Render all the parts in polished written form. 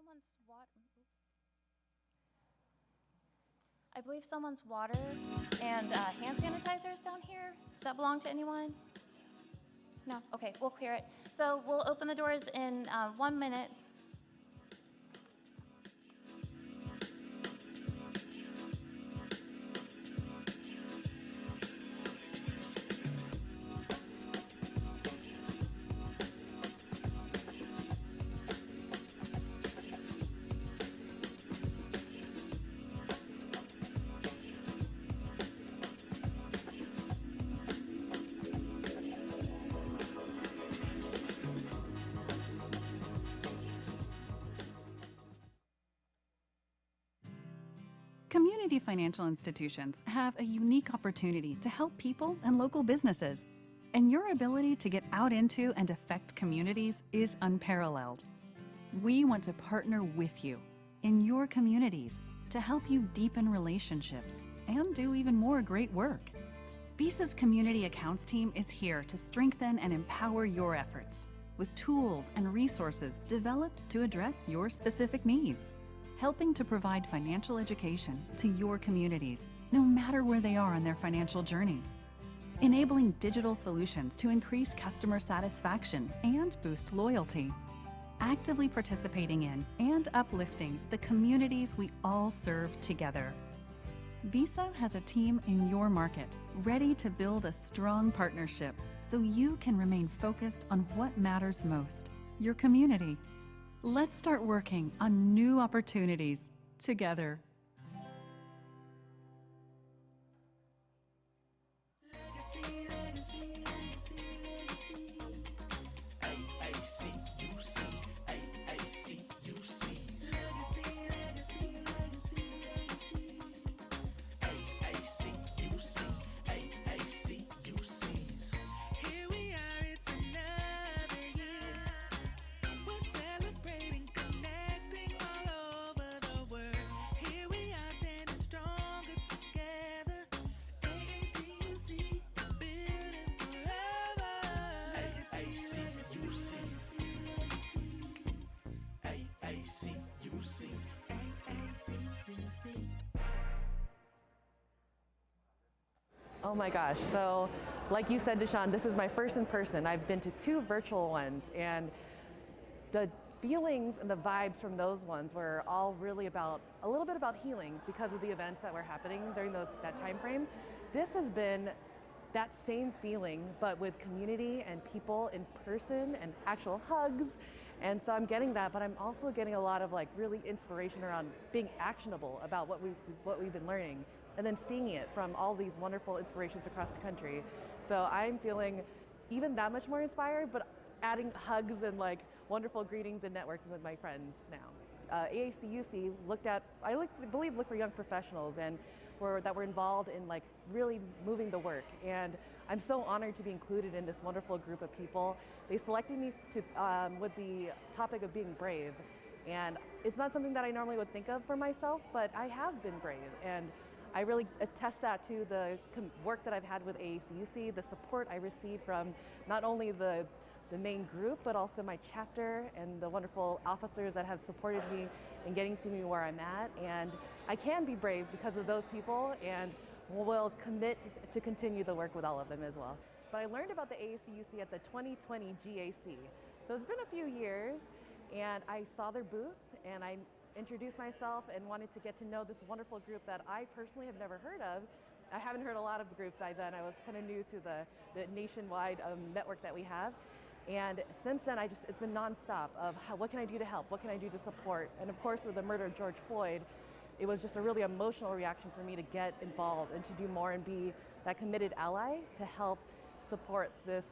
someone's water. I believe someone's water and hand sanitizers down here. Does that belong to anyone? No? Okay, we'll clear it. So we'll open the doors in 1 minute. Community financial institutions have a unique opportunity to help people and local businesses, and your ability to get out into and affect communities is unparalleled. We want to partner with you in your communities to help you deepen relationships and do even more great work. Visa's Community Accounts team is here to strengthen and empower your efforts with tools and resources developed to address your specific needs, helping to provide financial education to your communities, no matter where they are on their financial journey, enabling digital solutions to increase customer satisfaction and boost loyalty, actively participating in and uplifting the communities we all serve together. Visa has a team in your market ready to build a strong partnership so you can remain focused on what matters most, your community. Let's start working on new opportunities together. Oh my gosh, so like you said, Deshaun, this is my first in person. I've been to 2 virtual ones, and the feelings and the vibes from those ones were all really about, a little bit about healing because of the events that were happening during that time frame. This has been that same feeling, but with community and people in person and actual hugs. And so I'm getting that, but I'm also getting a lot of like really inspiration around being actionable about what we've been learning, and then seeing it from all these wonderful inspirations across the country. So I'm feeling even that much more inspired, but adding hugs and like wonderful greetings and networking with my friends now. AACUC looked for young professionals and that were involved in like really moving the work, and I'm so honored to be included in this wonderful group of people. They selected me to with the topic of being brave, and it's not something that I normally would think of for myself, but I have been brave, and I really attest that to the work that I've had with AACUC, the support I received from not only the main group, but also my chapter and the wonderful officers that have supported me in getting to me where I'm at. And I can be brave because of those people, and will commit to continue the work with all of them as well. But I learned about the AACUC at the 2020 GAC. So it's been a few years, and I saw their booth, and I introduced myself and wanted to get to know this wonderful group that I personally have never heard of. I haven't heard a lot of the group by then. I was kind of new to the nationwide network that we have. And since then, it's been nonstop of what can I do to help? What can I do to support? And of course, with the murder of George Floyd, it was just a really emotional reaction for me to get involved and to do more and be that committed ally to help support this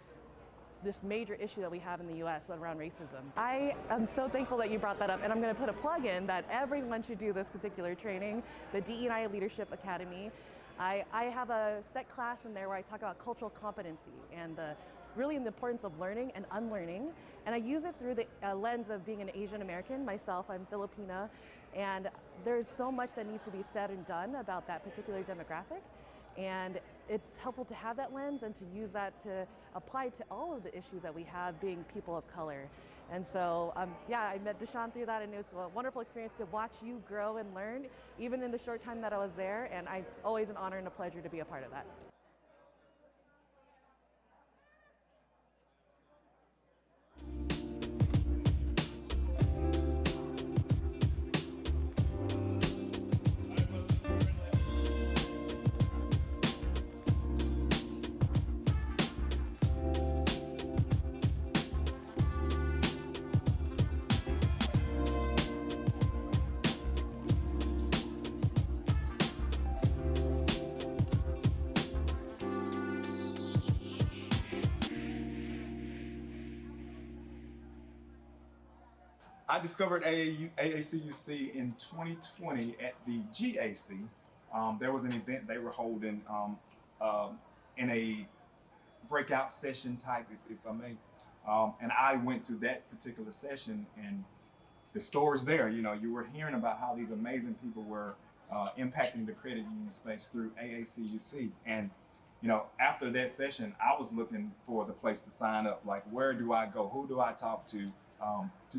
major issue that we have in the US around racism. I am so thankful that you brought that up, and I'm going to put a plug in that everyone should do this particular training, the DE&I Leadership Academy. I have a set class in there where I talk about cultural competency and really the importance of learning and unlearning. And I use it through the lens of being an Asian American myself. I'm Filipina, and there's so much that needs to be said and done about that particular demographic. And it's helpful to have that lens and to use that to apply to all of the issues that we have being people of color. And so, yeah, I met Deshaun through that, and it was a wonderful experience to watch you grow and learn, even in the short time that I was there. And it's always an honor and a pleasure to be a part of that. I discovered AACUC in 2020 at the GAC. There was an event they were holding in a breakout session type, if I may. And I went to that particular session, and the stories there, you were hearing about how these amazing people were impacting the credit union space through AACUC. And after that session, I was looking for the place to sign up. Like, where do I go? Who do I talk to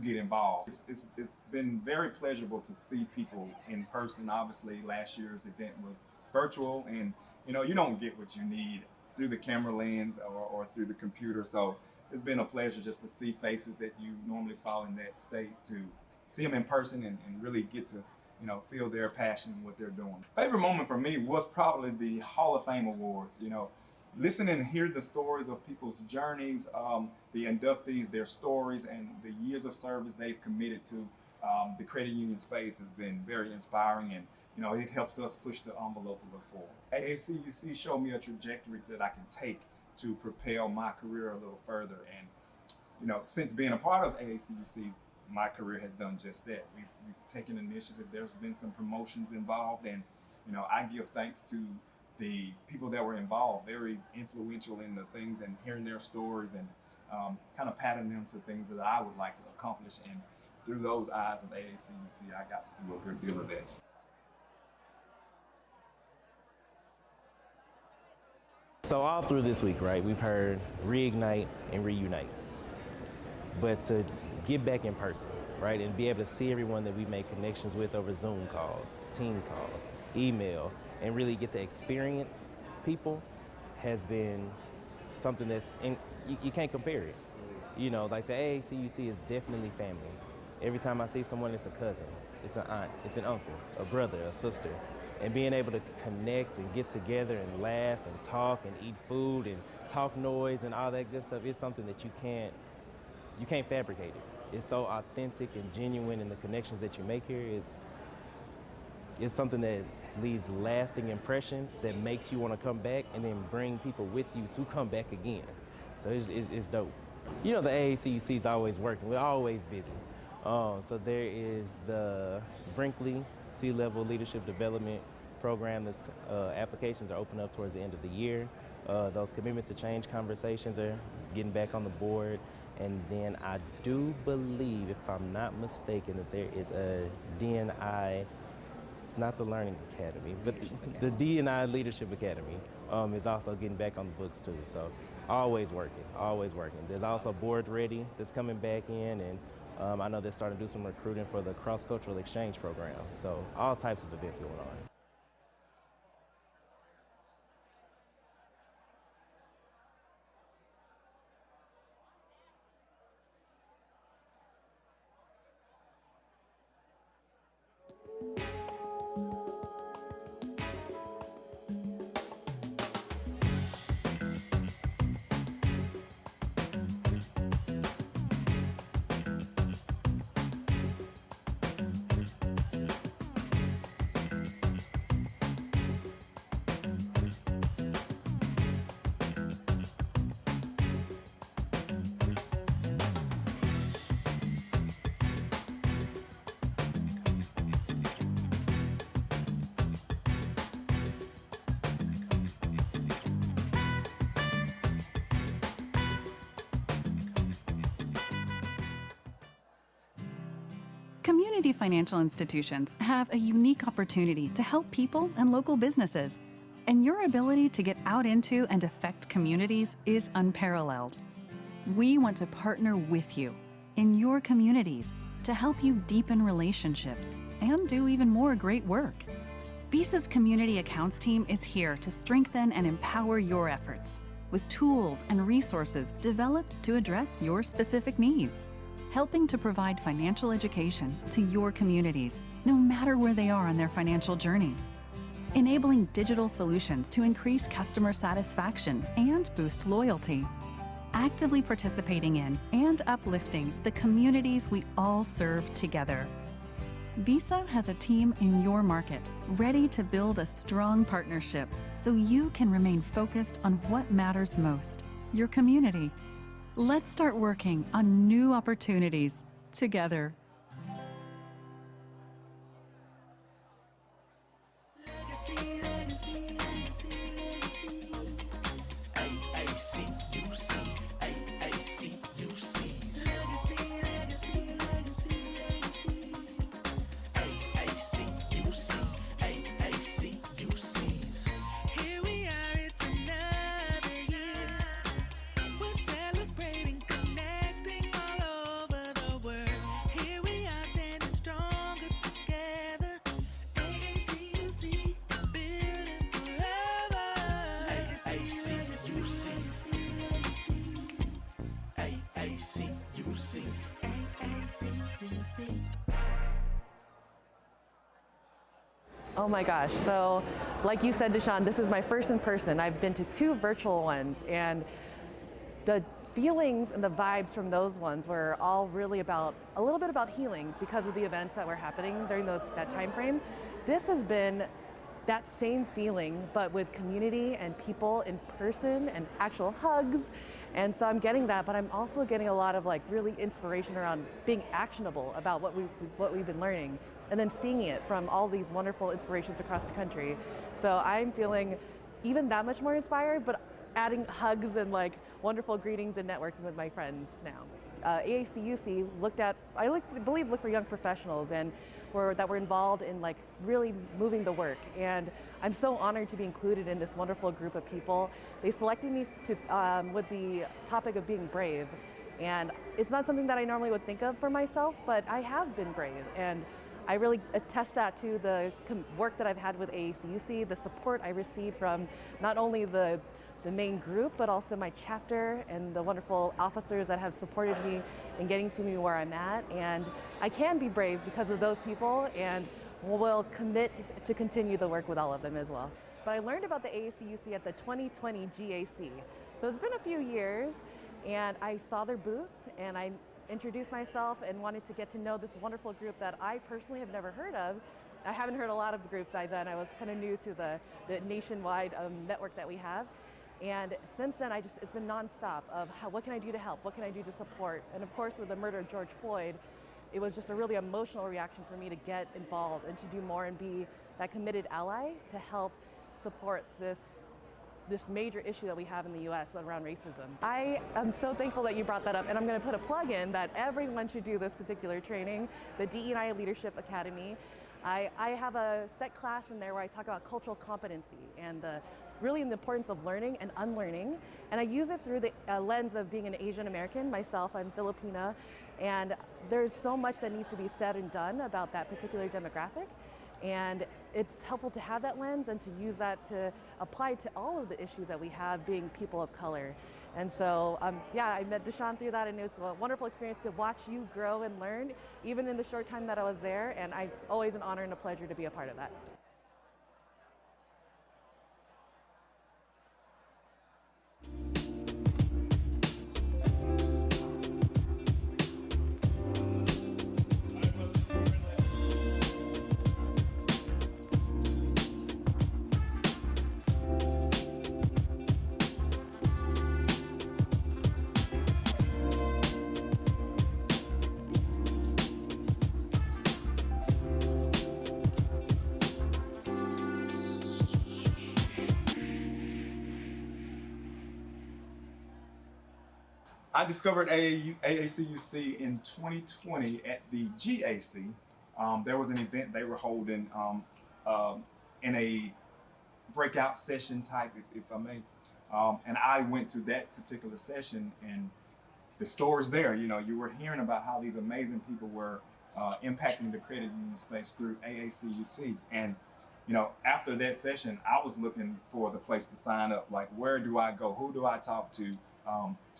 get involved? It's been very pleasurable to see people in person. Obviously, last year's event was virtual, and you don't get what you need through the camera lens or through the computer. So it's been a pleasure just to see faces that you normally saw in that state, to see them in person and really get to feel their passion and what they're doing. Favorite moment for me was probably the Hall of Fame Awards. Listen and hear the stories of people's journeys, the inductees, their stories, and the years of service they've committed to the credit union space has been very inspiring, and it helps us push the envelope a little forward. AACUC showed me a trajectory that I can take to propel my career a little further, and since being a part of AACUC, my career has done just that. We've taken initiative. There's been some promotions involved, and I give thanks to the people that were involved, very influential in the things, and hearing their stories and kind of patting them to things that I would like to accomplish. And through those eyes of AACUC, I got to do a good deal of that. So all through this week, right, we've heard reignite and reunite. But to get back in person, right, and be able to see everyone that we made connections with over Zoom calls, team calls, email, and really get to experience people has been something that's, you can't compare it. Like the AACUC is definitely family. Every time I see someone, it's a cousin, it's an aunt, it's an uncle, a brother, a sister. And being able to connect and get together and laugh and talk and eat food and talk noise and all that good stuff is something that you can't fabricate it. It's so authentic and genuine, and the connections that you make here is something that leaves lasting impressions that makes you want to come back and then bring people with you to come back again. So it's dope. The AACUC is always working. We're always busy. So there is the Brinkley C-Level Leadership Development Program that's applications are open up towards the end of the year. Those commitment to change conversations are getting back on the board. And then I do believe, if I'm not mistaken, that there is a D&I, it's not the Learning Academy, but the D&I Leadership Academy is also getting back on the books too. So always working, always working. There's also Board Ready that's coming back in, and I know they're starting to do some recruiting for the cross-cultural exchange program. So all types of events going on. Community financial institutions have a unique opportunity to help people and local businesses, and your ability to get out into and affect communities is unparalleled. We want to partner with you. in your communities to help you deepen relationships and do even more great work. Visa's Community Accounts team is here to strengthen and empower your efforts with tools and resources developed to address your specific needs, helping to provide financial education to your communities, no matter where they are on their financial journey, enabling digital solutions to increase customer satisfaction and boost loyalty, actively participating in and uplifting the communities we all serve together. Visa has a team in your market ready to build a strong partnership so you can remain focused on what matters most, your community. Let's start working on new opportunities together. Oh my gosh, so like you said, Deshaun, this is my first in person. I've been to 2 virtual ones, and the feelings and the vibes from those ones were all really about, a little bit about healing because of the events that were happening during that time frame. This has been that same feeling, but with community and people in person and actual hugs. And so I'm getting that, but I'm also getting a lot of like really inspiration around being actionable about what we've been learning, and then seeing it from all these wonderful inspirations across the country. So I'm feeling even that much more inspired, but adding hugs and like wonderful greetings and networking with my friends now. AACUC looked for young professionals and that were involved in like really moving the work. And I'm so honored to be included in this wonderful group of people. They selected me with the topic of being brave. And it's not something that I normally would think of for myself, but I have been brave. And I really attest that to the work that I've had with AACUC, the support I received from not only the main group, but also my chapter and the wonderful officers that have supported me in getting to me where I'm at. And I can be brave because of those people, and will commit to continue the work with all of them as well. But I learned about the AACUC at the 2020 GAC. So it's been a few years, and I saw their booth, and I introduced myself and wanted to get to know this wonderful group that I personally have never heard of. I haven't heard a lot of the group by then. I was kind of new to the nationwide network that we have. And since then, it's been nonstop of what can I do to help? What can I do to support? And of course, with the murder of George Floyd, it was just a really emotional reaction for me to get involved and to do more and be that committed ally to help support this major issue that we have in the U.S. around racism. I am so thankful that you brought that up, and I'm going to put a plug in that everyone should do this particular training, the DE&I Leadership Academy. I have a set class in there where I talk about cultural competency and really the importance of learning and unlearning. And I use it through the lens of being an Asian American myself. I'm Filipina, and there's so much that needs to be said and done about that particular demographic. And it's helpful to have that lens and to use that to apply to all of the issues that we have being people of color. And so, yeah, I met Deshaun through that, and it was a wonderful experience to watch you grow and learn, even in the short time that I was there. And it's always an honor and a pleasure to be a part of that. I discovered AACUC in 2020 at the GAC. There was an event they were holding in a breakout session type, if I may. And I went to that particular session, and the stories there. You know, you were hearing about how these amazing people were impacting the credit union space through AACUC. And, you know, after that session, I was looking for the place to sign up. Like, where do I go? Who do I talk to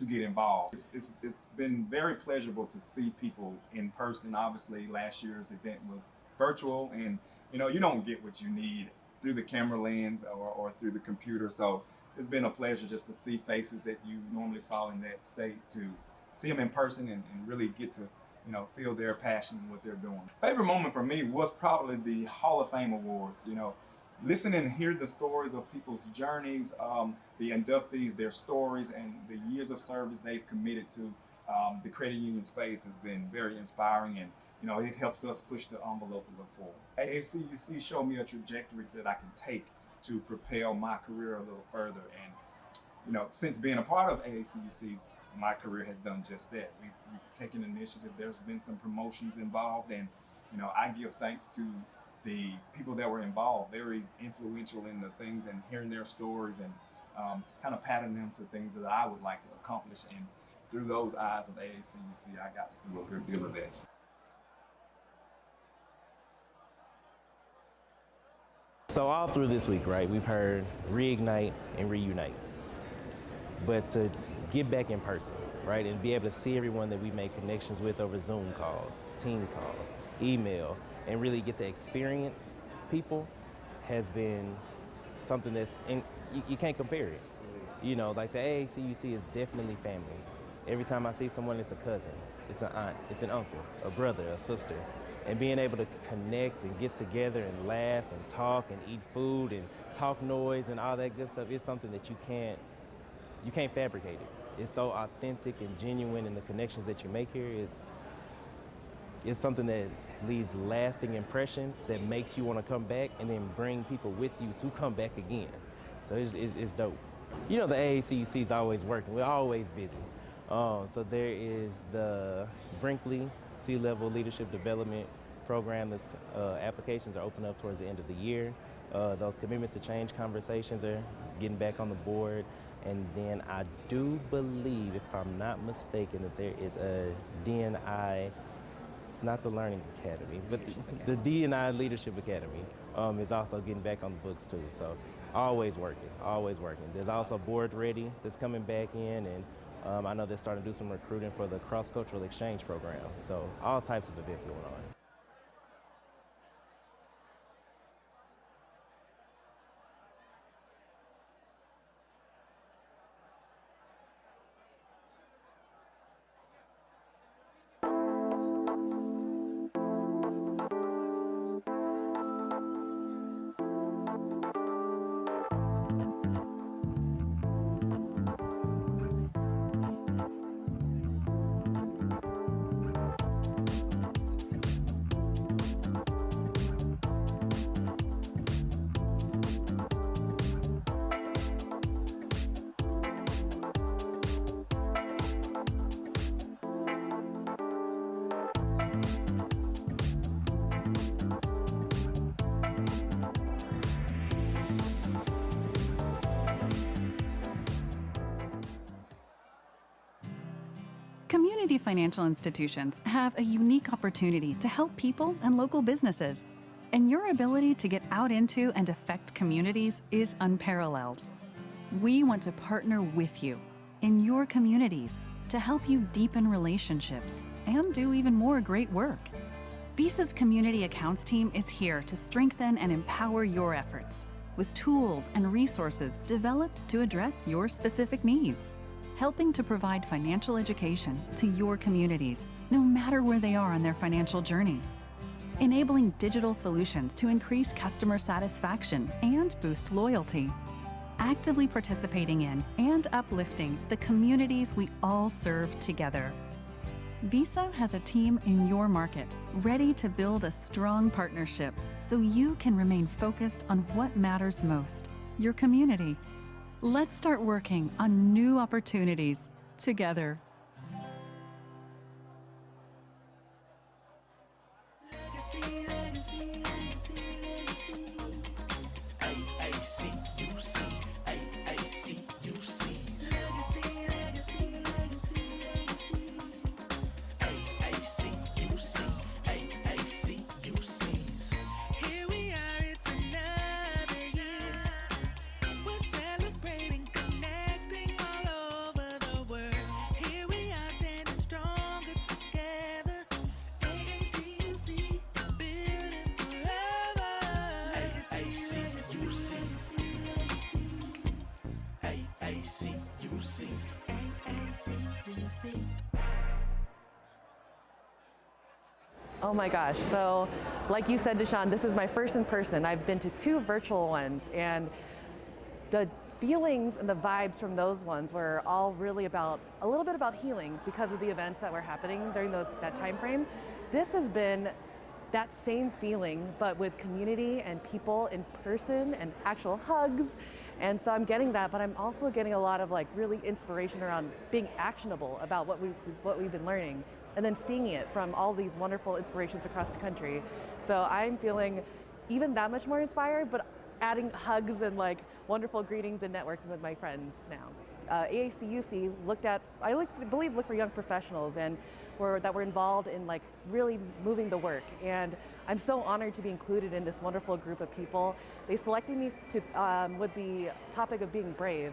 get involved? It's been very pleasurable to see people in person. Obviously, last year's event was virtual, and, you know, you don't get what you need through the camera lens or through the computer. So it's been a pleasure just to see faces that you normally saw in that state, to see them in person and really get to, you know, feel their passion and what they're doing. Favorite moment for me was probably the Hall of Fame Awards. You know, listen and hear the stories of people's journeys, the inductees, their stories, and the years of service they've committed to the credit union space has been very inspiring, and, you know, it helps us push the envelope a little forward. AACUC showed me a trajectory that I can take to propel my career a little further. And, you know, since being a part of AACUC, my career has done just that. We've taken initiative. There's been some promotions involved, and, you know, I give thanks to the people that were involved, very influential in the things, and hearing their stories and kind of patting them to things that I would like to accomplish. And through those eyes of AACUC, I got to do a good deal of that. So all through this week, right, we've heard reignite and reunite. But to get back in person, right, and be able to see everyone that we made connections with over Zoom calls, team calls, email, and really get to experience people has been something that's, you can't compare it. You know, like the AACUC is definitely family. Every time I see someone, it's a cousin, it's an aunt, it's an uncle, a brother, a sister. And being able to connect and get together and laugh and talk and eat food and talk noise and all that good stuff is something that you can't fabricate it. It's so authentic and genuine, and the connections that you make here is something that leaves lasting impressions that makes you want to come back and then bring people with you to come back again. So it's dope. You know, the AACUC is always working. We're always busy. So there is the Brinkley C-Level Leadership Development Program. That's applications are open up towards the end of the year. Those commitment to change conversations are getting back on the board. And then I do believe, if I'm not mistaken, that there is a D&I, it's not the Learning Academy, but the D&I Leadership Academy is also getting back on the books too. So always working, always working. There's also Board Ready that's coming back in, and I know they're starting to do some recruiting for the cross-cultural exchange program. So all types of events going on. Community financial institutions have a unique opportunity to help people and local businesses, and your ability to get out into and affect communities is unparalleled. We want to partner with you in your communities to help you deepen relationships and do even more great work. Visa's Community Accounts team is here to strengthen and empower your efforts with tools and resources developed to address your specific needs, helping to provide financial education to your communities, no matter where they are on their financial journey, enabling digital solutions to increase customer satisfaction and boost loyalty, actively participating in and uplifting the communities we all serve together. Visa has a team in your market ready to build a strong partnership so you can remain focused on what matters most, your community. Let's start working on new opportunities together. Oh my gosh, so like you said, Deshaun, this is my first in person. I've been to 2 virtual ones, and the feelings and the vibes from those ones were all really about a little bit about healing because of the events that were happening during that time frame. This has been that same feeling, but with community and people in person and actual hugs. And so I'm getting that, but I'm also getting a lot of like really inspiration around being actionable about what we've been learning, and then seeing it from all these wonderful inspirations across the country. So I'm feeling even that much more inspired, but adding hugs and like wonderful greetings and networking with my friends now. AACUC looked for young professionals and that were involved in like really moving the work. And I'm so honored to be included in this wonderful group of people. They selected me with the topic of being brave.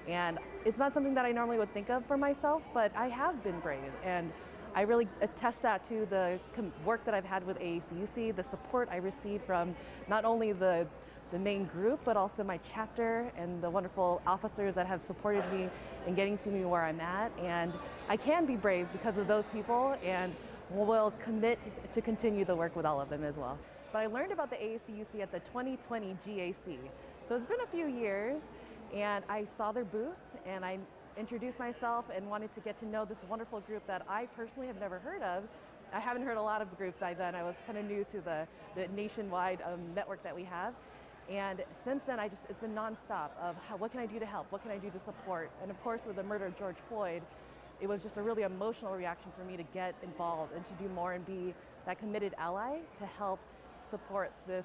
And it's not something that I normally would think of for myself, but I have been brave. And I really attest that to the work that I've had with AACUC, the support I received from not only the main group, but also my chapter and the wonderful officers that have supported me in getting to me where I'm at. And I can be brave because of those people, and will commit to continue the work with all of them as well. But I learned about the AACUC at the 2020 GAC. So it's been a few years, and I saw their booth, and I introduced myself and wanted to get to know this wonderful group that I personally have never heard of. I haven't heard a lot of the group by then. I was kind of new to the nationwide network that we have. And since then, it's been nonstop of what can I do to help? What can I do to support? And of course, with the murder of George Floyd, it was just a really emotional reaction for me to get involved and to do more and be that committed ally to help support this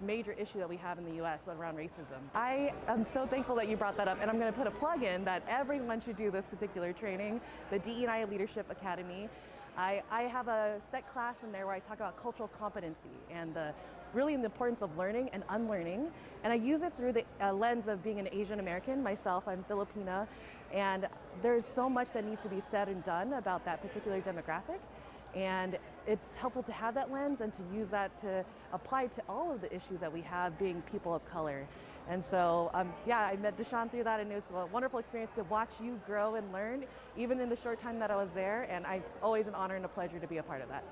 major issue that we have in the U.S. around racism. I am so thankful that you brought that up, and I'm going to put a plug in that everyone should do this particular training, the DE&I Leadership Academy. I have a set class in there where I talk about cultural competency and really the importance of learning and unlearning. And I use it through the lens of being an Asian American myself. I'm Filipina, and there's so much that needs to be said and done about that particular demographic. And it's helpful to have that lens and to use that to apply to all of the issues that we have being people of color. And so, yeah, I met Deshaun through that, and it was a wonderful experience to watch you grow and learn, even in the short time that I was there. And it's always an honor and a pleasure to be a part of that.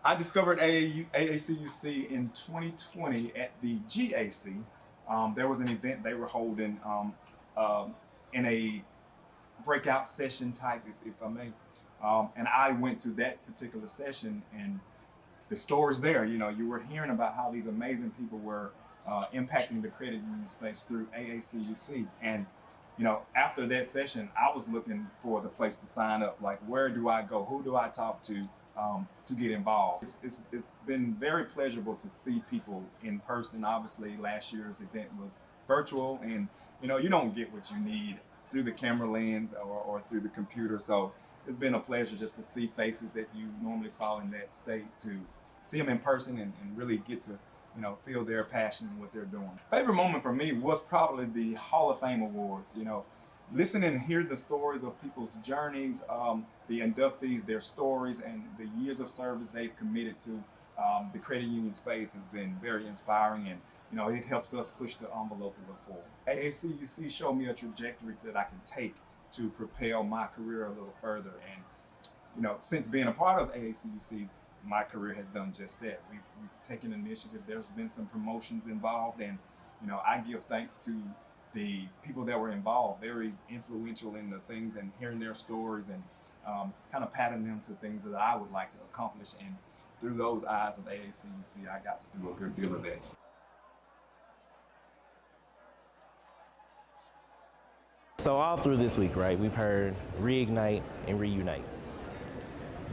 I discovered AACUC in 2020 at the GAC. There was an event they were holding in a breakout session type, if I may. And I went to that particular session, and the stories there, you were hearing about how these amazing people were impacting the credit union space through AACUC. And after that session, I was looking for the place to sign up. Like, where do I go? Who do I talk to get involved? It's been very pleasurable to see people in person. Obviously, last year's event was virtual, and you don't get what you need through the camera lens or through the computer. So it's been a pleasure just to see faces that you normally saw in that state, to see them in person and really get to feel their passion and what they're doing. Favorite moment for me was probably the Hall of Fame Awards. Listen and hear the stories of people's journeys, the inductees, their stories, and the years of service they've committed to the credit union space has been very inspiring, and it helps us push the envelope a little forward. AACUC showed me a trajectory that I can take to propel my career a little further, and since being a part of AACUC, my career has done just that. We've taken initiative. There's been some promotions involved, and I give thanks to the people that were involved, very influential in the things, and hearing their stories and kind of patting them to things that I would like to accomplish. And through those eyes of AACUC, I got to do a good deal of that. So all through this week, right, we've heard reignite and reunite.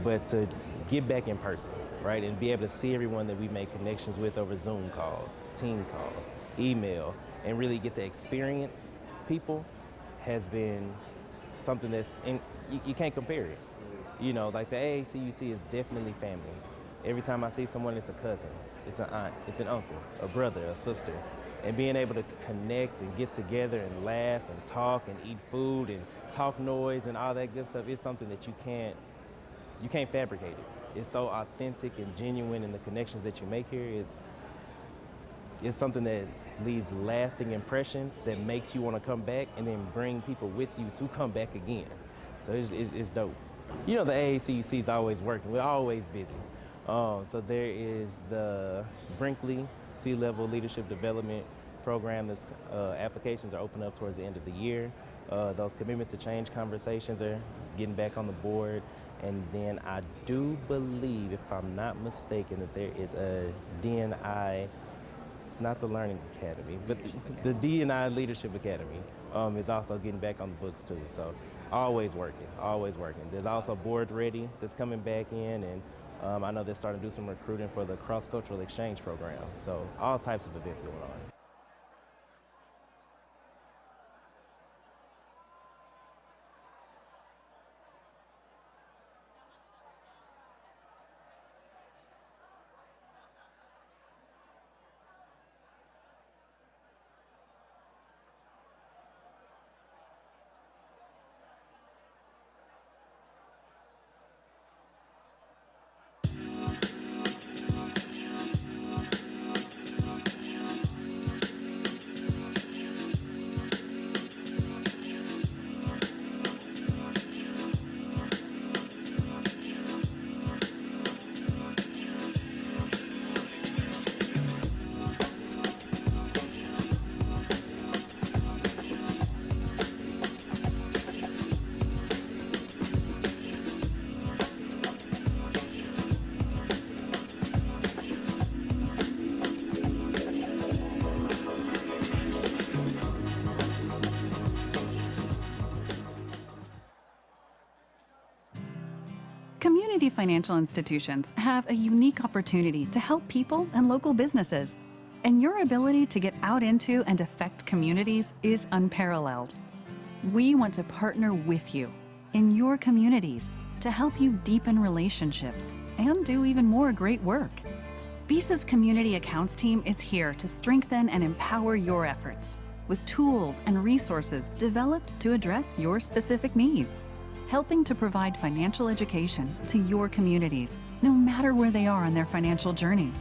But to get back in person, right, and be able to see everyone that we make connections with over Zoom calls, team calls, email, and really get to experience people has been something you can't compare it. You know, like the AACUC is definitely family. Every time I see someone, it's a cousin, it's an aunt, it's an uncle, a brother, a sister. And being able to connect and get together and laugh and talk and eat food and talk noise and all that good stuff is something that you can't fabricate it. It's so authentic and genuine, and the connections that you make here is something that leaves lasting impressions that makes you want to come back and then bring people with you to come back again. So it's dope. You know, the AACUC is always working. We're always busy. So there is the Brinkley C-Level Leadership Development Program that's applications are open up towards the end of the year. Those commitment to change conversations are getting back on the board. And then I do believe, if I'm not mistaken, that there is a D&I, it's not the Learning Academy, but the D&I Leadership Academy is also getting back on the books too. So always working, always working. There's also Board Ready that's coming back in, and I know they're starting to do some recruiting for the cross-cultural exchange program. So all types of events going on. Community financial institutions have a unique opportunity to help people and local businesses, and your ability to get out into and affect communities is unparalleled. We want to partner with you in your communities to help you deepen relationships and do even more great work. Visa's Community Accounts team is here to strengthen and empower your efforts with tools and resources developed to address your specific needs, helping to provide financial education to your communities, no matter where they are on their financial journey,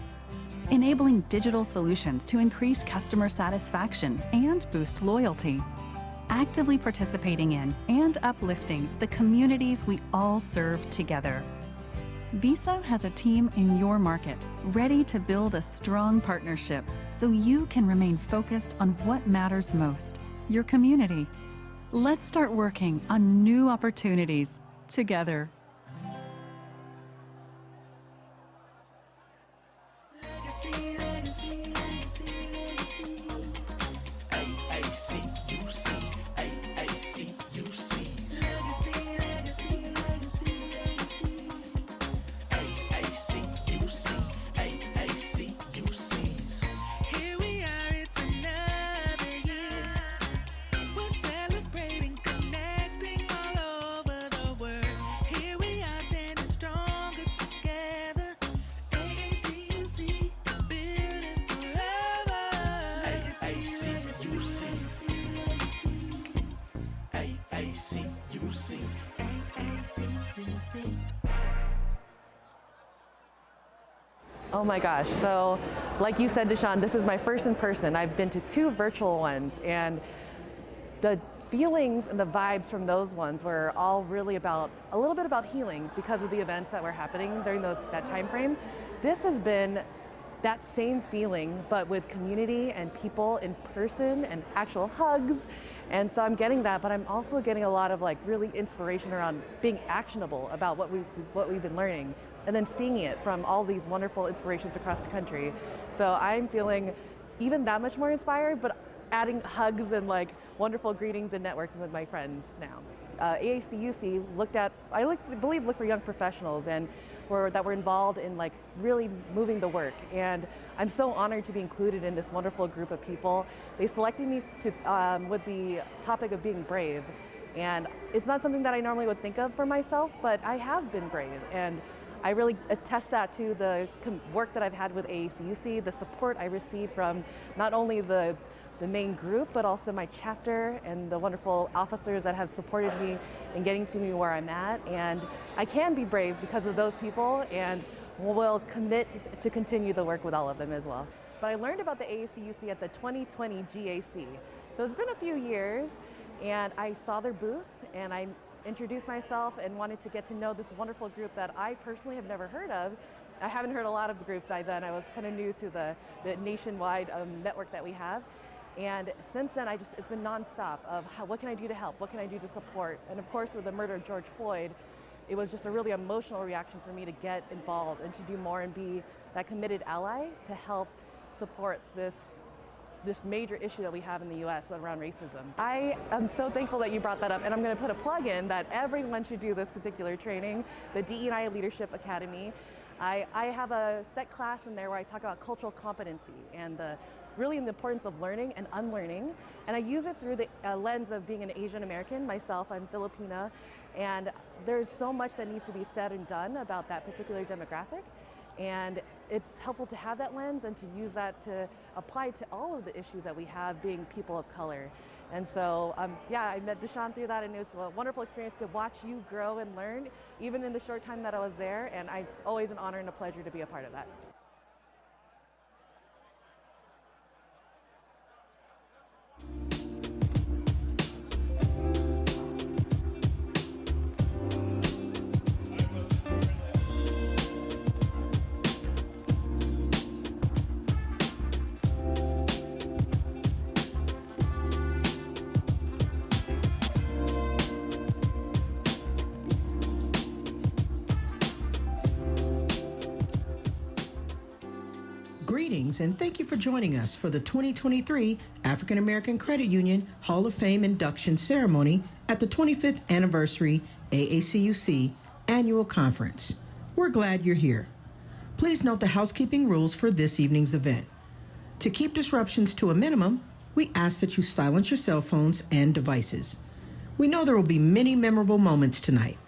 enabling digital solutions to increase customer satisfaction and boost loyalty, actively participating in and uplifting the communities we all serve together. Visa has a team in your market ready to build a strong partnership so you can remain focused on what matters most, your community. Let's start working on new opportunities together. Oh my gosh, so like you said, Deshaun, this is my first in person. I've been to 2 virtual ones, and the feelings and the vibes from those ones were all really about, a little bit about healing because of the events that were happening during that time frame. This has been that same feeling, but with community and people in person and actual hugs. And so I'm getting that, but I'm also getting a lot of like really inspiration around being actionable about what we've been learning, and then seeing it from all these wonderful inspirations across the country. So I'm feeling even that much more inspired, but adding hugs and like wonderful greetings and networking with my friends now. AACUC looked for young professionals and that were involved in like really moving the work. And I'm so honored to be included in this wonderful group of people. They selected me with the topic of being brave. And it's not something that I normally would think of for myself, but I have been brave. And I really attest that to the work that I've had with AACUC, the support I received from not only the main group, but also my chapter and the wonderful officers that have supported me in getting to me where I'm at. And I can be brave because of those people, and will commit to continue the work with all of them as well. But I learned about the AACUC at the 2020 GAC. So it's been a few years, and I saw their booth, and I introduced myself and wanted to get to know this wonderful group that I personally have never heard of. I haven't heard a lot of the group by then. I was kind of new to the nationwide network that we have. And since then, it's been nonstop of what can I do to help? What can I do to support? And of course, with the murder of George Floyd, it was just a really emotional reaction for me to get involved and to do more and be that committed ally to help support this major issue that we have in the U.S. around racism. I am so thankful that you brought that up, and I'm going to put a plug in that everyone should do this particular training, the DE&I Leadership Academy. I have a set class in there where I talk about cultural competency and really the importance of learning and unlearning. And I use it through the lens of being an Asian American myself. I'm Filipina, and there's so much that needs to be said and done about that particular demographic. And it's helpful to have that lens and to use that to apply to all of the issues that we have being people of color. And so, yeah, I met Deshaun through that, and it was a wonderful experience to watch you grow and learn, even in the short time that I was there. And it's always an honor and a pleasure to be a part of that. Greetings and thank you for joining us for the 2023 African American Credit Union Hall of Fame induction ceremony at the 25th anniversary AACUC annual conference. We're glad you're here. Please note the housekeeping rules for this evening's event. To keep disruptions to a minimum, we ask that you silence your cell phones and devices. We know there will be many memorable moments tonight.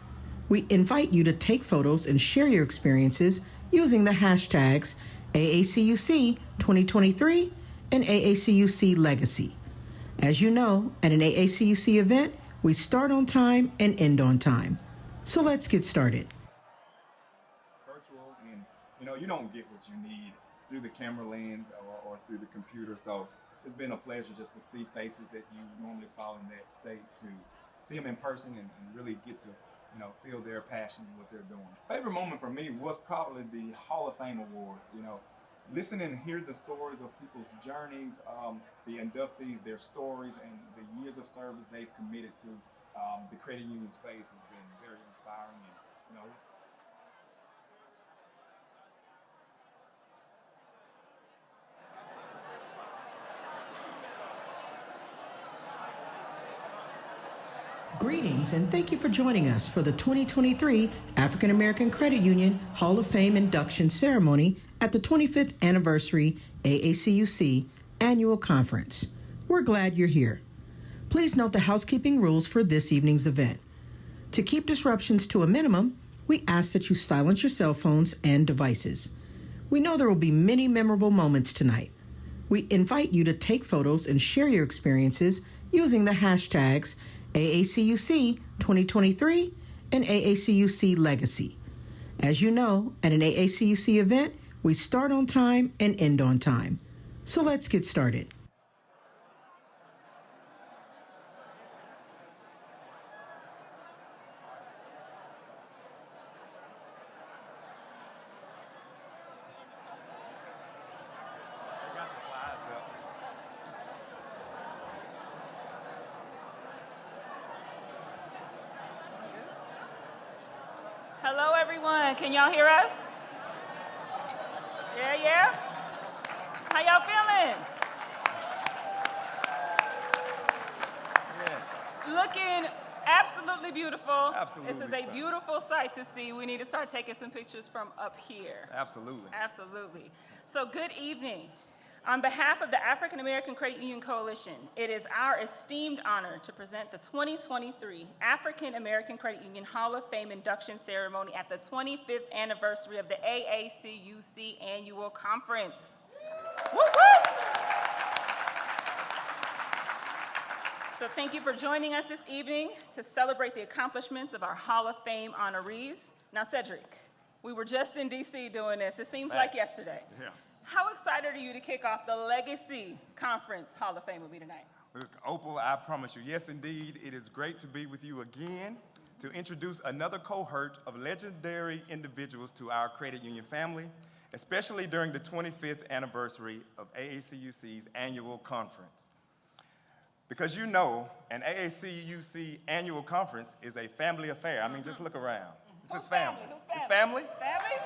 We invite you to take photos and share your experiences using the hashtags AACUC 2023 and AACUC Legacy. As you know, at an AACUC event, we start on time and end on time. So let's get started. Virtual, and you don't get what you need through the camera lens or through the computer. So it's been a pleasure just to see faces that you normally saw in that state, to see them in person and really get to feel their passion in what they're doing. Favorite moment for me was probably the Hall of Fame Awards. Listen and hear the stories of people's journeys, the inductees, their stories, and the years of service they've committed to the credit union space has been very inspiring. And Greetings and thank you for joining us for the 2023 African American Credit Union Hall of Fame induction ceremony at the 25th anniversary AACUC annual conference. We're glad you're here. Please note the housekeeping rules for this evening's event. To keep disruptions to a minimum, we ask that you silence your cell phones and devices. We know there will be many memorable moments tonight. We invite you to take photos and share your experiences using the hashtags AACUC 2023 and AACUC Legacy. As you know, at an AACUC event, we start on time and end on time. So let's get started. Hello, everyone. Can y'all hear us? Yeah? How y'all feeling? Looking absolutely beautiful. Absolutely This is a stunning. beautiful sight to see. We need to start taking some pictures from up here. Absolutely. Absolutely. So good evening. On behalf of the African American Credit Union Coalition, it is our esteemed honor to present the 2023 African American Credit Union Hall of Fame induction ceremony at the 25th anniversary of the AACUC Annual Conference. Woo woo! So thank you for joining us this evening to celebrate the accomplishments of our Hall of Fame honorees. Now, Cedric, we were just in DC doing this. It seems like yesterday. Yeah. How excited are you to kick off the Legacy Conference Hall of Fame will be tonight? Opal, I promise you, yes, indeed, it is great to be with you again to introduce another cohort of legendary individuals to our credit union family, especially during the 25th anniversary of AACUC's annual conference. Because you know, an AACUC annual conference is a family affair. I mean, just look around. This is family. It's family? Family?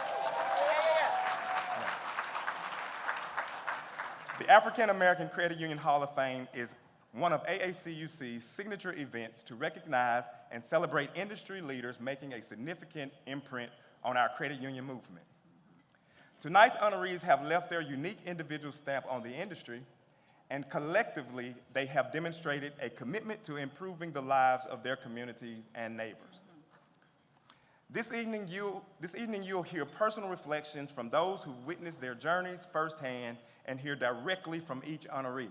The African American Credit Union Hall of Fame is one of AACUC's signature events to recognize and celebrate industry leaders making a significant imprint on our credit union movement. Tonight's honorees have left their unique individual stamp on the industry, and collectively, they have demonstrated a commitment to improving the lives of their communities and neighbors. This evening, you'll hear personal reflections from those who've witnessed their journeys firsthand and hear directly from each honoree.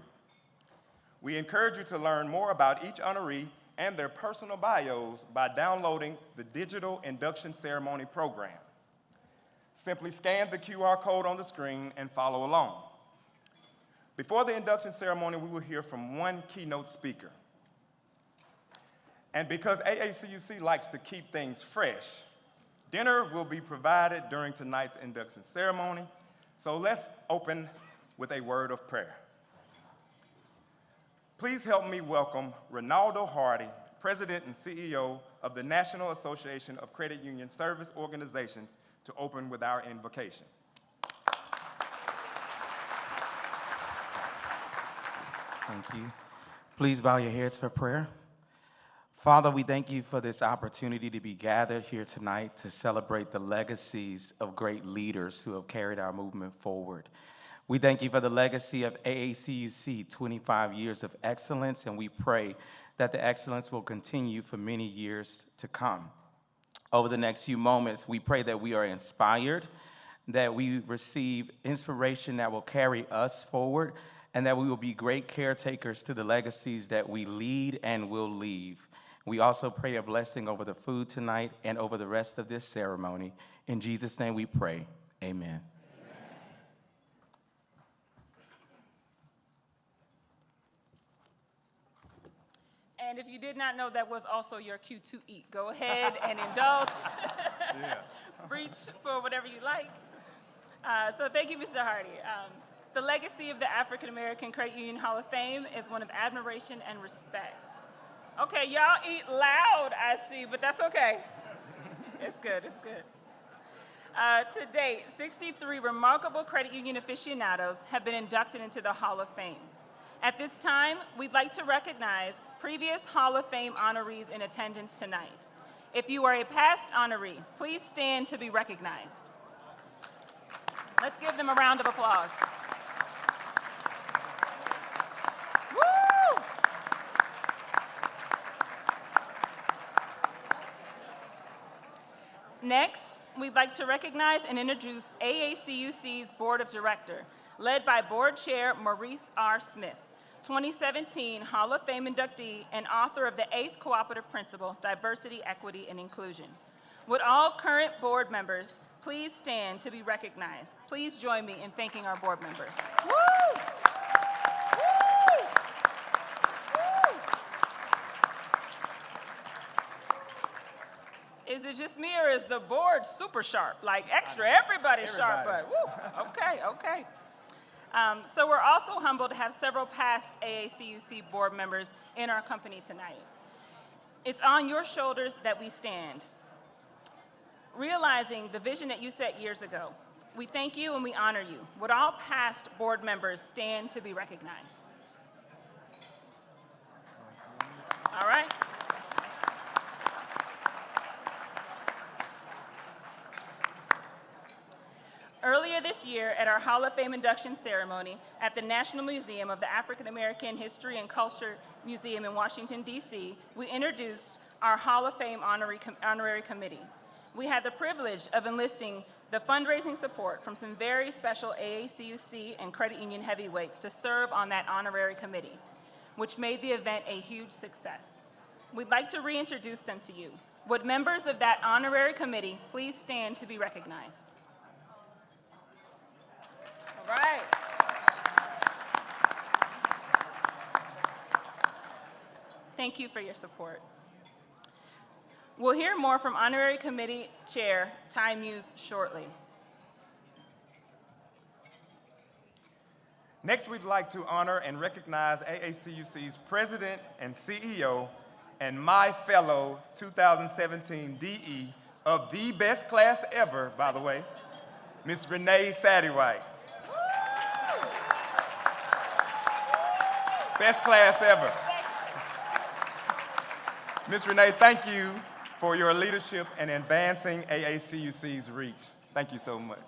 We encourage you to learn more about each honoree and their personal bios by downloading the digital induction ceremony program. Simply scan the QR code on the screen and follow along. Before the induction ceremony, we will hear from one keynote speaker. And because AACUC likes to keep things fresh, dinner will be provided during tonight's induction ceremony. So let's open with a word of prayer. Please help me welcome Ronaldo Hardy, President and CEO of the National Association of Credit Union Service Organizations, to open with our invocation. Thank you. Please bow your heads for prayer. Father, we thank you for this opportunity to be gathered here tonight to celebrate the legacies of great leaders who have carried our movement forward. We thank you for the legacy of AACUC, 25 years of excellence, and we pray that the excellence will continue for many years to come. Over the next few moments, we pray that we are inspired, that we receive inspiration that will carry us forward, and that we will be great caretakers to the legacies that we lead and will leave. We also pray a blessing over the food tonight and over the rest of this ceremony. In Jesus' name we pray, amen. And if you did not know, that was also your cue to eat. Go ahead and indulge. Reach for whatever you like. So thank you, Mr. Hardy. The legacy of the African American Credit Union Hall of Fame is one of admiration and respect. Okay, y'all eat loud, I see, but that's okay. It's good, it's good. To date, 63 remarkable credit union aficionados have been inducted into the Hall of Fame. At this time, we'd like to recognize previous Hall of Fame honorees in attendance tonight. If you are a past honoree, please stand to be recognized. Let's give them a round of applause. Woo! Next, we'd like to recognize and introduce AACUC's Board of Directors, led by Board Chair Maurice R. Smith, 2017 Hall of Fame inductee and author of the 8th Cooperative Principle, Diversity, Equity, and Inclusion. Would all current board members please stand to be recognized? Please join me in thanking our board members. Woo! Woo! Woo! Is it just me or is the board super sharp? Like extra, everybody's sharp, but woo, okay. So we're also humbled to have several past AACUC board members in our company tonight. It's on your shoulders that we stand. Realizing the vision that you set years ago, we thank you and we honor you. Would all past board members stand to be recognized? All right. Earlier this year, at our Hall of Fame induction ceremony at the National Museum of the African American History and Culture Museum in Washington, D.C., we introduced our Hall of Fame honorary committee. We had the privilege of enlisting the fundraising support from some very special AACUC and credit union heavyweights to serve on that honorary committee, which made the event a huge success. We'd like to reintroduce them to you. Would members of that honorary committee please stand to be recognized? All right. Thank you for your support. We'll hear more from Honorary Committee Chair Ty Muse shortly. Next, we'd like to honor and recognize AACUC's President and CEO and my fellow 2017 DE of the best class ever, by the way, Ms. Renee Sattywhite. Best class ever. Ms. Renee, thank you for your leadership in advancing AACUC's reach. Thank you so much.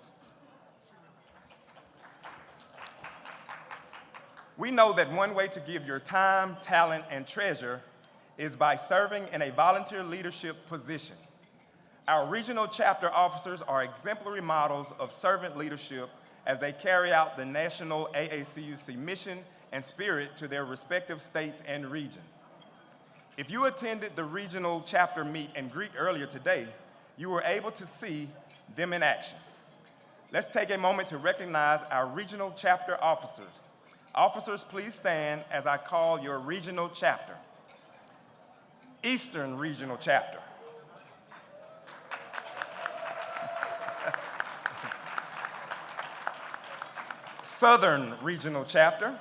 We know that one way to give your time, talent, and treasure is by serving in a volunteer leadership position. Our regional chapter officers are exemplary models of servant leadership as they carry out the national AACUC mission and spirit to their respective states and regions. If you attended the regional chapter meet and greet earlier today, you were able to see them in action. Let's take a moment to recognize our regional chapter officers. Officers, please stand as I call your regional chapter. Eastern Regional Chapter. Southern Regional Chapter.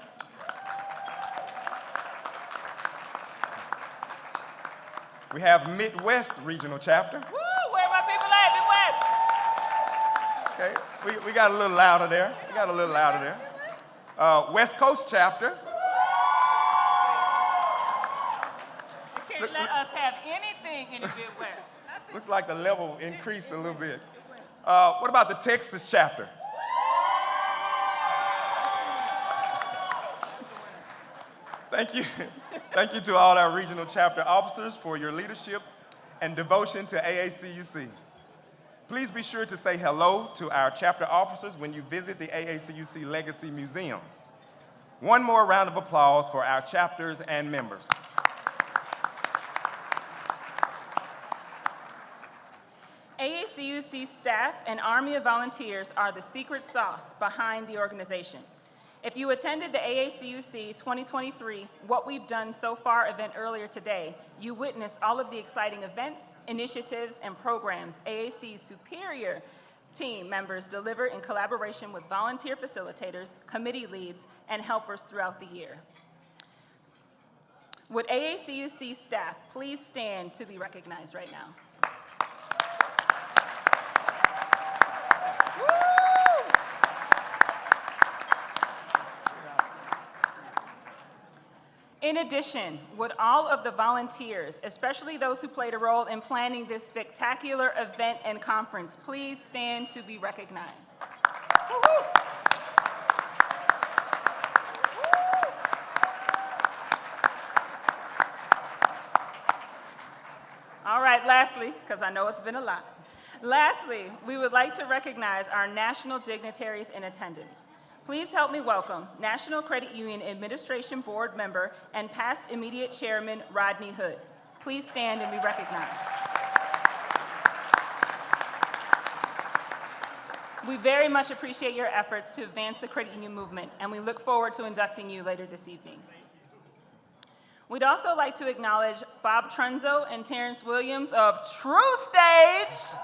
We have Midwest Regional Chapter. Woo, where my people at, Midwest? Okay, we got a little louder there. We got a little louder there. West Coast Chapter. You can't let us have anything in the Midwest. Looks like the level increased a little bit. What about the Texas Chapter? Thank you. Thank you to all our regional chapter officers for your leadership and devotion to AACUC. Please be sure to say hello to our chapter officers when you visit the AACUC Legacy Museum. One more round of applause for our chapters and members. AACUC staff and Army of Volunteers are the secret sauce behind the organization. If you attended the AACUC 2023 What We've Done So Far event earlier today, you witnessed all of the exciting events, initiatives, and programs AAC's superior team members deliver in collaboration with volunteer facilitators, committee leads, and helpers throughout the year. Would AACUC staff please stand to be recognized right now? In addition, would all of the volunteers, especially those who played a role in planning this spectacular event and conference, please stand to be recognized? All right, lastly, because I know it's been a lot. Lastly, we would like to recognize our national dignitaries in attendance. Please help me welcome National Credit Union Administration Board member and past immediate chairman, Rodney Hood. Please stand and be recognized. We very much appreciate your efforts to advance the credit union movement, and we look forward to inducting you later this evening. We'd also like to acknowledge Bob Trunzo and Terrence Williams of True Stage.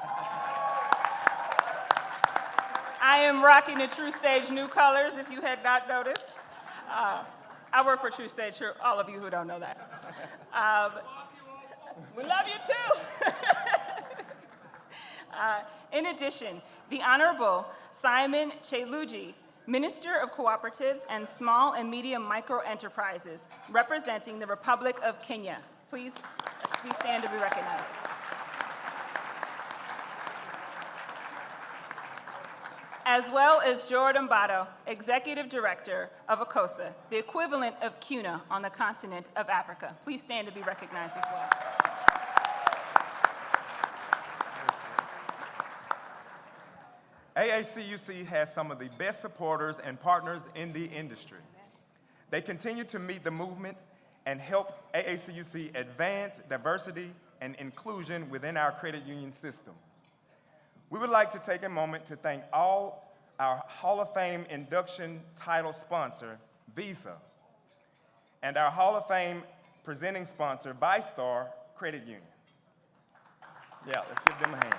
I am rocking the True Stage new colors, if you had not noticed. I work for True Stage, for all of you who don't know that. We love you too. In addition, the Honorable Simon Cheluji, Minister of Cooperatives and Small and Medium Micro Enterprises, representing the Republic of Kenya. Please stand to be recognized. as well as Jordan Bato, Executive Director of AACUC, the equivalent of CUNA on the continent of Africa. Please stand to be recognized as well. AACUC has some of the best supporters and partners in the industry. They continue to meet the movement and help AACUC advance diversity and inclusion within our credit union system. We would like to take a moment to thank all our Hall of Fame induction title sponsor, Visa, and our Hall of Fame presenting sponsor, ViStar Credit Union. Yeah, let's give them a hand.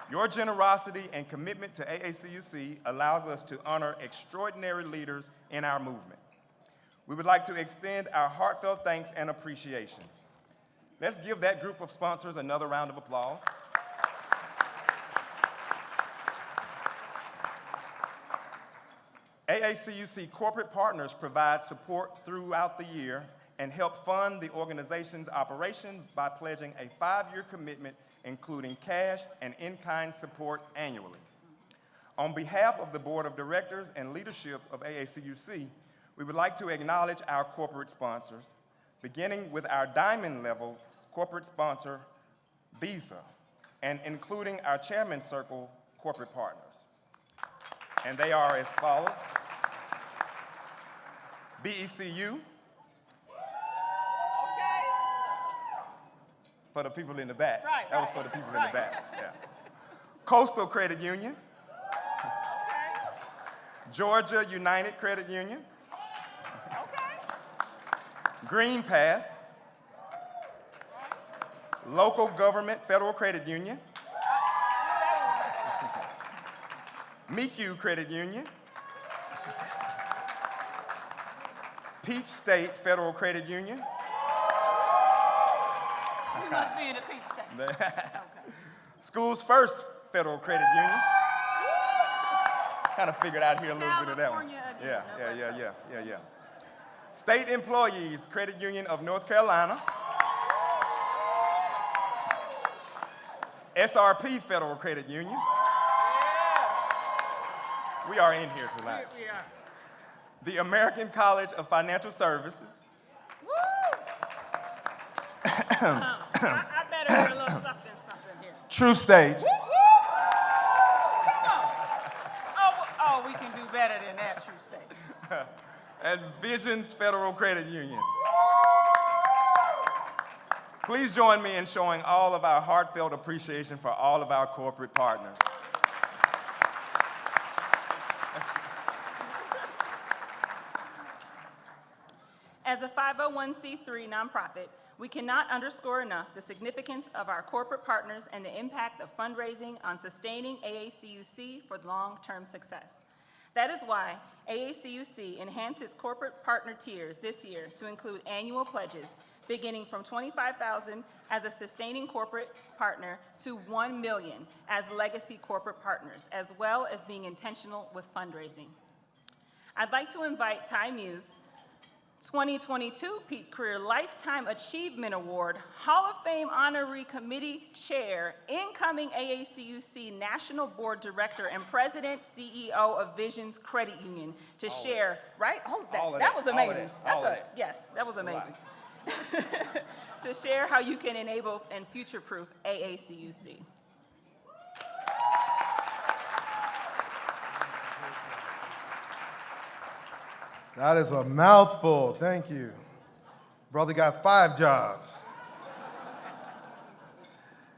Your generosity and commitment to AACUC allows us to honor extraordinary leaders in our movement. We would like to extend our heartfelt thanks and appreciation. Let's give that group of sponsors another round of applause. AACUC corporate partners provide support throughout the year and help fund the organization's operation by pledging a 5-year commitment including cash and in-kind support annually. On behalf of the Board of Directors and leadership of AACUC, we would like to acknowledge our corporate sponsors, beginning with our diamond level corporate sponsor, Visa, and including our Chairman's Circle corporate partners. And they are as follows: BECU, for the people in the back. Right, that was for the people in the back. Yeah. Coastal Credit Union. Georgia United Credit Union. Green Path. Local Government Federal Credit Union. MECU Credit Union. Peach State Federal Credit Union. You must be in the Peach State. Okay. Schools First Federal Credit Union. Kind of figured out here a little bit of that one. California again. Yeah. State Employees Credit Union of North Carolina. SRP Federal Credit Union. We are in here tonight. We are. The American College of Financial Services. I better hear a little something here. True Stage. Come on. Oh, we can do better than that, True State. And Visions Federal Credit Union. Please join me in showing all of our heartfelt appreciation for all of our corporate partners. As a 501c3 nonprofit, we cannot underscore enough the significance of our corporate partners and the impact of fundraising on sustaining AACUC for long-term success. That is why AACUC enhanced its corporate partner tiers this year to include annual pledges beginning from $25,000 as a sustaining corporate partner to $1 million as legacy corporate partners, as well as being intentional with fundraising. I'd like to invite Ty Muse, 2022 Peak Career Lifetime Achievement Award, Hall of Fame Honoree Committee Chair, incoming AACUC National Board Director, and President, CEO of Visions Credit Union to share, right? That was amazing. Yes, that was amazing. To share how you can enable and future-proof AACUC. That is a mouthful, thank you. Brother got 5 jobs.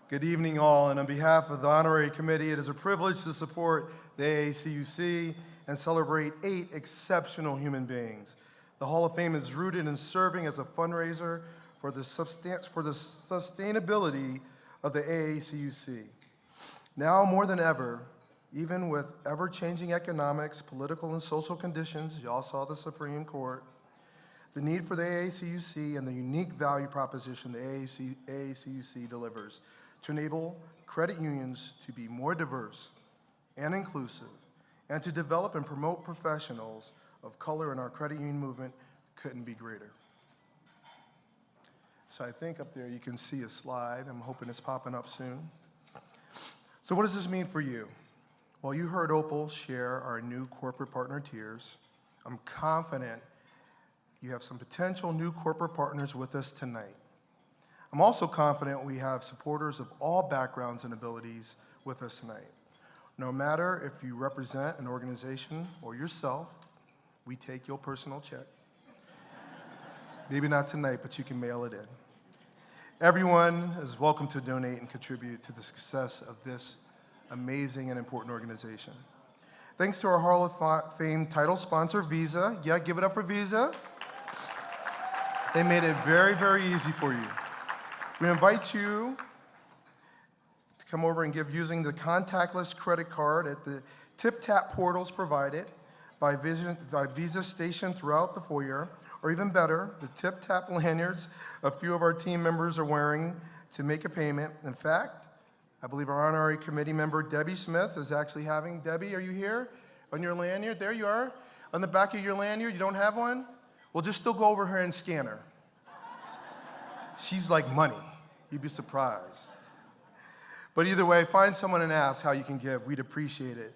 Good evening all, and on behalf of the Honorary Committee, it is a privilege to support the AACUC and celebrate 8 exceptional human beings. The Hall of Fame is rooted in serving as a fundraiser for the sustainability of the AACUC. Now more than ever, even with ever-changing economics, political, and social conditions, y'all saw the Supreme Court, the need for the AACUC and the unique value proposition the AACUC delivers to enable credit unions to be more diverse and inclusive, and to develop and promote professionals of color in our credit union movement couldn't be greater. So I think up there you can see a slide. I'm hoping it's popping up soon. So what does this mean for you? Well, you heard Opal share our new corporate partner tiers. I'm confident you have some potential new corporate partners with us tonight. I'm also confident we have supporters of all backgrounds and abilities with us tonight. No matter if you represent an organization or yourself, we take your personal check. Maybe not tonight, but you can mail it in. Everyone is welcome to donate and contribute to the success of this amazing and important organization. Thanks to our Hall of Fame title sponsor, Visa. Yeah, give it up for Visa. They made it very, very easy for you. We invite you to come over and give using the contactless credit card at the tip-tap portals provided by Visa stationed throughout the foyer, or even better, the tip-tap lanyards a few of our team members are wearing to make a payment. In fact, I believe our honorary committee member, Debbie Smith, is actually having, Debbie, are you here? On your lanyard, there you are. On the back of your lanyard, you don't have one? Well, just still go over here and scan her. She's like money. You'd be surprised. But either way, find someone and ask how you can give. We'd appreciate it.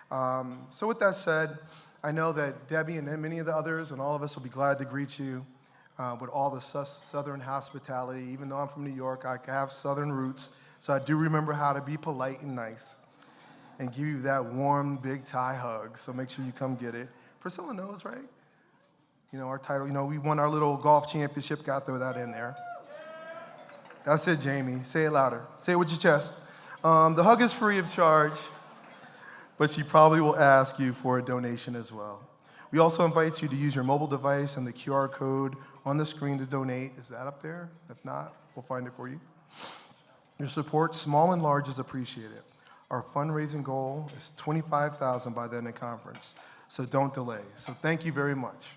So with that said, I know that Debbie and many of the others and all of us will be glad to greet you with all the Southern hospitality. Even though I'm from New York, I have Southern roots, so I do remember how to be polite and nice and give you that warm, big tie hug. So make sure you come get it. Priscilla knows, right? You know, our title, we won our little golf championship, got to throw that in there. That's it, Jamie. Say it louder. Say it with your chest. The hug is free of charge, but she probably will ask you for a donation as well. We also invite you to use your mobile device and the QR code on the screen to donate. Is that up there? If not, we'll find it for you. Your support, small and large, is appreciated. Our fundraising goal is $25,000 by the end of the conference, so don't delay. So thank you very much.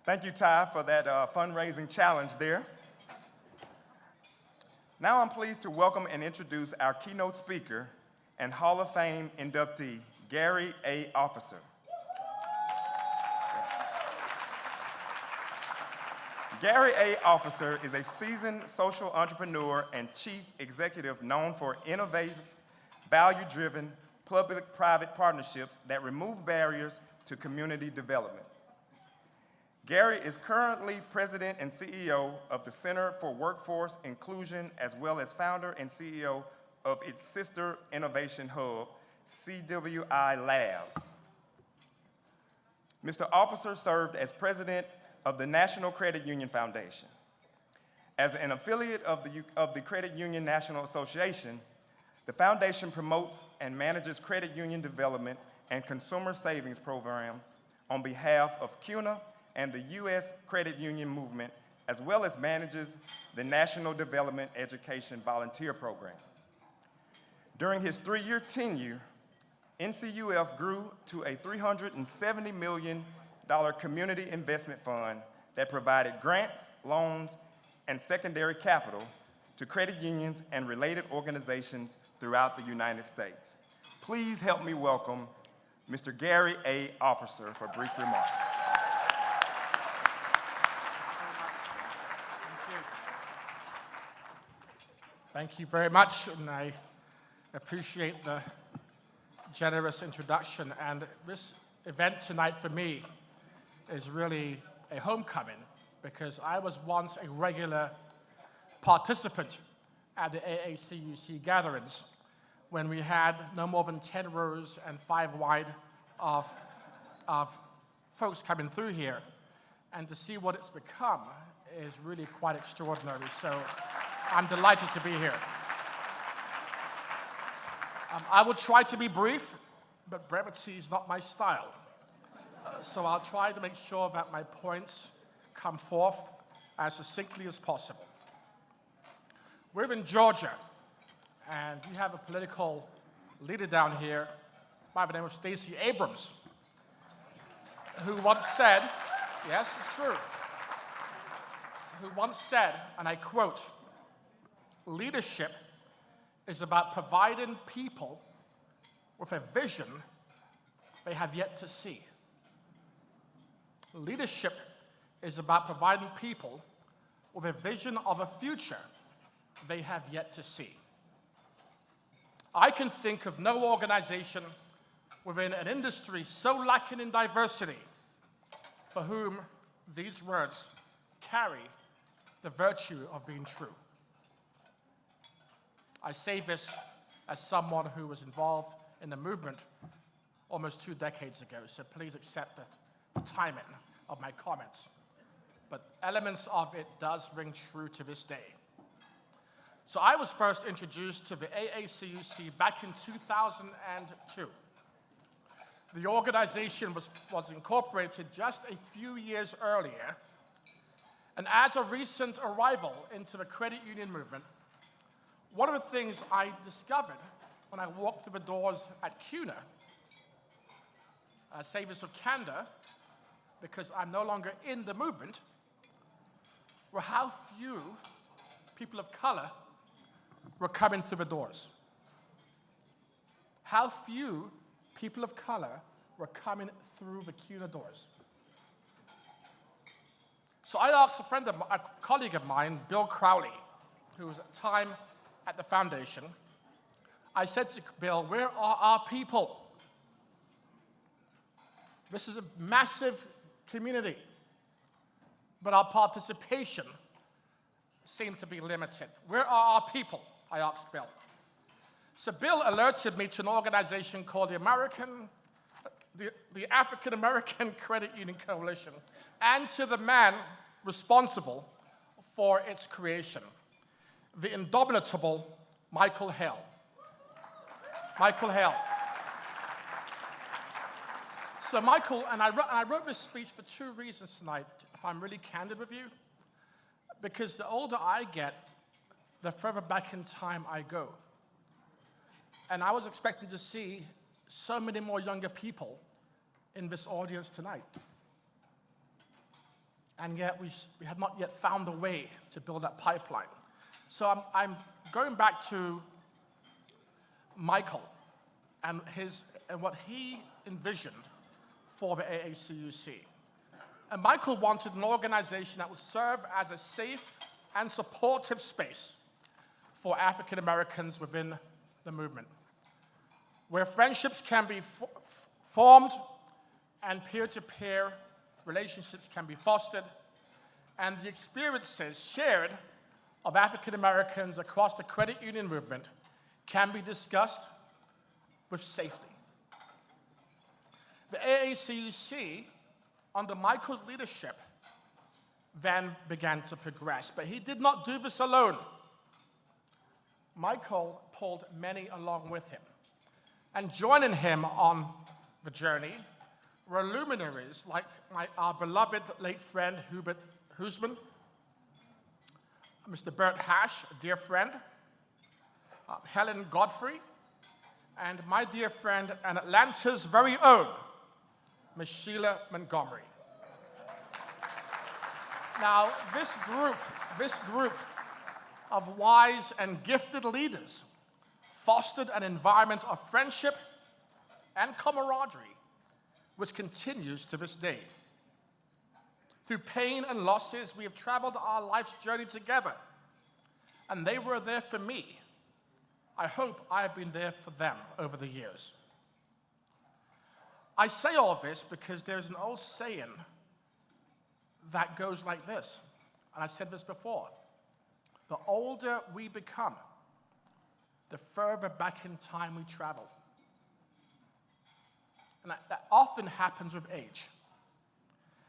Thank you, Ty, for that fundraising challenge there. Now I'm pleased to welcome and introduce our keynote speaker and Hall of Fame inductee, Gary A. Officer. Gary A. Officer is a seasoned social entrepreneur and chief executive known for innovative, value-driven, public-private partnerships that remove barriers to community development. Gary is currently president and CEO of the Center for Workforce Inclusion, as well as founder and CEO of its sister innovation hub, CWI Labs. Mr. Officer served as president of the National Credit Union Foundation. As an affiliate of the Credit Union National Association, the foundation promotes and manages credit union development and consumer savings programs on behalf of CUNA and the U.S. credit union movement, as well as manages the National Development Education Volunteer Program. During his 3-year tenure, NCUF grew to a $370 million community investment fund that provided grants, loans, and secondary capital to credit unions and related organizations throughout the United States. Please help me welcome Mr. Gary A. Officer for brief remarks. Thank you very much, and I appreciate the generous introduction. And this event tonight for me is really a homecoming, because I was once a regular participant at the AACUC gatherings when we had no more than 10 rows and 5 wide of folks coming through here. And to see what it's become is really quite extraordinary. So I'm delighted to be here. I will try to be brief, but brevity is not my style. So I'll try to make sure that my points come forth as succinctly as possible. We're in Georgia, and we have a political leader down here by the name of Stacey Abrams, who once said, yes, it's true, who once said, and I quote, "Leadership is about providing people with a vision they have yet to see. Leadership is about providing people with a vision of a future they have yet to see. I can think of no organization within an industry so lacking in diversity for whom these words carry the virtue of being true. I say this as someone who was involved in the movement almost 2 decades ago, so please accept the timing of my comments. But elements of it does ring true to this day. So I was first introduced to the AACUC back in 2002. The organization was incorporated just a few years earlier, and as a recent arrival into the credit union movement, one of the things I discovered when I walked through the doors at CUNA, I say this with candor because I'm no longer in the movement, were how few people of color were coming through the doors. How few people of color were coming through the CUNA doors. So I asked a colleague of mine, Bill Crowley, who was at the time at the foundation. I said to Bill, where are our people? This is a massive community, but our participation seemed to be limited. Where are our people? I asked Bill. So Bill alerted me to an organization called the African American Credit Union Coalition, and to the man responsible for its creation, the indomitable Michael Hale. Michael Hale. So Michael, and I wrote this speech for 2 reasons tonight, if I'm really candid with you, because the older I get, the further back in time I go. And I was expecting to see so many more younger people in this audience tonight. And yet we had not yet found a way to build that pipeline. So I'm going back to Michael and what he envisioned for the AACUC. And Michael wanted an organization that would serve as a safe and supportive space for African Americans within the movement, where friendships can be formed and peer-to-peer relationships can be fostered, and the experiences shared of African Americans across the credit union movement can be discussed with safety. The AACUC, under Michael's leadership, then began to progress, but he did not do this alone. Michael pulled many along with him. And joining him on the journey were luminaries like our beloved late friend Hubert Huisman, Mr. Bert Hash, a dear friend, Helen Godfrey, and my dear friend and Atlanta's very own, Ms. Sheila Montgomery. Now, this group of wise and gifted leaders fostered an environment of friendship and camaraderie, which continues to this day. Through pain and losses, we have traveled our life's journey together, and they were there for me. I hope I have been there for them over the years. I say all this because there's an old saying that goes like this, and I said this before: the older we become, the further back in time we travel. And that often happens with age.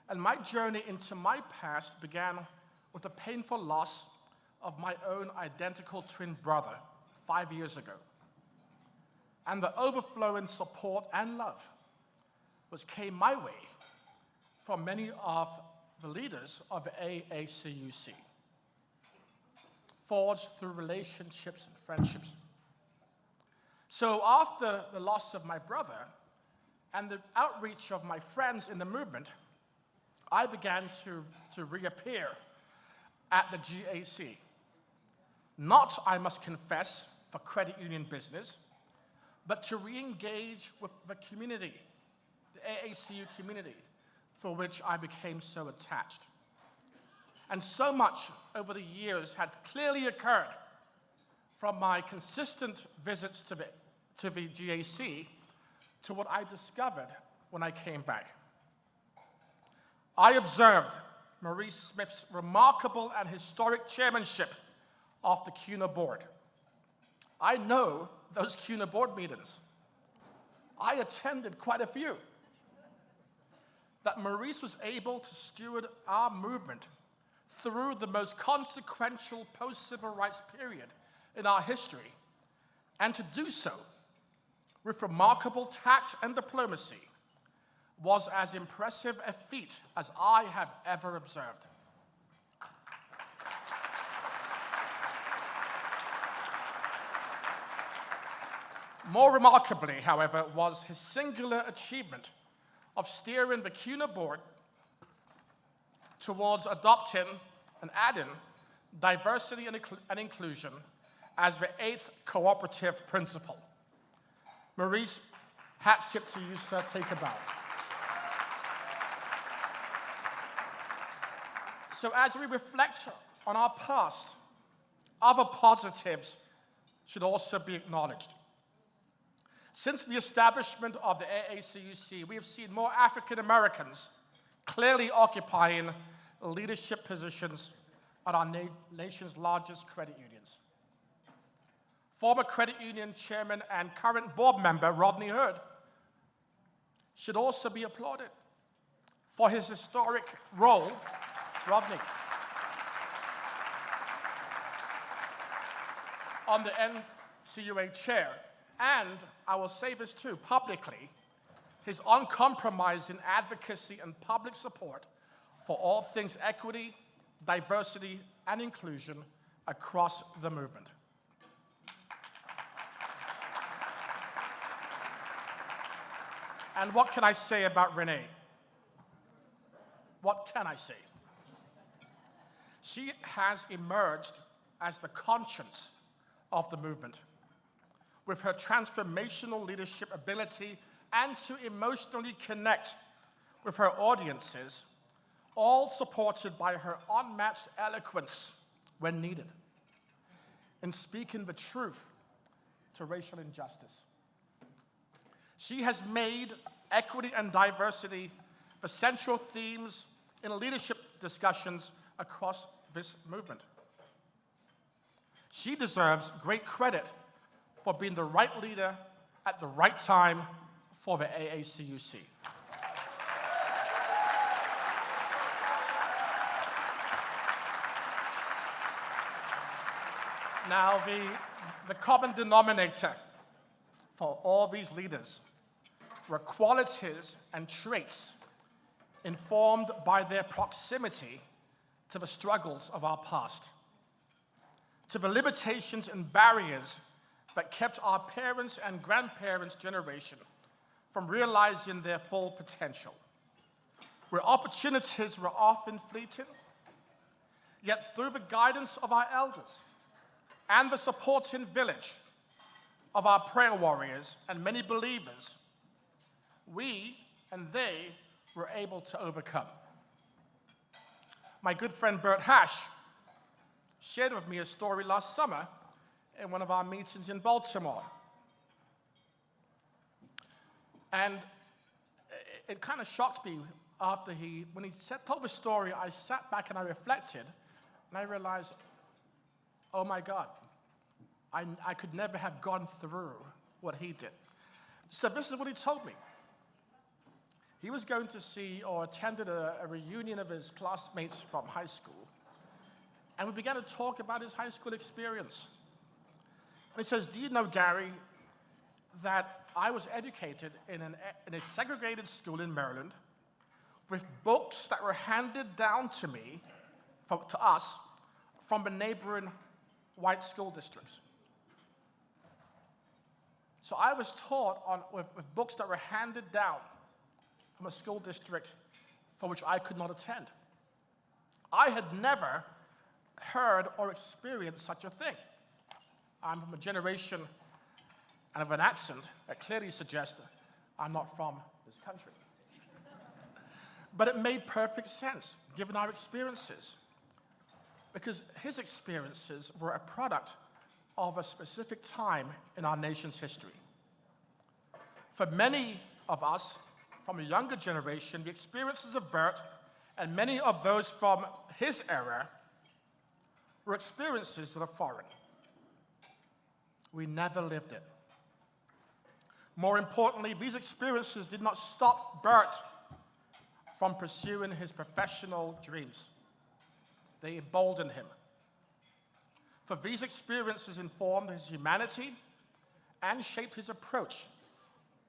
And my journey into my past began with the painful loss of my own identical twin brother 5 years ago, and the overflowing support and love which came my way from many of the leaders of AACUC, forged through relationships and friendships. So after the loss of my brother and the outreach of my friends in the movement, I began to reappear at the GAC. Not, I must confess, for credit union business, but to re-engage with the community, the AACU community, for which I became so attached. And so much over the years had clearly occurred from my consistent visits to the GAC to what I discovered when I came back. I observed Maurice Smith's remarkable and historic chairmanship of the CUNA board. I know those CUNA board meetings. I attended quite a few. That Maurice was able to steward our movement through the most consequential post-civil rights period in our history, and to do so with remarkable tact and diplomacy was as impressive a feat as I have ever observed. More remarkably, however, was his singular achievement of steering the CUNA board towards adopting and adding diversity and inclusion as the 8th cooperative principle. Maurice, hat tip to you, sir. Take a bow. So as we reflect on our past, other positives should also be acknowledged. Since the establishment of the AACUC, we have seen more African Americans clearly occupying leadership positions at our nation's largest credit unions. Former credit union chairman and current board member Rodney should also be applauded for his historic role. Rodney. On the NCUA chair, and I will say this too publicly, his uncompromising advocacy and public support for all things equity, diversity, and inclusion across the movement. And what can I say about Renee? What can I say? She has emerged as the conscience of the movement, with her transformational leadership ability and to emotionally connect with her audiences, all supported by her unmatched eloquence when needed, in speaking the truth to racial injustice. She has made equity and diversity the central themes in leadership discussions across this movement. She deserves great credit for being the right leader at the right time for the AACUC. Now, the common denominator for all these leaders were qualities and traits informed by their proximity to the struggles of our past, to the limitations and barriers that kept our parents' and grandparents' generation from realizing their full potential, where opportunities were often fleeting, yet through the guidance of our elders and the supporting village of our prayer warriors and many believers, we and they were able to overcome. My good friend Bert Hash shared with me a story last summer in one of our meetings in Baltimore. And it kind of shocked me after when he told the story. I sat back and I reflected, and I realized, oh my God, I could never have gone through what he did. So this is what he told me. He was going to see or attended a reunion of his classmates from high school, and we began to talk about his high school experience. And he says, do you know, Gary, that I was educated in a segregated school in Maryland with books that were handed down to me, to us, from the neighboring white school districts. So I was taught with books that were handed down from a school district for which I could not attend. I had never heard or experienced such a thing. I'm from a generation and of an accent that clearly suggests that I'm not from this country. But it made perfect sense, given our experiences. because his experiences were a product of a specific time in our nation's history. For many of us from a younger generation, the experiences of Bert and many of those from his era were experiences that are foreign. We never lived it. More importantly, these experiences did not stop Bert from pursuing his professional dreams. They emboldened him. For these experiences informed his humanity and shaped his approach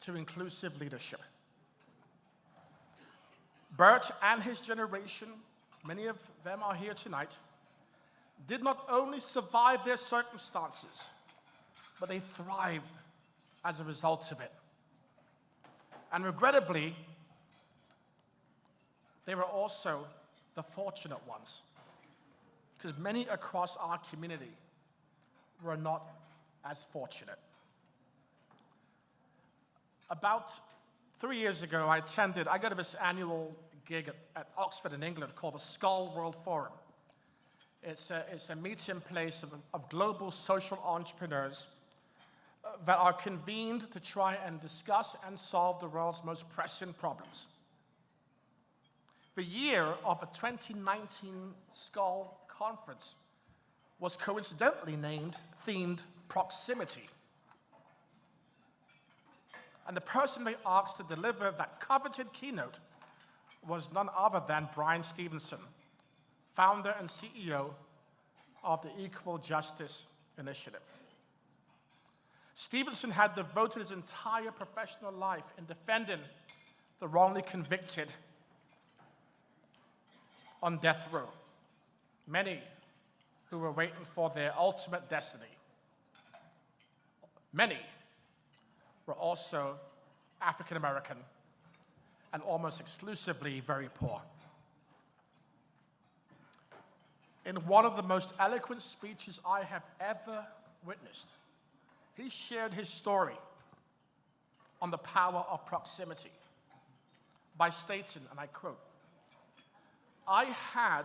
to inclusive leadership. Bert and his generation, many of them are here tonight, did not only survive their circumstances, but they thrived as a result of it. And regrettably, they were also the fortunate ones, because many across our community were not as fortunate. About 3 years ago, I go to this annual gig at Oxford in England called the Skull World Forum. It's a meeting place of global social entrepreneurs that are convened to try and discuss and solve the world's most pressing problems. The year of the 2019 Skull Conference was coincidentally themed Proximity. And the person they asked to deliver that coveted keynote was none other than Brian Stevenson, founder and CEO of the Equal Justice Initiative. Stevenson had devoted his entire professional life in defending the wrongly convicted on death row, many who were waiting for their ultimate destiny. Many were also African American and almost exclusively very poor. In one of the most eloquent speeches I have ever witnessed, he shared his story on the power of proximity by stating, and I quote, "I had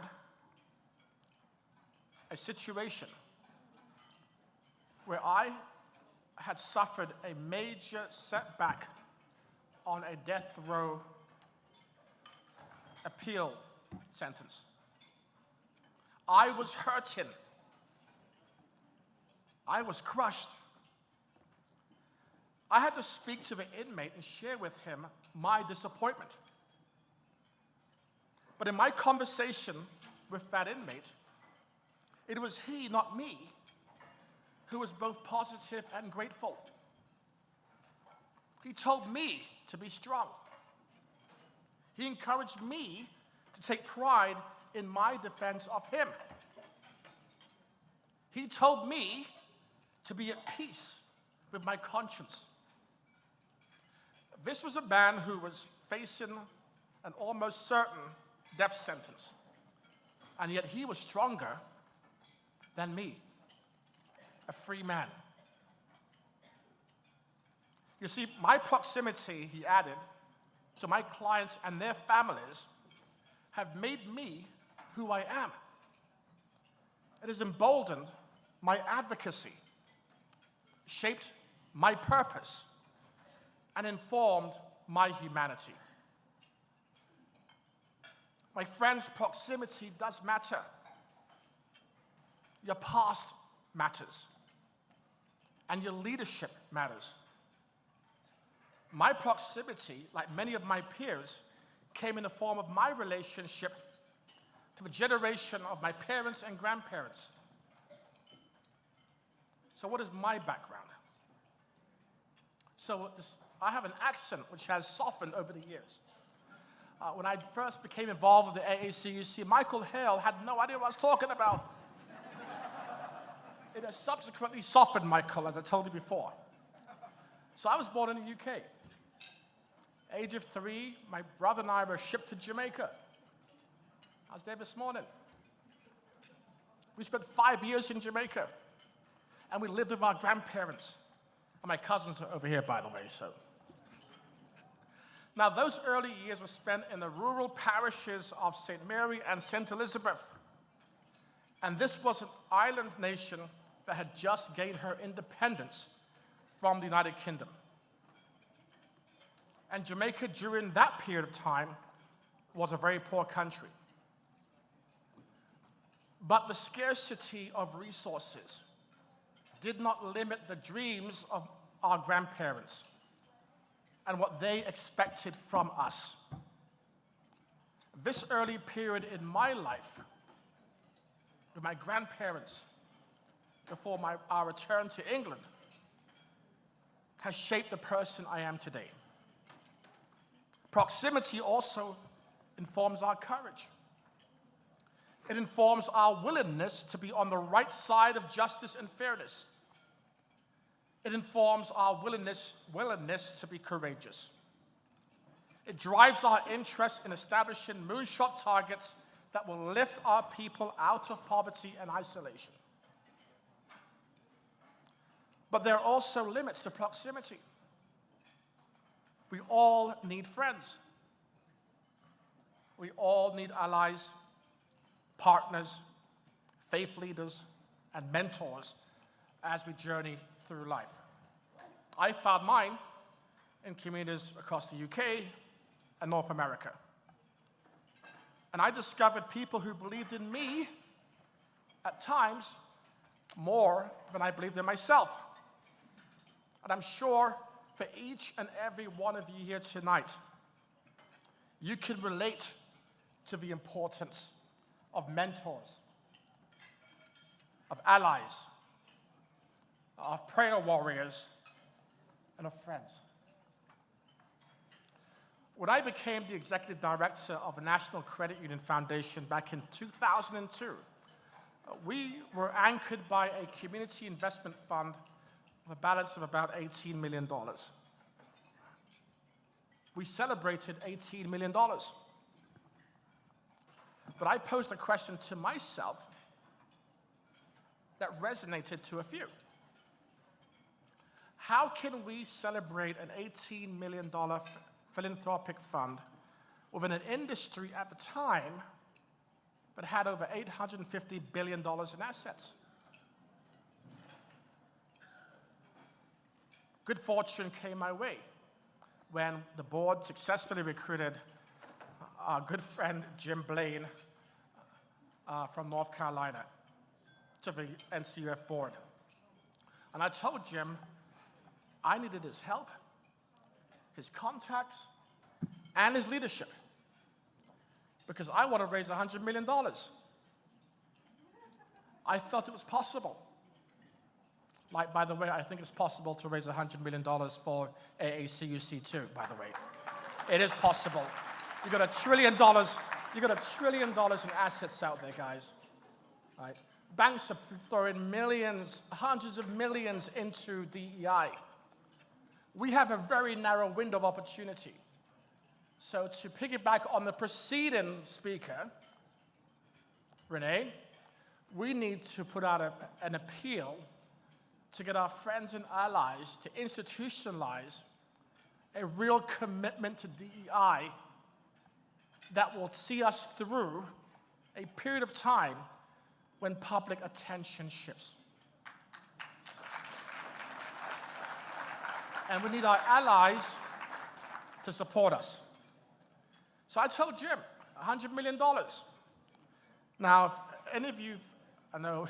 a situation where I had suffered a major setback on a death row appeal sentence. I was hurting. I was crushed. I had to speak to the inmate and share with him my disappointment. But in my conversation with that inmate, it was he, not me, who was both positive and grateful. He told me to be strong. He encouraged me to take pride in my defense of him. He told me to be at peace with my conscience. This was a man who was facing an almost certain death sentence, and yet he was stronger than me, a free man. You see, my proximity," he added, "to my clients and their families have made me who I am. It has emboldened my advocacy, shaped my purpose, and informed my humanity." My friends, proximity does matter. Your past matters, and your leadership matters. My proximity, like many of my peers, came in the form of my relationship to the generation of my parents and grandparents. So what is my background? I have an accent which has softened over the years. When I first became involved with the AACUC, Michael Hale had no idea what I was talking about. It has subsequently softened, Michael, as I told you before. So I was born in the UK. Age of 3, my brother and I were shipped to Jamaica. I was there this morning. We spent 5 years in Jamaica, and we lived with our grandparents. And my cousins are over here, by the way, so. Now, those early years were spent in the rural parishes of St. Mary and St. Elizabeth. And this was an island nation that had just gained her independence from the United Kingdom. And Jamaica, during that period of time, was a very poor country. But the scarcity of resources did not limit the dreams of our grandparents and what they expected from us. This early period in my life, with my grandparents, before our return to England, has shaped the person I am today. Proximity also informs our courage. It informs our willingness to be on the right side of justice and fairness. It informs our willingness to be courageous. It drives our interest in establishing moonshot targets that will lift our people out of poverty and isolation. But there are also limits to proximity. We all need friends. We all need allies, partners, faith leaders, and mentors as we journey through life. I found mine in communities across the UK and North America. And I discovered people who believed in me, at times, more than I believed in myself. And I'm sure for each and every one of you here tonight, you can relate to the importance of mentors, of allies, of prayer warriors, and of friends. When I became the executive director of the National Credit Union Foundation back in 2002, we were anchored by a community investment fund with a balance of about $18 million. We celebrated $18 million. But I posed a question to myself that resonated to a few. How can we celebrate an $18 million philanthropic fund within an industry at the time that had over $850 billion in assets? Good fortune came my way when the board successfully recruited our good friend Jim Blaine from North Carolina to the NCUF board. And I told Jim I needed his help, his contacts, and his leadership, because I want to raise $100 million. I felt it was possible. Like, by the way, I think it's possible to raise $100 million for AACUC too, by the way. It is possible. You got $1 trillion. You got $1 trillion in assets out there, guys. Right? Banks have thrown millions, hundreds of millions into DEI. We have a very narrow window of opportunity. So to piggyback on the preceding speaker, Renee, we need to put out an appeal to get our friends and allies to institutionalize a real commitment to DEI that will see us through a period of time when public attention shifts. And we need our allies to support us. So I told Jim, $100 million. Now, if any of you, I know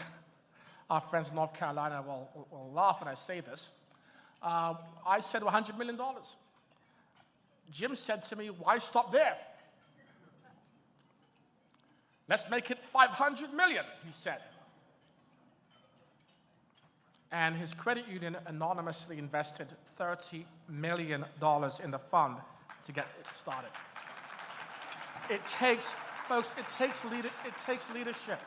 our friends in North Carolina will laugh when I say this. I said $100 million. Jim said to me, why stop there? Let's make it 500 million, he said. And his credit union anonymously invested $30 million in the fund to get it started. It takes, folks, it takes leadership.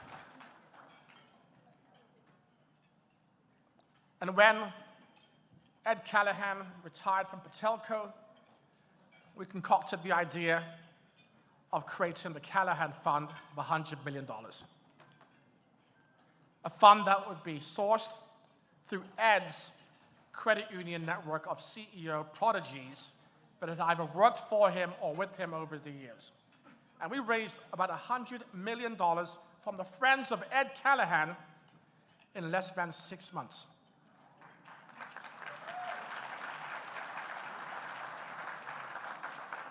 And when Ed Callahan retired from Patelco, we concocted the idea of creating the Callahan Fund of $100 million. A fund that would be sourced through Ed's credit union network of CEO prodigies that had either worked for him or with him over the years. And we raised about $100 million from the Friends of Ed Callahan in less than 6 months.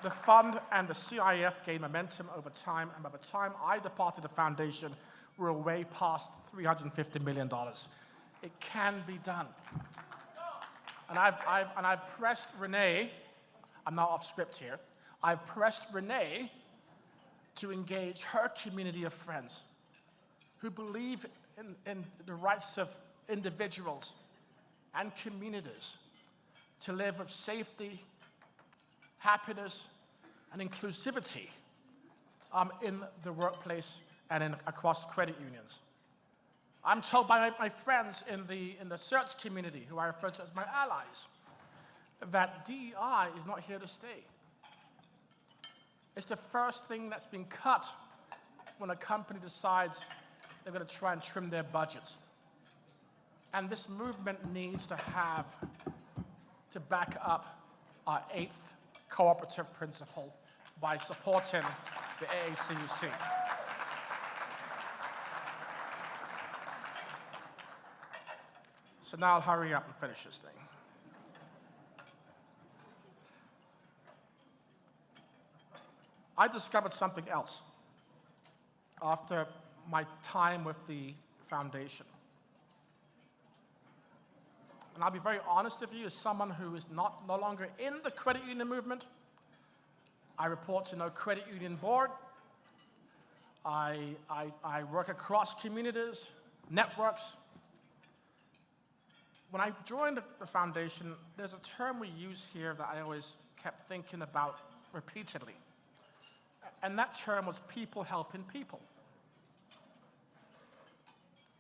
The fund and the CIF gained momentum over time, and by the time I departed the foundation, we were way past $350 million. It can be done. And I've pressed Renee, I'm now off script here, I've pressed Renee to engage her community of friends who believe in the rights of individuals and communities to live with safety, happiness, and inclusivity in the workplace and across credit unions. I'm told by my friends in the search community, who I refer to as my allies, that DEI is not here to stay. It's the first thing that's been cut when a company decides they're going to try and trim their budgets. And this movement needs to back up our 8th cooperative principle by supporting the AACUC. So now I'll hurry up and finish this thing. I discovered something else after my time with the foundation. And I'll be very honest with you, as someone who is no longer in the credit union movement. I report to no credit union board. I work across communities, networks. When I joined the foundation, there's a term we use here that I always kept thinking about repeatedly. And that term was people helping people.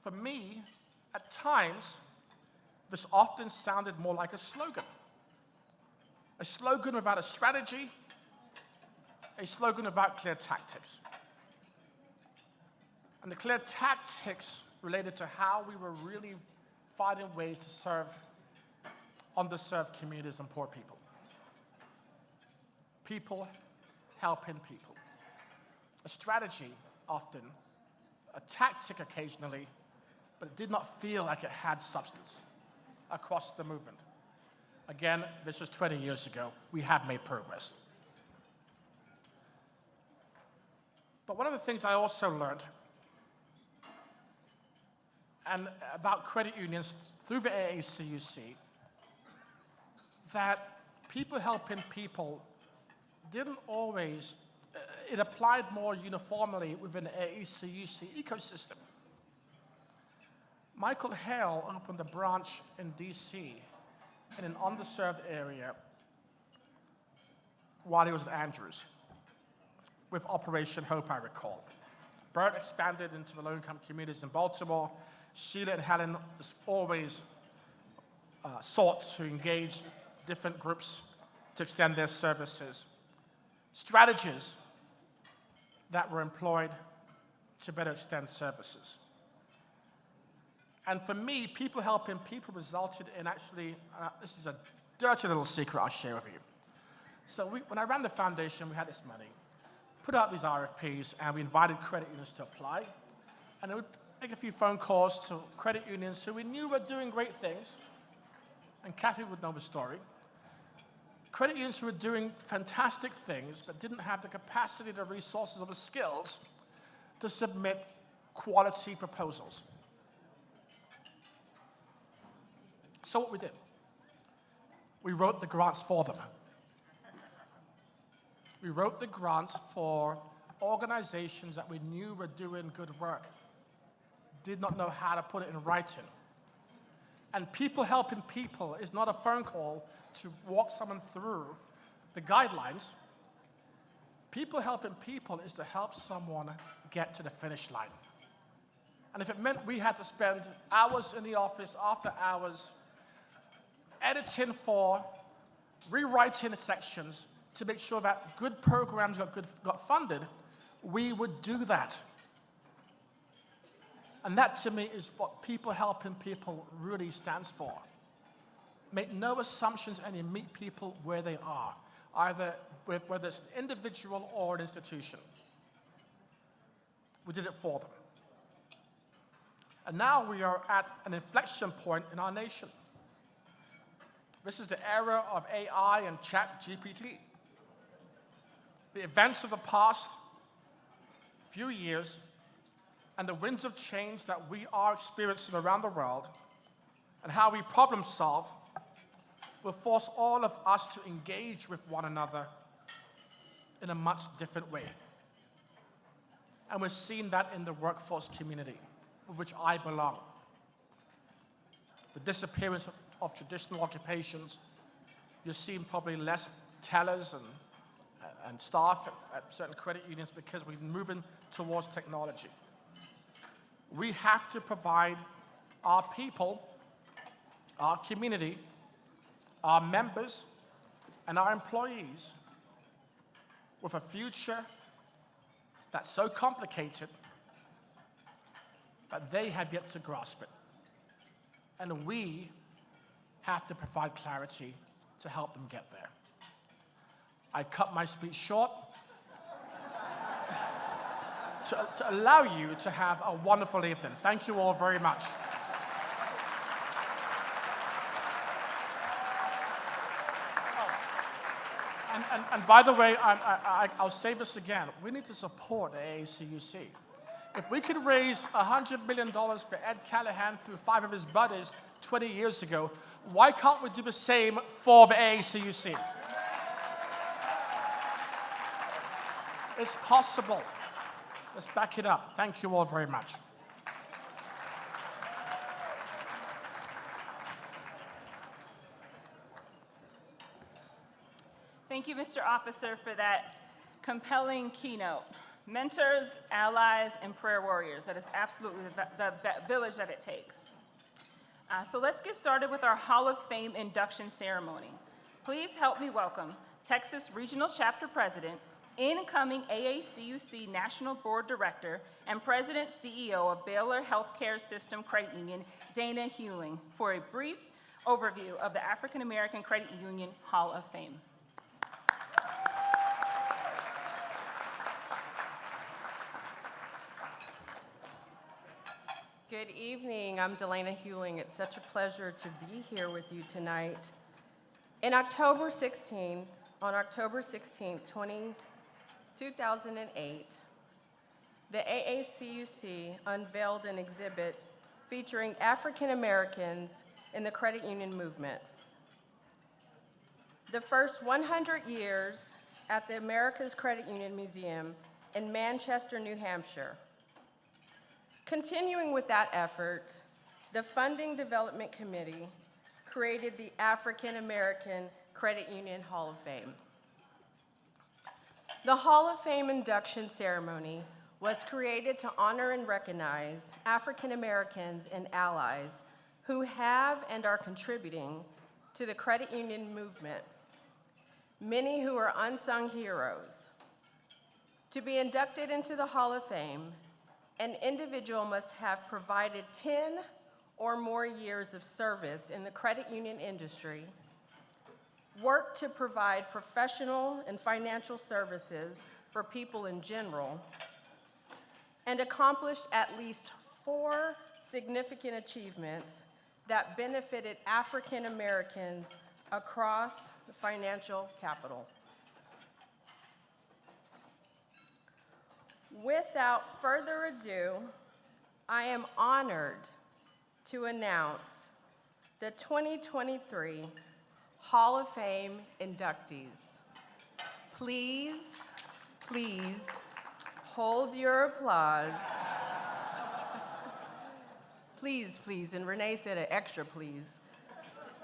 For me, at times, this often sounded more like a slogan without a strategy, a slogan without clear tactics. And the clear tactics related to how we were really finding ways to serve underserved communities and poor people. People helping people. A strategy often, a tactic occasionally, but it did not feel like it had substance across the movement. Again, this was 20 years ago. We have made progress. But one of the things I also learned and about credit unions through the AACUC, that people helping people didn't always, it applied more uniformly within the AACUC ecosystem. Michael Hale opened a branch in DC in an underserved area while he was at Andrews with Operation Hope, I recall. Bert expanded into the low-income communities in Baltimore. Sheila and Helen always sought to engage different groups to extend their services. Strategies that were employed to better extend services. And for me, people helping people resulted in actually, this is a dirty little secret I'll share with you. So when I ran the foundation, we had this money, put out these RFPs, and we invited credit unions to apply. And we would make a few phone calls to credit unions who we knew were doing great things, and Kathy would know the story. Credit unions who were doing fantastic things, but didn't have the capacity, the resources, or the skills to submit quality proposals. So what we did, we wrote the grants for them. We wrote the grants for organizations that we knew were doing good work, did not know how to put it in writing. And people helping people is not a phone call to walk someone through the guidelines. People helping people is to help someone get to the finish line. And if it meant we had to spend hours in the office after hours editing for, rewriting sections to make sure that good programs got funded, we would do that. And that to me is what people helping people really stands for. Make no assumptions and you meet people where they are, either whether it's an individual or an institution. We did it for them. And now we are at an inflection point in our nation. This is the era of AI and ChatGPT. The events of the past few years and the winds of change that we are experiencing around the world and how we problem solve will force all of us to engage with one another in a much different way. And we're seeing that in the workforce community, of which I belong. The disappearance of traditional occupations, you're seeing probably less tellers and staff at certain credit unions because we're moving towards technology. We have to provide our people, our community, our members, and our employees with a future that's so complicated that they have yet to grasp it. And we have to provide clarity to help them get there. I cut my speech short to allow you to have a wonderful evening. Thank you all very much. And by the way, I'll say this again. We need to support AACUC. If we could raise $100 million for Ed Callahan through 5 of his buddies 20 years ago, why can't we do the same for the AACUC? It's possible. Let's back it up. Thank you all very much. Thank you, Mr. Officer, for that compelling keynote. Mentors, allies, and prayer warriors. That is absolutely the village that it takes. So let's get started with our Hall of Fame induction ceremony. Please help me welcome Texas Regional Chapter President, incoming AACUC National Board Director, and President CEO of Baylor Healthcare System Credit Union, Dana Hewling, for a brief overview of the African American Credit Union Hall of Fame. Good evening. I'm Delana Hewling. It's such a pleasure to be here with you tonight. On October 16th, 2008, the AACUC unveiled an exhibit featuring African Americans in the credit union movement. The first 100 years at the America's Credit Union Museum in Manchester, New Hampshire. Continuing with that effort, the Funding Development Committee created the African American Credit Union Hall of Fame. The Hall of Fame induction ceremony was created to honor and recognize African Americans and allies who have and are contributing to the credit union movement, many who are unsung heroes. To be inducted into the Hall of Fame, an individual must have provided 10 or more years of service in the credit union industry, worked to provide professional and financial services for people in general, and accomplished at least 4 significant achievements that benefited African Americans across the financial capital. Without further ado, I am honored to announce the 2023 Hall of Fame inductees. Please hold your applause. Please, and Renee said an extra please,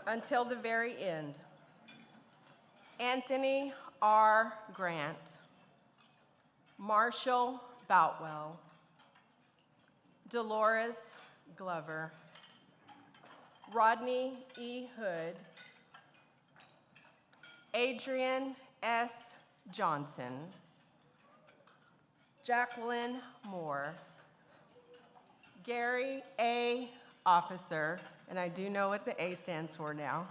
until the very end. Anthony R. Grant, Marshall Boutwell, Delores Glover, Rodney E. Hood, Adrian S. Johnson, Jacqueline Moore, Gary A. Officer, and I do know what the A stands for now,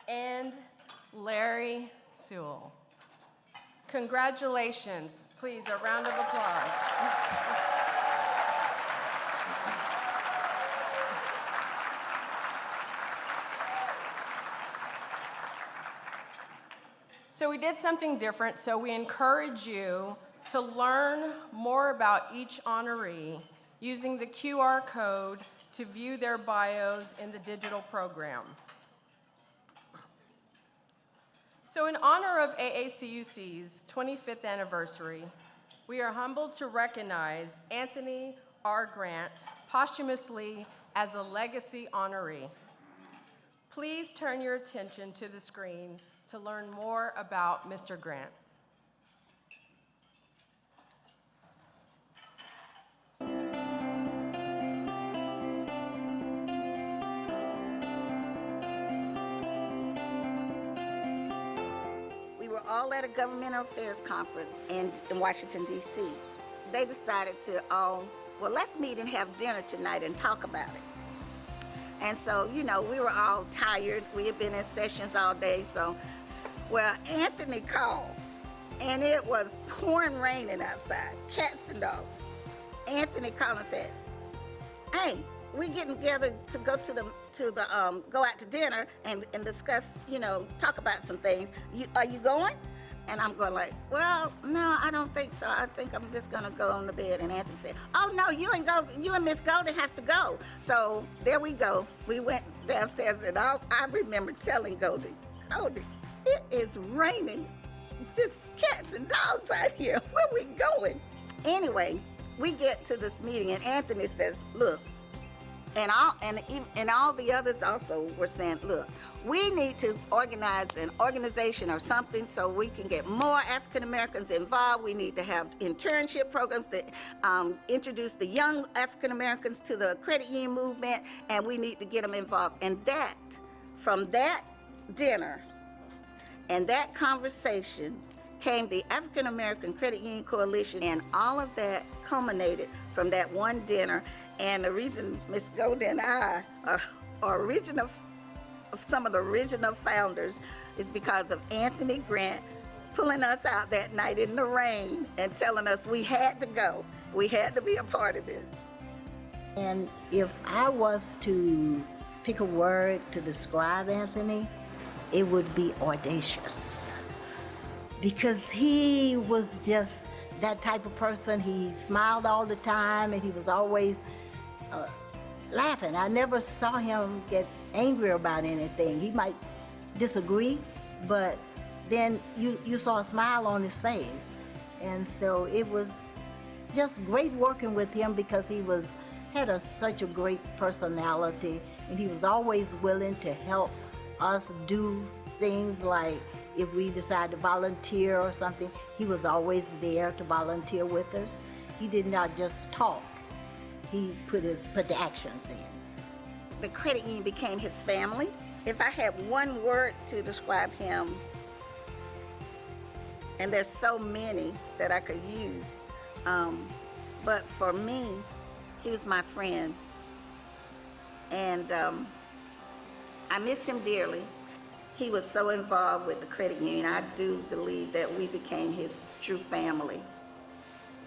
and Larry Sewell. Congratulations. Please, a round of applause. So we did something different, so we encourage you to learn more about each honoree using the QR code to view their bios in the digital program. So in honor of AACUC's 25th anniversary, we are humbled to recognize Anthony R. Grant posthumously as a legacy honoree. Please turn your attention to the screen to learn more about Mr. Grant. We were all at a governmental affairs conference in Washington, D.C. They decided to, well, let's meet and have dinner tonight and talk about it. And so, you know, we were all tired. We had been in sessions all day. So, well, Anthony called, and it was pouring raining outside, cats and dogs. Anthony called and said, hey, we getting together to go go out to dinner and discuss, you know, talk about some things. Are you going? And I'm going like, well, no, I don't think so. I think I'm just gonna go on the bed. And Anthony said, oh no, you and Miss Golden have to go. So there we go. We went downstairs, and I remember telling Goldie, it is raining, just cats and dogs out here. Where we going? We get to this meeting, and Anthony says, look, and all the others also were saying, look, we need to organize an organization or something so we can get more African Americans involved. We need to have internship programs that introduce the young African Americans to the credit union movement, and we need to get them involved. And from that dinner and that conversation came the African American Credit Union Coalition, and all of that culminated from that one dinner. And the reason Miss Golden and I are some of the original founders is because of Anthony Grant pulling us out that night in the rain and telling us we had to go. We had to be a part of this. And if I was to pick a word to describe Anthony, it would be audacious. Because he was just that type of person. He smiled all the time, and he was always laughing. I never saw him get angry about anything. He might disagree, but then you saw a smile on his face. And so it was just great working with him because he had such a great personality, and he was always willing to help us do things like if we decided to volunteer or something, he was always there to volunteer with us. He did not just talk. He put the actions in. The credit union became his family. If I had one word to describe him, and there's so many that I could use, but for me, he was my friend. And I miss him dearly. He was so involved with the credit union. I do believe that we became his true family.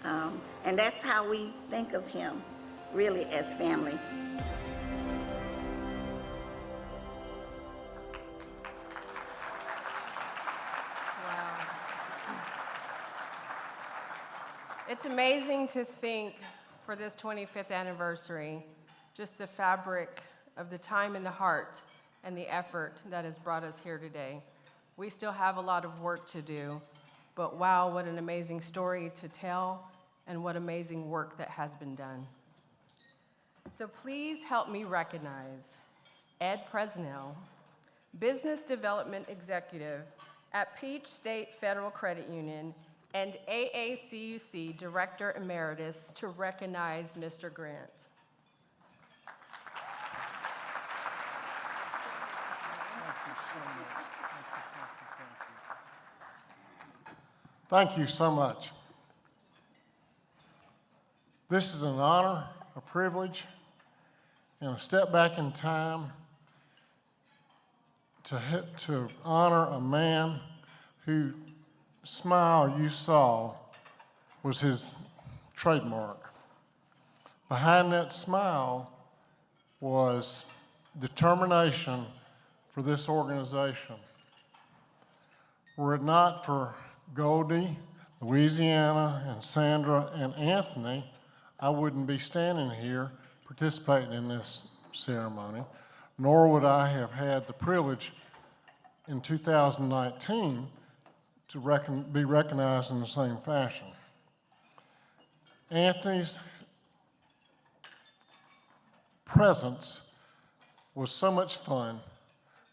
And that's how we think of him, really, as family. Wow. It's amazing to think for this 25th anniversary, just the fabric of the time and the heart and the effort that has brought us here today. We still have a lot of work to do, but wow, what an amazing story to tell, and what amazing work that has been done. So please help me recognize Ed Presnell, Business Development Executive at Peach State Federal Credit Union and AACUC Director Emeritus, to recognize Mr. Grant. Thank you so much. This is an honor, a privilege, and a step back in time to honor a man whose smile you saw was his trademark. Behind that smile was determination for this organization. Were it not for Goldie, Louisiana, and Sandra and Anthony, I wouldn't be standing here participating in this ceremony, nor would I have had the privilege in 2019 to be recognized in the same fashion. Anthony's presence was so much fun.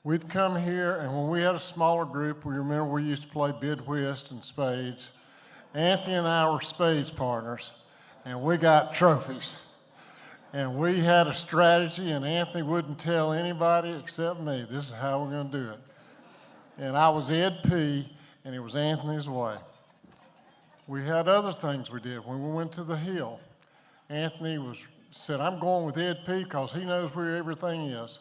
We'd come here, and when we had a smaller group, we remember we used to play bid whist and spades. Anthony and I were spades partners, and we got trophies. And we had a strategy, and Anthony wouldn't tell anybody except me, this is how we're going to do it. And I was Ed P., and it was Anthony's way. We had other things we did. When we went to the Hill, Anthony said, I'm going with Ed P. because he knows where everything is.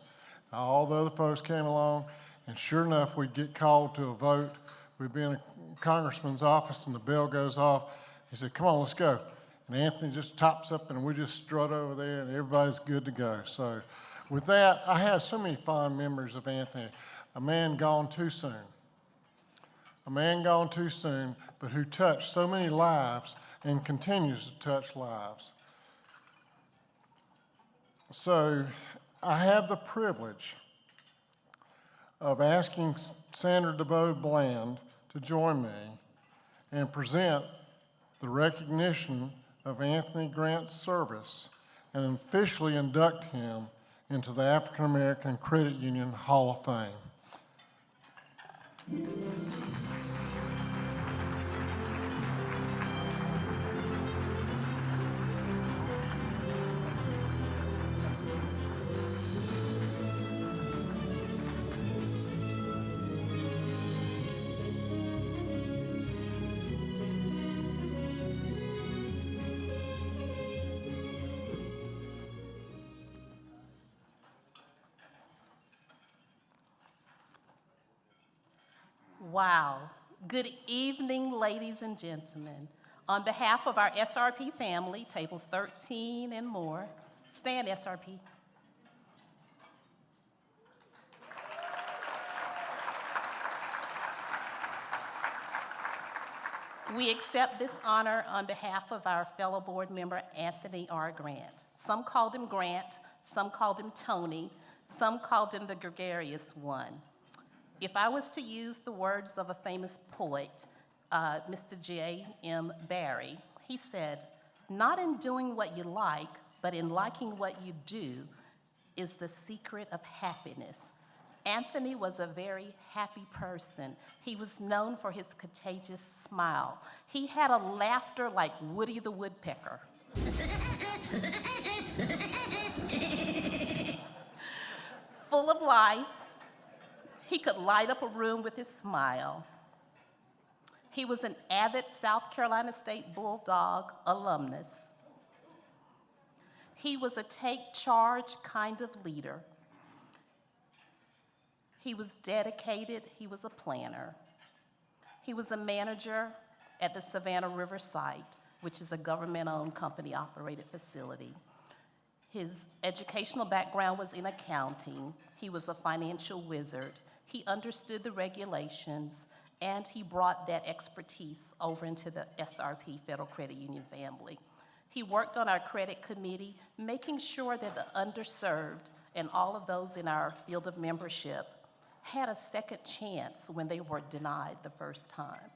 All the other folks came along, and sure enough, we'd get called to a vote. We'd be in a congressman's office, and the bell goes off. He said, come on, let's go. And Anthony just tops up, and we just strut over there, and everybody's good to go. So with that, I have so many fond memories of Anthony, a man gone too soon. A man gone too soon, but who touched so many lives and continues to touch lives. So I have the privilege of asking Sandra DeBoe Bland to join me and present the recognition of Anthony Grant's service and officially induct him into the African American Credit Union Hall of Fame. Wow. Good evening, ladies and gentlemen. On behalf of our SRP family, tables 13 and more, stand SRP. We accept this honor on behalf of our fellow board member, Anthony R. Grant. Some called him Grant, some called him Tony, some called him the gregarious one. If I was to use the words of a famous poet, Mr. J.M. Barrie, he said, not in doing what you like, but in liking what you do is the secret of happiness. Anthony was a very happy person. He was known for his contagious smile. He had a laughter like Woody the Woodpecker. Full of life. He could light up a room with his smile. He was an avid South Carolina State Bulldog alumnus. He was a take charge kind of leader. He was dedicated, he was a planner. He was a manager at the Savannah River site, which is a government-owned company-operated facility. His educational background was in accounting. He was a financial wizard. He understood the regulations, and he brought that expertise over into the SRP Federal Credit Union family. He worked on our credit committee, making sure that the underserved and all of those in our field of membership had a second chance when they were denied the first time.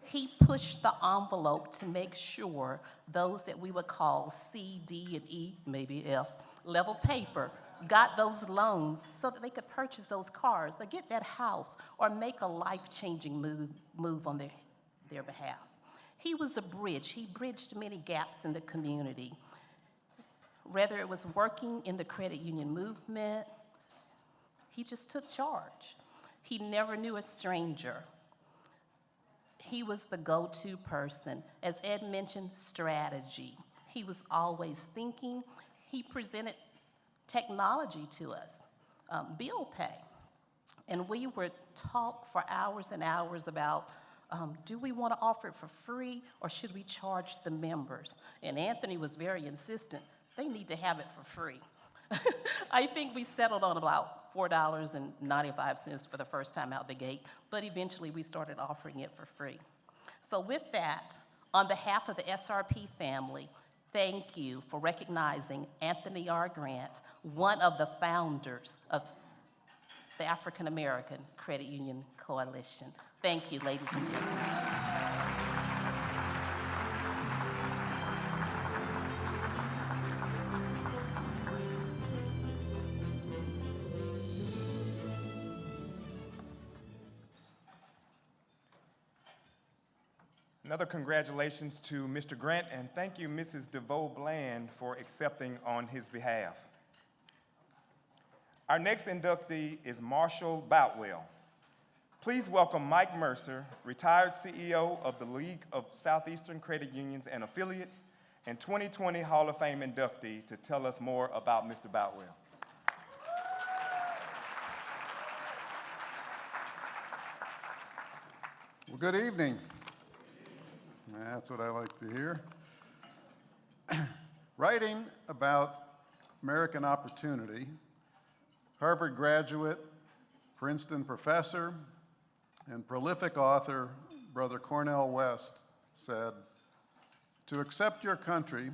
He pushed the envelope to make sure those that we would call C, D, and E, maybe F, level paper, got those loans so that they could purchase those cars or get that house or make a life-changing move on their behalf. He was a bridge. He bridged many gaps in the community. Whether it was working in the credit union movement, he just took charge. He never knew a stranger. He was the go-to person. As Ed mentioned, strategy. He was always thinking. He presented technology to us, bill pay. And we would talk for hours and hours about, do we want to offer it for free or should we charge the members? And Anthony was very insistent, they need to have it for free. I think we settled on about $4.95 for the first time out the gate, but eventually we started offering it for free. So with that, on behalf of the SRP family, thank you for recognizing Anthony R. Grant, one of the founders of the African American Credit Union Coalition. Thank you, ladies and gentlemen. Another congratulations to Mr. Grant, and thank you, Mrs. DeVoe Bland, for accepting on his behalf. Our next inductee is Marshall Boutwell. Please welcome Mike Mercer, retired CEO of the League of Southeastern Credit Unions and Affiliates, and 2020 Hall of Fame inductee, to tell us more about Mr. Boutwell. Well, good evening. That's what I like to hear. Writing about American opportunity, Harvard graduate, Princeton professor, and prolific author, Brother Cornel West said, "To accept your country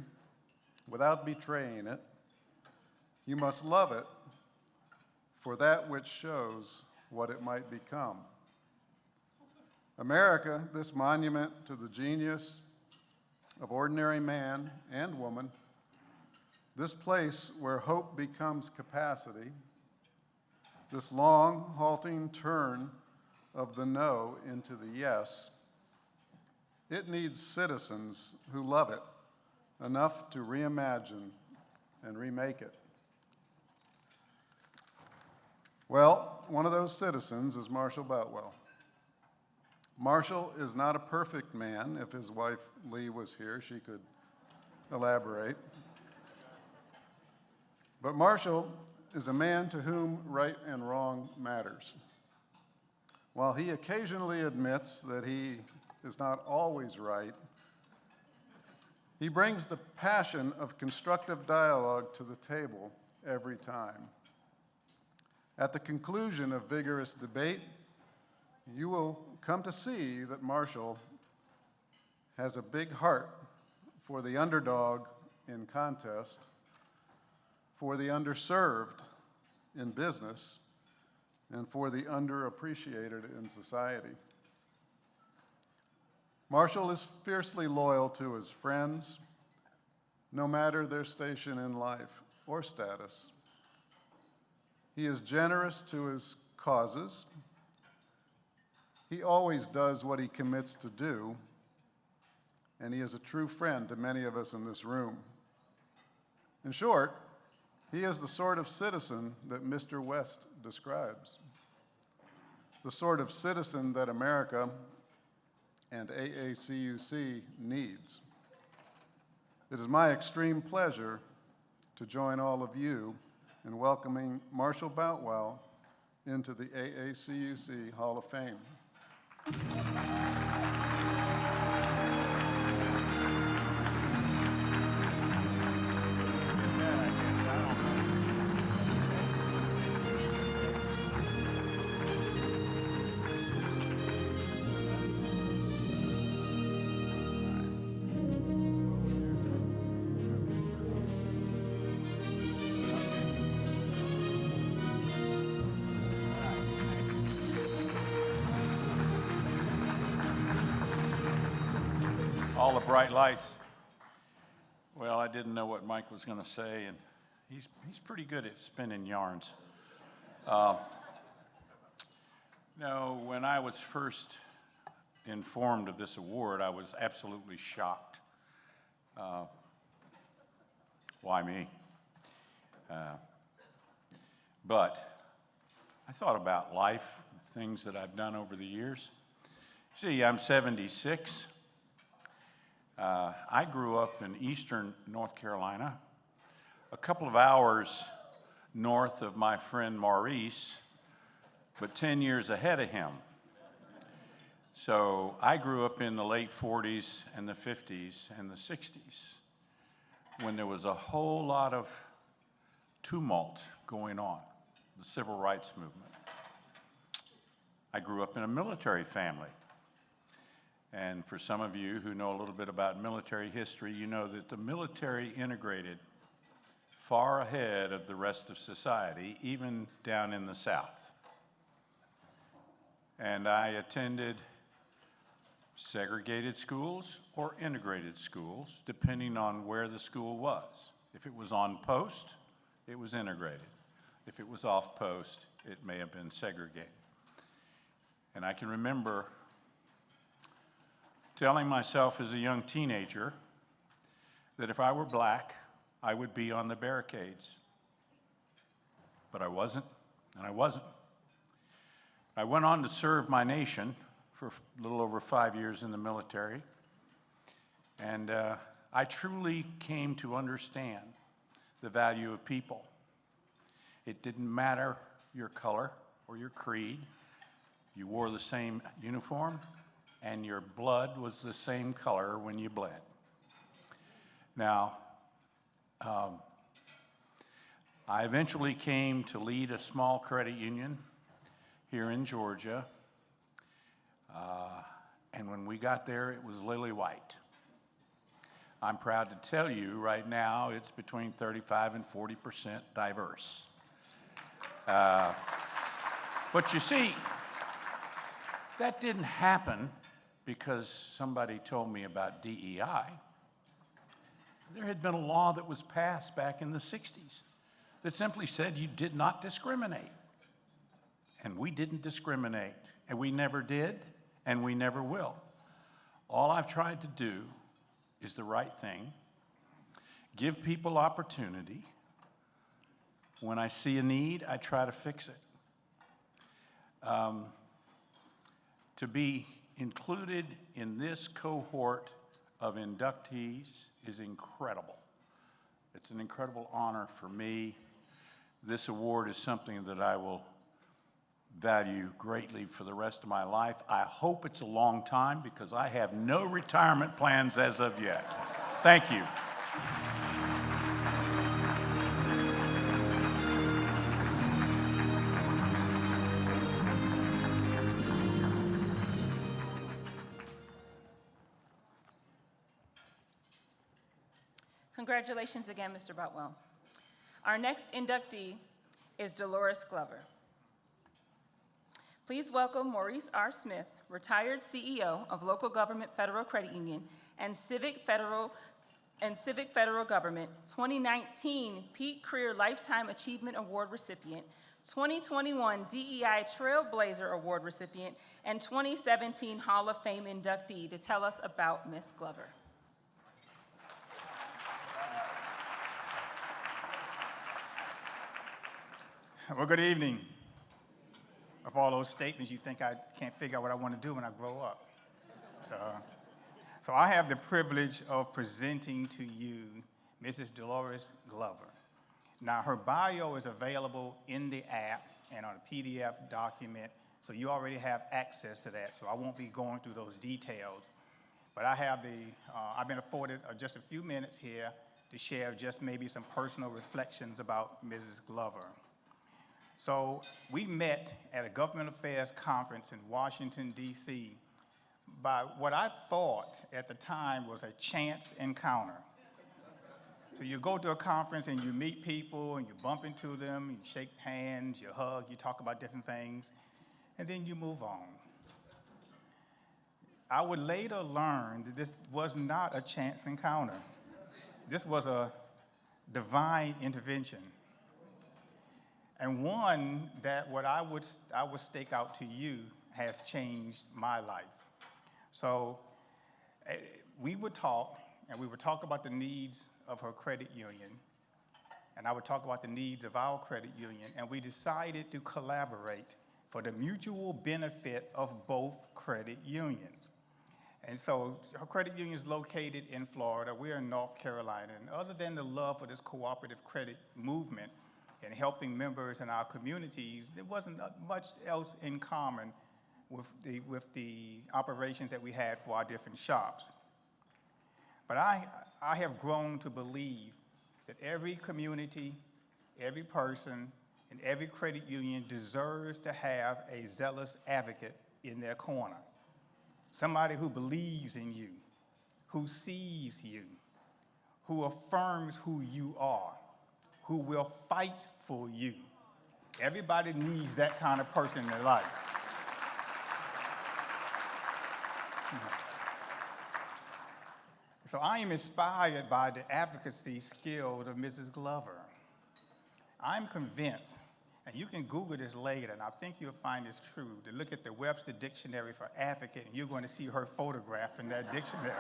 without betraying it, you must love it for that which shows what it might become." America, this monument to the genius of ordinary man and woman, this place where hope becomes capacity, this long, halting turn of the no into the yes, it needs citizens who love it enough to reimagine and remake it. Well, one of those citizens is Marshall Boutwell. Marshall is not a perfect man. If his wife Lee was here, she could elaborate. But Marshall is a man to whom right and wrong matters. While he occasionally admits that he is not always right, he brings the passion of constructive dialogue to the table every time. At the conclusion of vigorous debate, you will come to see that Marshall has a big heart for the underdog in contest, for the underserved in business, and for the underappreciated in society. Marshall is fiercely loyal to his friends, no matter their station in life or status. He is generous to his causes. He always does what he commits to do, and he is a true friend to many of us in this room. In short, he is the sort of citizen that Mr. West describes, the sort of citizen that America and AACUC needs. It is my extreme pleasure to join all of you in welcoming Marshall Boutwell into the AACUC Hall of Fame. All the bright lights. Well, I didn't know what Mike was going to say, and he's pretty good at spinning yarns. No, when I was first informed of this award, I was absolutely shocked. Why me? But I thought about life, things that I've done over the years. See, I'm 76. I grew up in eastern North Carolina, a couple of hours north of my friend Maurice, but 10 years ahead of him. So I grew up in the late 40s and the 50s and the 60s, when there was a whole lot of tumult going on, the civil rights movement. I grew up in a military family. And for some of you who know a little bit about military history, you know that the military integrated far ahead of the rest of society, even down in the South. And I attended segregated schools or integrated schools, depending on where the school was. If it was on post, it was integrated. If it was off post, it may have been segregated. And I can remember telling myself as a young teenager that if I were black, I would be on the barricades. But I wasn't, and I wasn't. I went on to serve my nation for a little over 5 years in the military, and I truly came to understand the value of people. It didn't matter your color or your creed. You wore the same uniform, and your blood was the same color when you bled. Now, I eventually came to lead a small credit union here in Georgia, and when we got there, it was lily white. I'm proud to tell you right now it's between 35 and 40% diverse. But you see, that didn't happen because somebody told me about DEI. There had been a law that was passed back in the 60s that simply said you did not discriminate. And we didn't discriminate, and we never did, and we never will. All I've tried to do is the right thing, give people opportunity. When I see a need, I try to fix it. To be included in this cohort of inductees is incredible. It's an incredible honor for me. This award is something that I will value greatly for the rest of my life. I hope it's a long time because I have no retirement plans as of yet. Thank you. Congratulations again, Mr. Boutwell. Our next inductee is Delores Glover. Please welcome Maurice R. Smith, retired CEO of Local Government Federal Credit Union and Civic Federal Government, 2019 Peak Career Lifetime Achievement Award recipient, 2021 DEI Trailblazer Award recipient, and 2017 Hall of Fame inductee to tell us about Ms. Glover. Well, good evening. Of all those statements, you think I can't figure out what I want to do when I grow up. So I have the privilege of presenting to you Mrs. Delores Glover. Now, her bio is available in the app and on a PDF document, so you already have access to that, so I won't be going through those details. But I have I've been afforded just a few minutes here to share just maybe some personal reflections about Mrs. Glover. So we met at a government affairs conference in Washington, D.C. by what I thought at the time was a chance encounter. So you go to a conference and you meet people and you bump into them, you shake hands, you hug, you talk about different things, and then you move on. I would later learn that this was not a chance encounter. This was a divine intervention. And one that what I would stake out to you has changed my life. So we would talk, and we would talk about the needs of her credit union, and I would talk about the needs of our credit union, and we decided to collaborate for the mutual benefit of both credit unions. And so her credit union is located in Florida. We're in North Carolina, and other than the love for this cooperative credit movement, and helping members in our communities, there wasn't much else in common with the operations that we had for our different shops. But I have grown to believe that every community, every person in every credit union deserves to have a zealous advocate in their corner. Somebody who believes in you, who sees you, who affirms who you are, who will fight for you. Everybody needs that kind of person in their life. So I am inspired by the advocacy skills of Mrs. Glover. I'm convinced, and you can Google this later, and I think you'll find this true, to look at the Webster Dictionary for advocate, and you're going to see her photograph in that dictionary.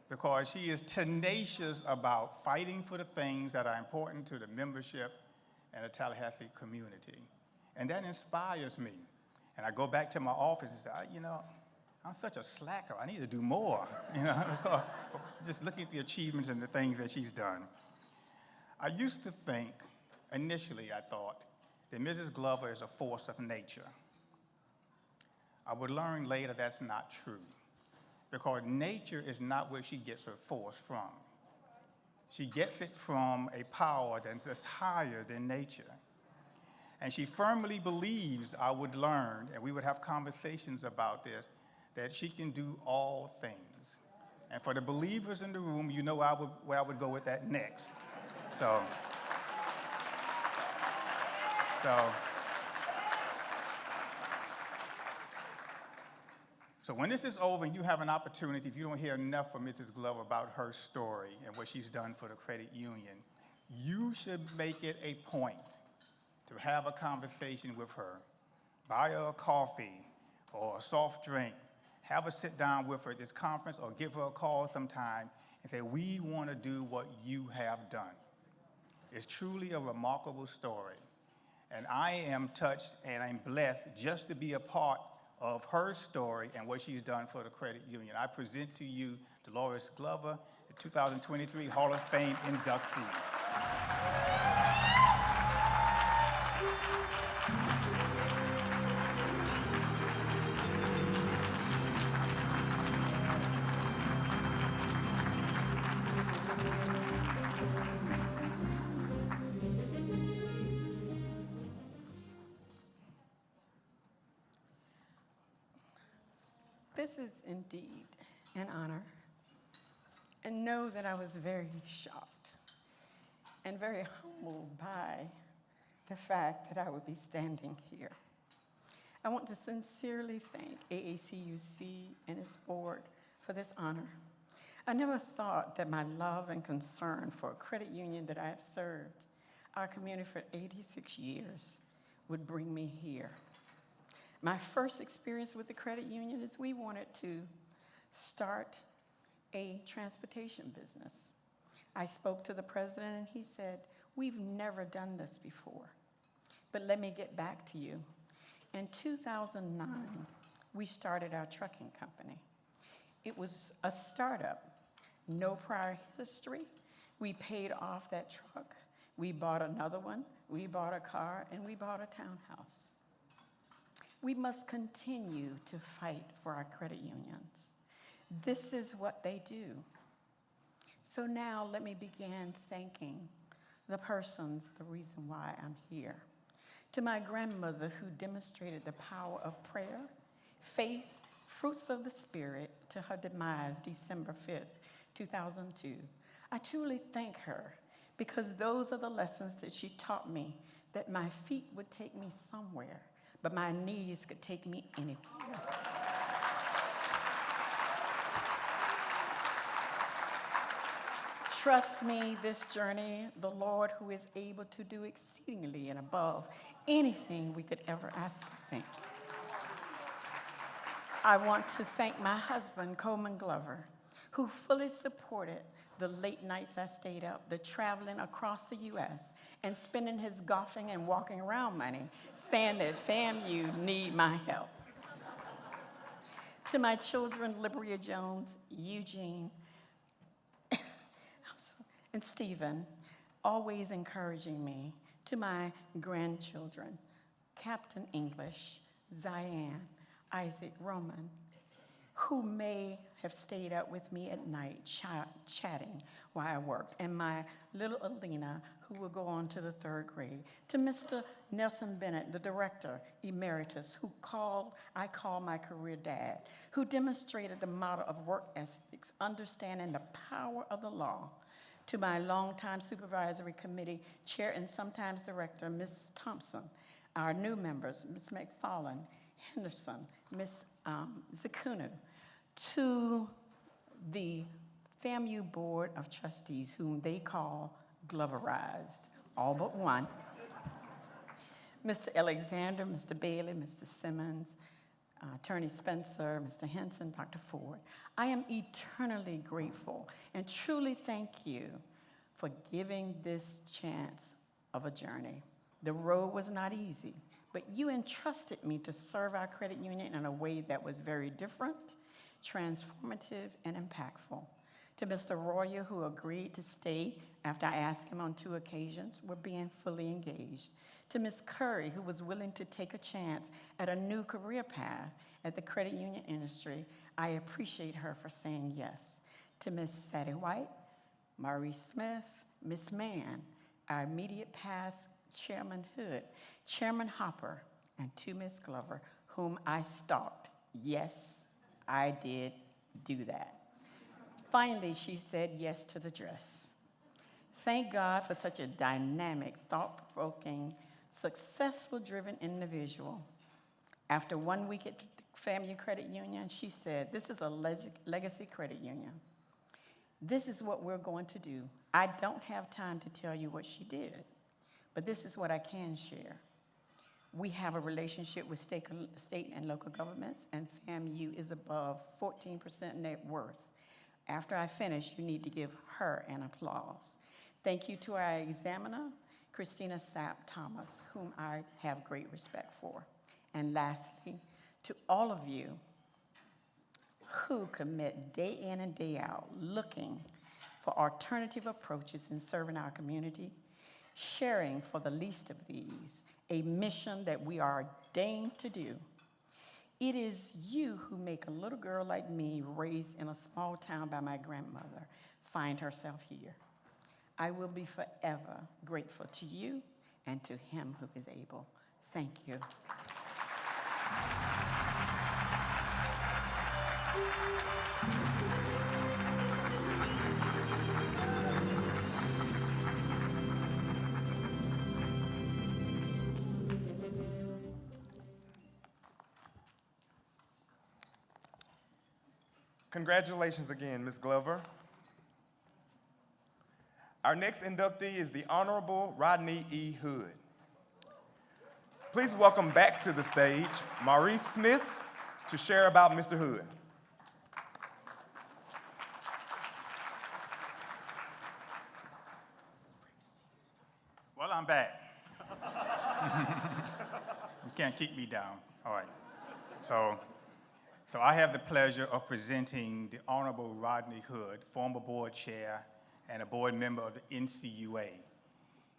Because she is tenacious about fighting for the things that are important to the membership and the Tallahassee community. And that inspires me. And I go back to my office and say, you know, I'm such a slacker. I need to do more, you know, just looking at the achievements and the things that she's done. I used to think, initially I thought, that Mrs. Glover is a force of nature. I would learn later that's not true, because nature is not where she gets her force from. She gets it from a power that's just higher than nature. And she firmly believes, I would learn, and we would have conversations about this, that she can do all things. And for the believers in the room, you know where I would go with that next. So when this is over and you have an opportunity, if you don't hear enough from Mrs. Glover about her story and what she's done for the credit union, you should make it a point to have a conversation with her. Buy her a coffee or a soft drink. Have her sit down with her at this conference or give her a call sometime and say, we want to do what you have done. It's truly a remarkable story. And I am touched and I'm blessed just to be a part of her story and what she's done for the credit union. I present to you Delores Glover, the 2023 Hall of Fame inductee. This is indeed an honor, and know that I was very shocked and very humbled by the fact that I would be standing here. I want to sincerely thank AACUC and its board for this honor. I never thought that my love and concern for a credit union that I have served our community for 86 years would bring me here. My first experience with the credit union is we wanted to start a transportation business. I spoke to the president and he said, we've never done this before, but let me get back to you. In 2009, we started our trucking company. It was a startup, no prior history. We paid off that truck. We bought another one, we bought a car, and we bought a townhouse. We must continue to fight for our credit unions. This is what they do. So now let me begin thanking the persons, the reason why I'm here. To my grandmother who demonstrated the power of prayer, faith, fruits of the Spirit to her demise December 5th, 2002. I truly thank her because those are the lessons that she taught me, that my feet would take me somewhere, but my knees could take me anywhere. Trust me, this journey, the Lord who is able to do exceedingly and above anything we could ever ask or think. I want to thank my husband, Coleman Glover, who fully supported the late nights I stayed up, the traveling across the U.S., and spending his golfing and walking around money, saying that, fam, you need my help. To my children, Libria Jones, Eugene, and Stephen, always encouraging me. To my grandchildren, Captain English, Ziane, Isaac, Roman, who may have stayed up with me at night chatting while I worked, and my little Alina, who will go on to the 3rd grade, to Mr. Nelson Bennett, the director emeritus, who I call my career dad, who demonstrated the model of work ethics, understanding the power of the law, to my longtime supervisory committee chair and sometimes director, Ms. Thompson, our new members, Ms. McFarland, Henderson, Ms. Zakunu, to the FAMU Board of Trustees, whom they call Gloverized, all but one, Mr. Alexander, Mr. Bailey, Mr. Simmons, Attorney Spencer, Mr. Henson, Dr. Ford. I am eternally grateful and truly thank you for giving this chance of a journey. The road was not easy, but you entrusted me to serve our credit union in a way that was very different, transformative, and impactful. To Mr. Royer, who agreed to stay after I asked him on 2 occasions, we're being fully engaged. To Ms. Curry, who was willing to take a chance at a new career path at the credit union industry, I appreciate her for saying yes. To Ms. Sadie White, Maurice Smith, Ms. Mann, our immediate past Chairman Hood, Chairman Hopper, and to Ms. Glover, whom I stalked. Yes, I did do that. Finally, she said yes to the dress. Thank God for such a dynamic, thought-provoking, successful-driven individual. After 1 week at the FAMU Credit Union, she said, "This is a legacy credit union. This is what we're going to do." I don't have time to tell you what she did, but this is what I can share. We have a relationship with state and local governments, and FAMU is above 14% net worth. After I finish, you need to give her an applause. Thank you to our examiner, Christina Sapp Thomas, whom I have great respect for. And lastly, to all of you who commit day in and day out looking for alternative approaches in serving our community, sharing for the least of these, a mission that we are ordained to do. It is you who make a little girl like me, raised in a small town by my grandmother, find herself here. I will be forever grateful to you and to him who is able. Thank you. Congratulations again, Ms. Glover. Our next inductee is the Honorable Rodney E. Hood. Please welcome back to the stage Maurice Smith to share about Mr. Hood. Well, I'm back. You can't keep me down. All right. So I have the pleasure of presenting the Honorable Rodney Hood, former board chair and a board member of the NCUA.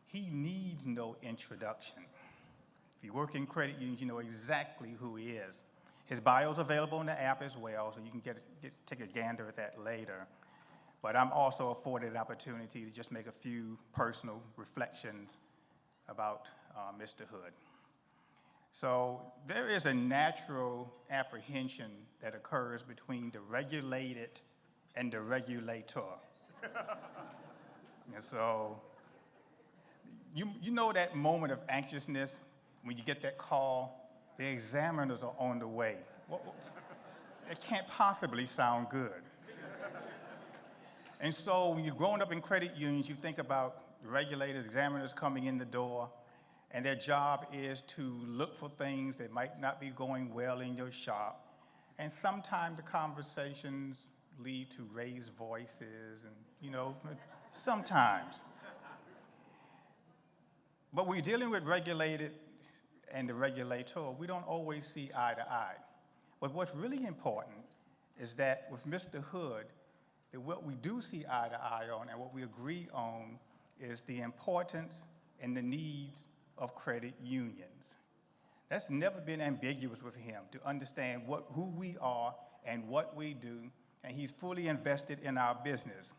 He needs no introduction. If you work in credit unions, you know exactly who he is. His bio is available on the app as well, so you can take a gander at that later. But I'm also afforded an opportunity to just make a few personal reflections about Mr. Hood. So there is a natural apprehension that occurs between the regulated and the regulator. And so you know that moment of anxiousness when you get that call, the examiners are on the way. That can't possibly sound good. And so when you're growing up in credit unions, you think about regulators, examiners coming in the door, and their job is to look for things that might not be going well in your shop. And sometimes the conversations lead to raised voices, and sometimes. But when you're dealing with regulated and the regulator, we don't always see eye to eye. But what's really important is that with Mr. Hood, that what we do see eye to eye on and what we agree on is the importance and the needs of credit unions. That's never been ambiguous with him, to understand who we are and what we do, and he's fully invested in our business.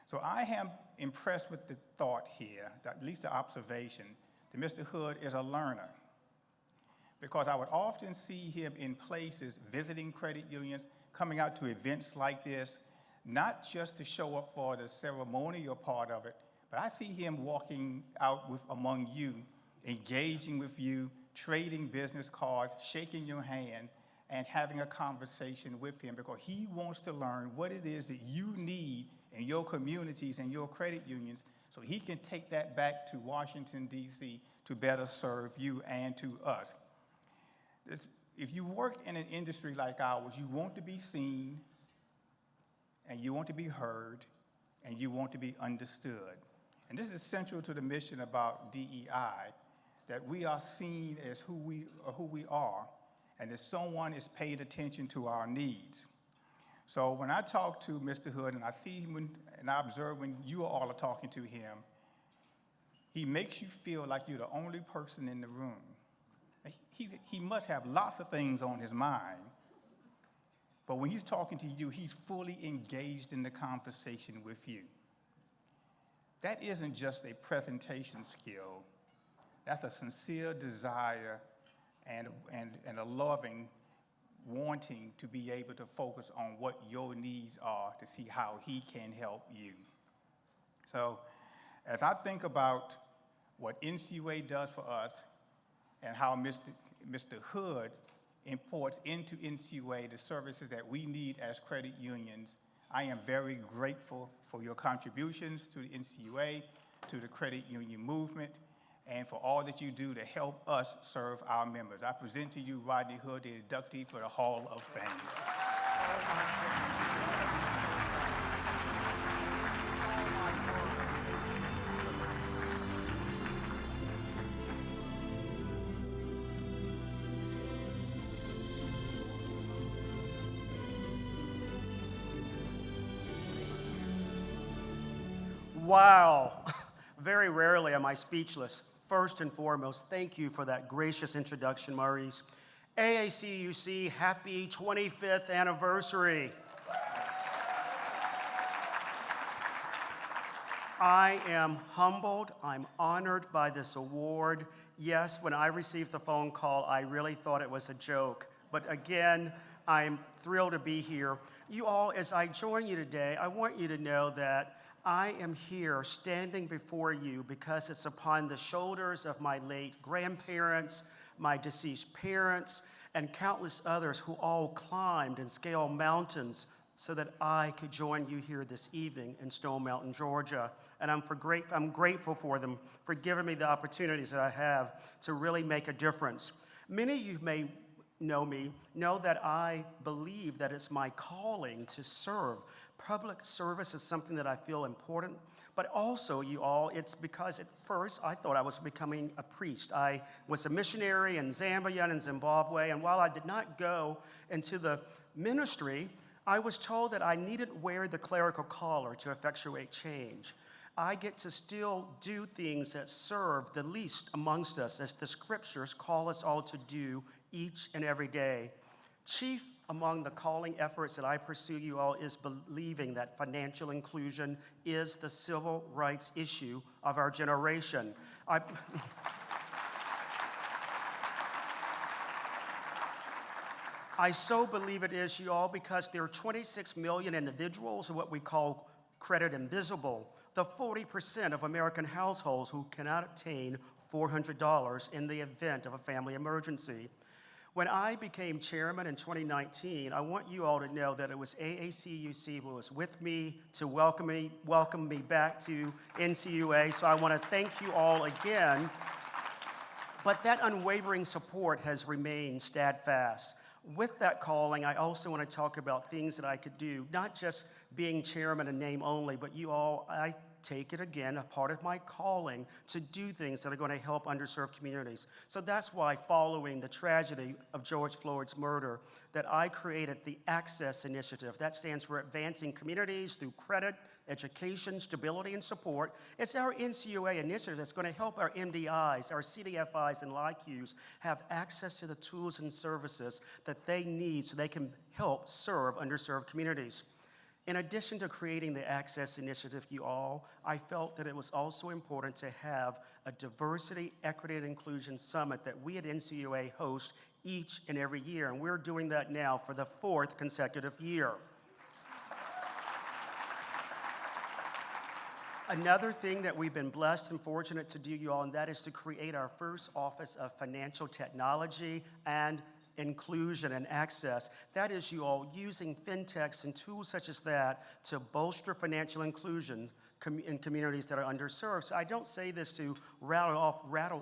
So I am impressed with the thought here, at least the observation, that Mr. Hood is a learner, because I would often see him in places visiting credit unions, coming out to events like this, not just to show up for the ceremonial part of it, but I see him walking out among you, engaging with you, trading business cards, shaking your hand, and having a conversation with him, because he wants to learn what it is that you need in your communities and your credit unions, so he can take that back to Washington, D.C. to better serve you and to us. If you work in an industry like ours, you want to be seen, and you want to be heard, and you want to be understood. And this is central to the mission about DEI, that we are seen as who we are, and that someone is paying attention to our needs. So when I talk to Mr. Hood, and I see him, and I observe when you all are talking to him, he makes you feel like you're the only person in the room. He must have lots of things on his mind, but when he's talking to you, he's fully engaged in the conversation with you. That isn't just a presentation skill. That's a sincere desire and a loving wanting to be able to focus on what your needs are to see how he can help you. So as I think about what NCUA does for us and how Mr. Hood imports into NCUA the services that we need as credit unions, I am very grateful for your contributions to the NCUA, to the credit union movement, and for all that you do to help us serve our members. I present to you Rodney Hood, the inductee for the Hall of Fame. Wow. Very rarely am I speechless. First and foremost, thank you for that gracious introduction, Maurice. AACUC, happy 25th anniversary. I am humbled, I'm honored by this award. Yes, when I received the phone call, I really thought it was a joke. But again, I'm thrilled to be here. You all, as I join you today, I want you to know that I am here standing before you because it's upon the shoulders of my late grandparents, my deceased parents, and countless others who all climbed and scaled mountains so that I could join you here this evening in Stone Mountain, Georgia. And I'm grateful for them for giving me the opportunities that I have to really make a difference. Many of you may know me, know that I believe that it's my calling to serve. Public service is something that I feel important, but also, you all, it's because at first I thought I was becoming a priest. I was a missionary in Zambia and Zimbabwe, and while I did not go into the ministry, I was told that I needed to wear the clerical collar to effectuate change. I get to still do things that serve the least amongst us, as the scriptures call us all to do each and every day. Chief among the calling efforts that I pursue, you all, is believing that financial inclusion is the civil rights issue of our generation. I so believe it is, you all, because there are 26 million individuals, what we call credit invisible, the 40% of American households who cannot obtain $400 in the event of a family emergency. When I became chairman in 2019, I want you all to know that it was AACUC who was with me to welcome me back to NCUA, so I want to thank you all again. But that unwavering support has remained steadfast. With that calling, I also want to talk about things that I could do, not just being chairman in name only, but you all, I take it again, a part of my calling, to do things that are going to help underserved communities. So that's why, following the tragedy of George Floyd's murder, that I created the Access Initiative. That stands for Advancing Communities Through Credit, Education, Stability, and Support. It's our NCUA initiative that's going to help our MDIs, our CDFIs, and LICUs have access to the tools and services that they need so they can help serve underserved communities. In addition to creating the Access Initiative, you all, I felt that it was also important to have a Diversity, Equity, and Inclusion Summit that we at NCUA host each and every year, and we're doing that now for the 4th consecutive year. Another thing that we've been blessed and fortunate to do, you all, and that is to create our first Office of Financial Technology and Inclusion and Access. That is, you all, using fintechs and tools such as that to bolster financial inclusion in communities that are underserved. So I don't say this to rattle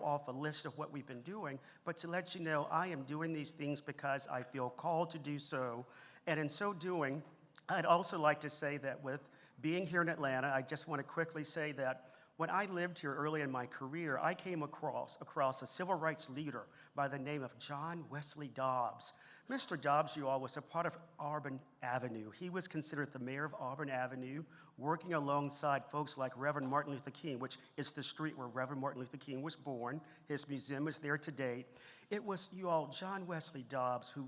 off a list of what we've been doing, but to let you know I am doing these things because I feel called to do so. And in so doing, I'd also like to say that with being here in Atlanta, I just want to quickly say that when I lived here early in my career, I came across a civil rights leader by the name of John Wesley Dobbs. Mr. Dobbs, you all, was a part of Auburn Avenue. He was considered the mayor of Auburn Avenue, working alongside folks like Reverend Martin Luther King, which is the street where Reverend Martin Luther King was born. His museum is there to date. It was, you all, John Wesley Dobbs who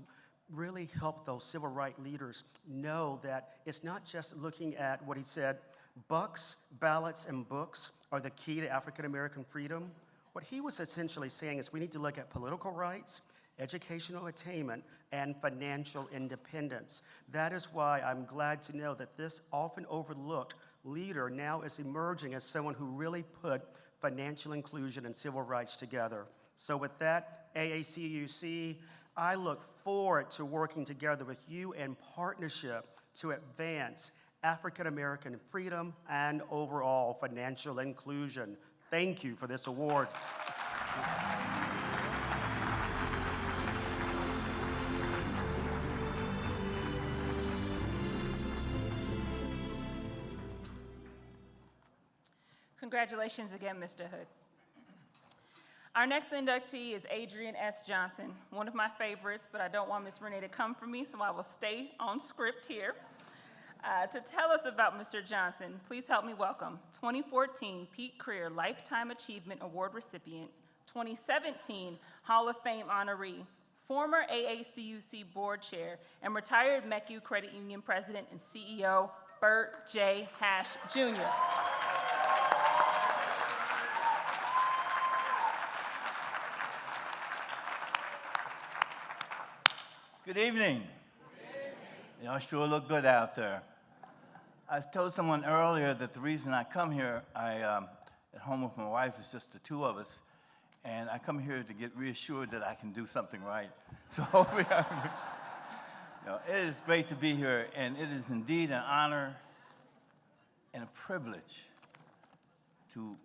really helped those civil rights leaders know that it's not just looking at what he said, bucks, ballots, and books are the key to African American freedom. What he was essentially saying is we need to look at political rights, educational attainment, and financial independence. That is why I'm glad to know that this often overlooked leader now is emerging as someone who really put financial inclusion and civil rights together. So with that, AACUC, I look forward to working together with you in partnership to advance African American freedom and overall financial inclusion. Thank you for this award. Congratulations again, Mr. Hood. Our next inductee is Adrian S. Johnson, one of my favorites, but I don't want Ms. Renee to come for me, so I will stay on script here. To tell us about Mr. Johnson, please help me welcome 2014 Pete Creer Lifetime Achievement Award recipient, 2017 Hall of Fame honoree, former AACUC board chair, and retired MECU Credit Union president and CEO, Bert J. Hash, Jr. Good evening. Y'all sure look good out there. I told someone earlier that the reason I come here, at home with my wife, is just the two of us, and I come here to get reassured that I can do something right. So it is great to be here, and it is indeed an honor and a privilege to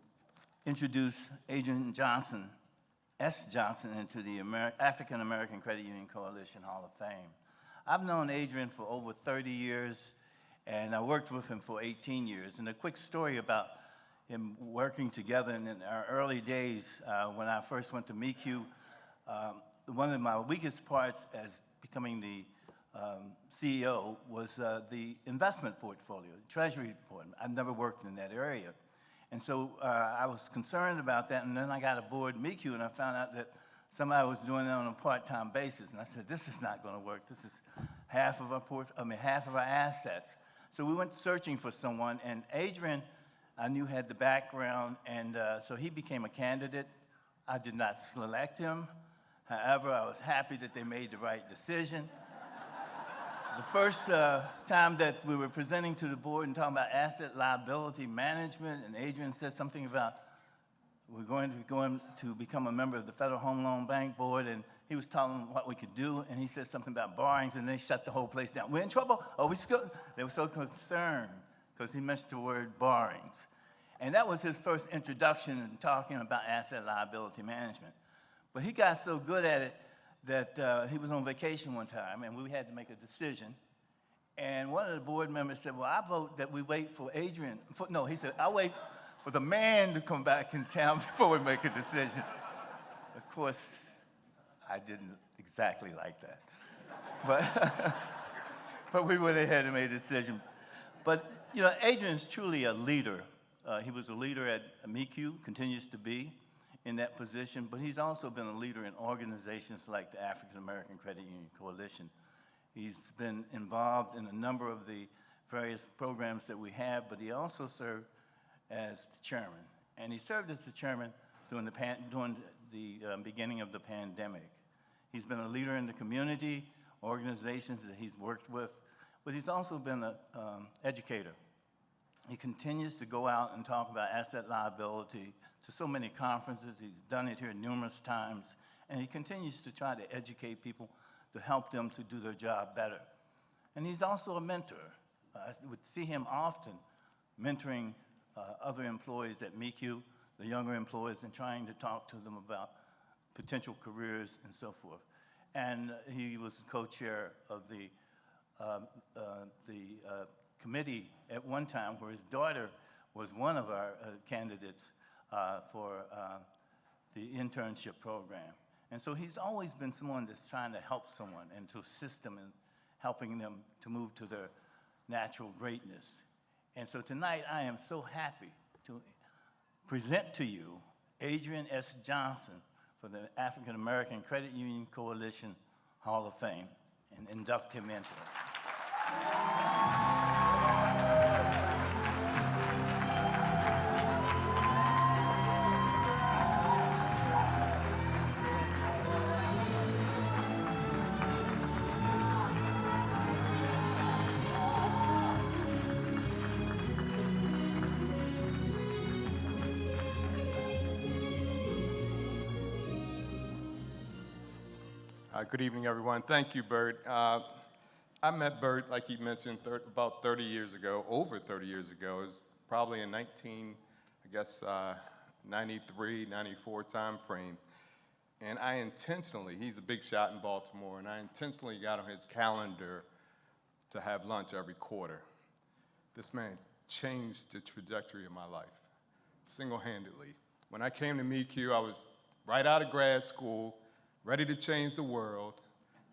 introduce Adrian Johnson, S. Johnson, into the African American Credit Union Coalition Hall of Fame. I've known Adrian for over 30 years, and I worked with him for 18 years. And a quick story about him working together in our early days when I first went to MECU. One of my weakest parts as becoming the CEO was the investment portfolio, treasury department. I've never worked in that area. And so I was concerned about that, and then I got aboard MECU, and I found out that somebody was doing it on a part-time basis, and I said, this is not going to work. This is half of our assets. So we went searching for someone, and Adrian, I knew, had the background, and so he became a candidate. I did not select him. However, I was happy that they made the right decision. The first time that we were presenting to the board and talking about asset liability management, and Adrian said something about we're going to become a member of the Federal Home Loan Bank Board, and he was telling them what we could do, and he said something about borrowings, and they shut the whole place down. We're in trouble? Oh, we good? They were so concerned because he mentioned the word borrowings. And that was his first introduction in talking about asset liability management. But he got so good at it that he was on vacation one time, and we had to make a decision. And one of the board members said, well, I vote that we wait for Adrian. No, he said, I'll wait for the man to come back in town before we make a decision. Of course, I didn't exactly like that. But we went ahead and made a decision. But, you know, Adrian's truly a leader. He was a leader at MECU, continues to be in that position, but he's also been a leader in organizations like the African American Credit Union Coalition. He's been involved in a number of the various programs that we have, but he also served as the chairman. And he served as the chairman during the beginning of the pandemic. He's been a leader in the community, organizations that he's worked with, but he's also been an educator. He continues to go out and talk about asset liability to so many conferences. He's done it here numerous times, and he continues to try to educate people to help them to do their job better. And he's also a mentor. I would see him often mentoring other employees at MECU, the younger employees, and trying to talk to them about potential careers and so forth. And he was the co-chair of the committee at one time where his daughter was one of our candidates for the internship program. And so he's always been someone that's trying to help someone and to assist them in helping them to move to their natural greatness. And so tonight I am so happy to present to you Adrian S. Johnson for the African American Credit Union Coalition Hall of Fame and induct him into it. Good evening, everyone. Thank you, Bert. I met Bert, like he mentioned, about 30 years ago, over 30 years ago. It was probably in 93, 94 time frame. And I intentionally, he's a big shot in Baltimore, and I intentionally got on his calendar to have lunch every quarter. This man changed the trajectory of my life, single-handedly. When I came to MECU, I was right out of grad school, ready to change the world,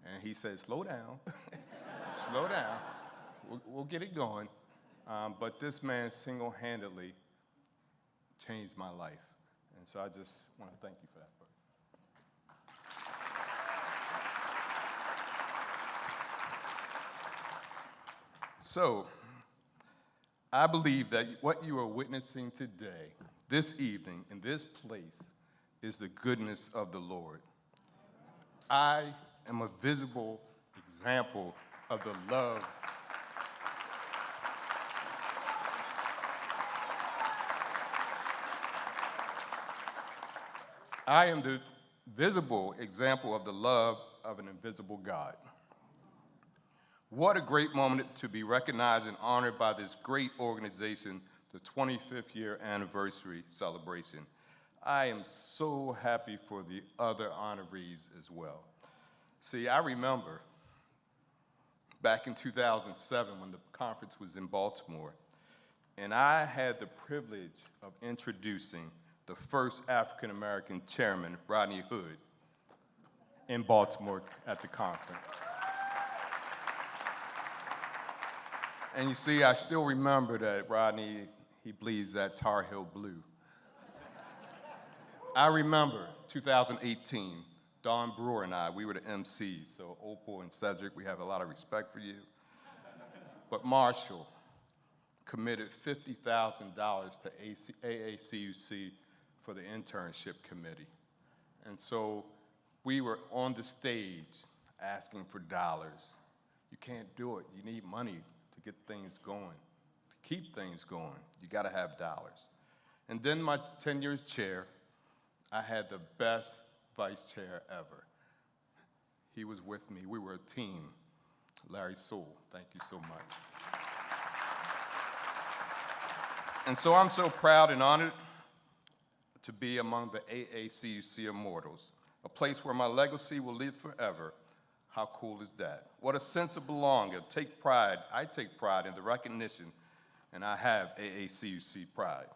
and he said, slow down, slow down, we'll get it going. But this man single-handedly changed my life, and so I just want to thank you for that, Bert. So, I believe that what you are witnessing today, this evening, in this place, is the goodness of the Lord. I am a visible example of the love I am the visible example of the love of an invisible God. What a great moment to be recognized and honored by this great organization, the 25th year anniversary celebration. I am so happy for the other honorees as well. See, I remember back in 2007 when the conference was in Baltimore, and I had the privilege of introducing the first African-American chairman, Rodney Hood, in Baltimore at the conference. And you see, I still remember that Rodney, he bleeds that Tar Heel blue. I remember 2018, Don Brewer and I, we were the MCs, so Opal and Cedric, we have a lot of respect for you. But Marshall committed $50,000 to AACUC for the internship committee. And so we were on the stage asking for dollars. You can't do it. You need money to get things going, to keep things going. You gotta have dollars. And then my 10 years chair, I had the best vice chair ever. He was with me. We were a team. Larry Sewell, thank you so much. And so I'm so proud and honored to be among the AACUC Immortals, a place where my legacy will live forever, How cool is that? What a sense of belonging. I take pride in the recognition, and I have AACUC pride.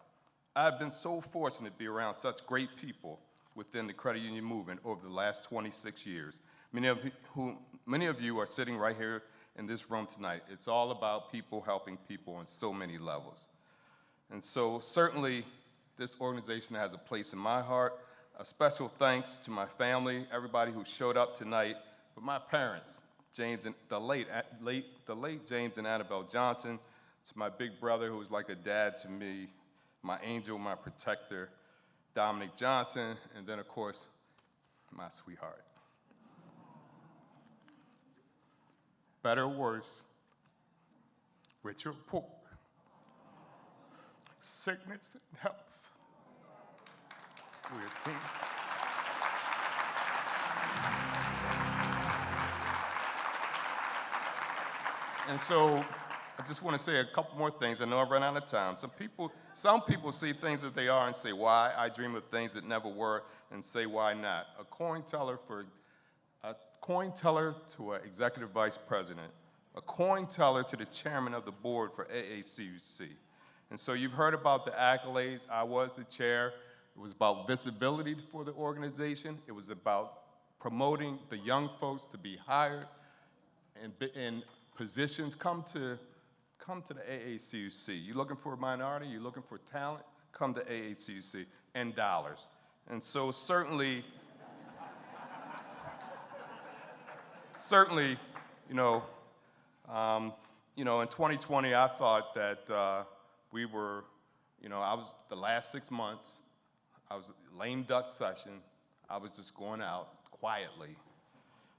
I've been so fortunate to be around such great people within the credit union movement over the last 26 years. Many of you are sitting right here in this room tonight. It's all about people helping people on so many levels. And so certainly this organization has a place in my heart. A special thanks to my family, everybody who showed up tonight, but my parents, the late James and Annabelle Johnson, to my big brother who was like a dad to me, my angel, my protector, Dominic Johnson, and then of course, my sweetheart. Better or worse, rich or poor, sickness and health, we're a team. And so I just want to say a couple more things. I know I've run out of time. Some people see things that they are and say, why? I dream of things that never were and say, why not? A coin teller to an executive vice president, a coin teller to the chairman of the board for AACUC. And so you've heard about the accolades. I was the chair. It was about visibility for the organization. It was about promoting the young folks to be hired in positions. Come to the AACUC. You're looking for a minority, you're looking for talent, come to AACUC, and dollars. And so certainly, in 2020, I thought that I was the last 6 months, I was lame duck session, I was just going out quietly.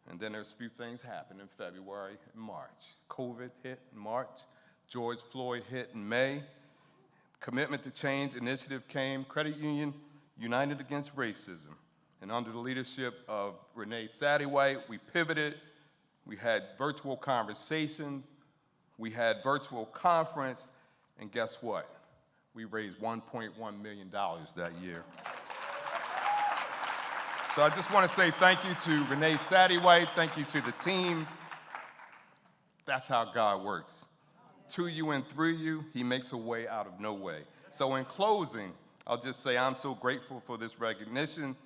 And then there's a few things happened in February and March. COVID hit in March, George Floyd hit in May, Commitment to Change initiative came, Credit Union United Against Racism. And under the leadership of Renee Sattywhite, we pivoted, we had virtual conversations, we had virtual conference, and guess what? We raised $1.1 million that year. So I just want to say thank you to Renee Sattywhite, thank you to the team. That's how God works. To you and through you, he makes a way out of no way. So in closing, I'll just say I'm so grateful for this recognition.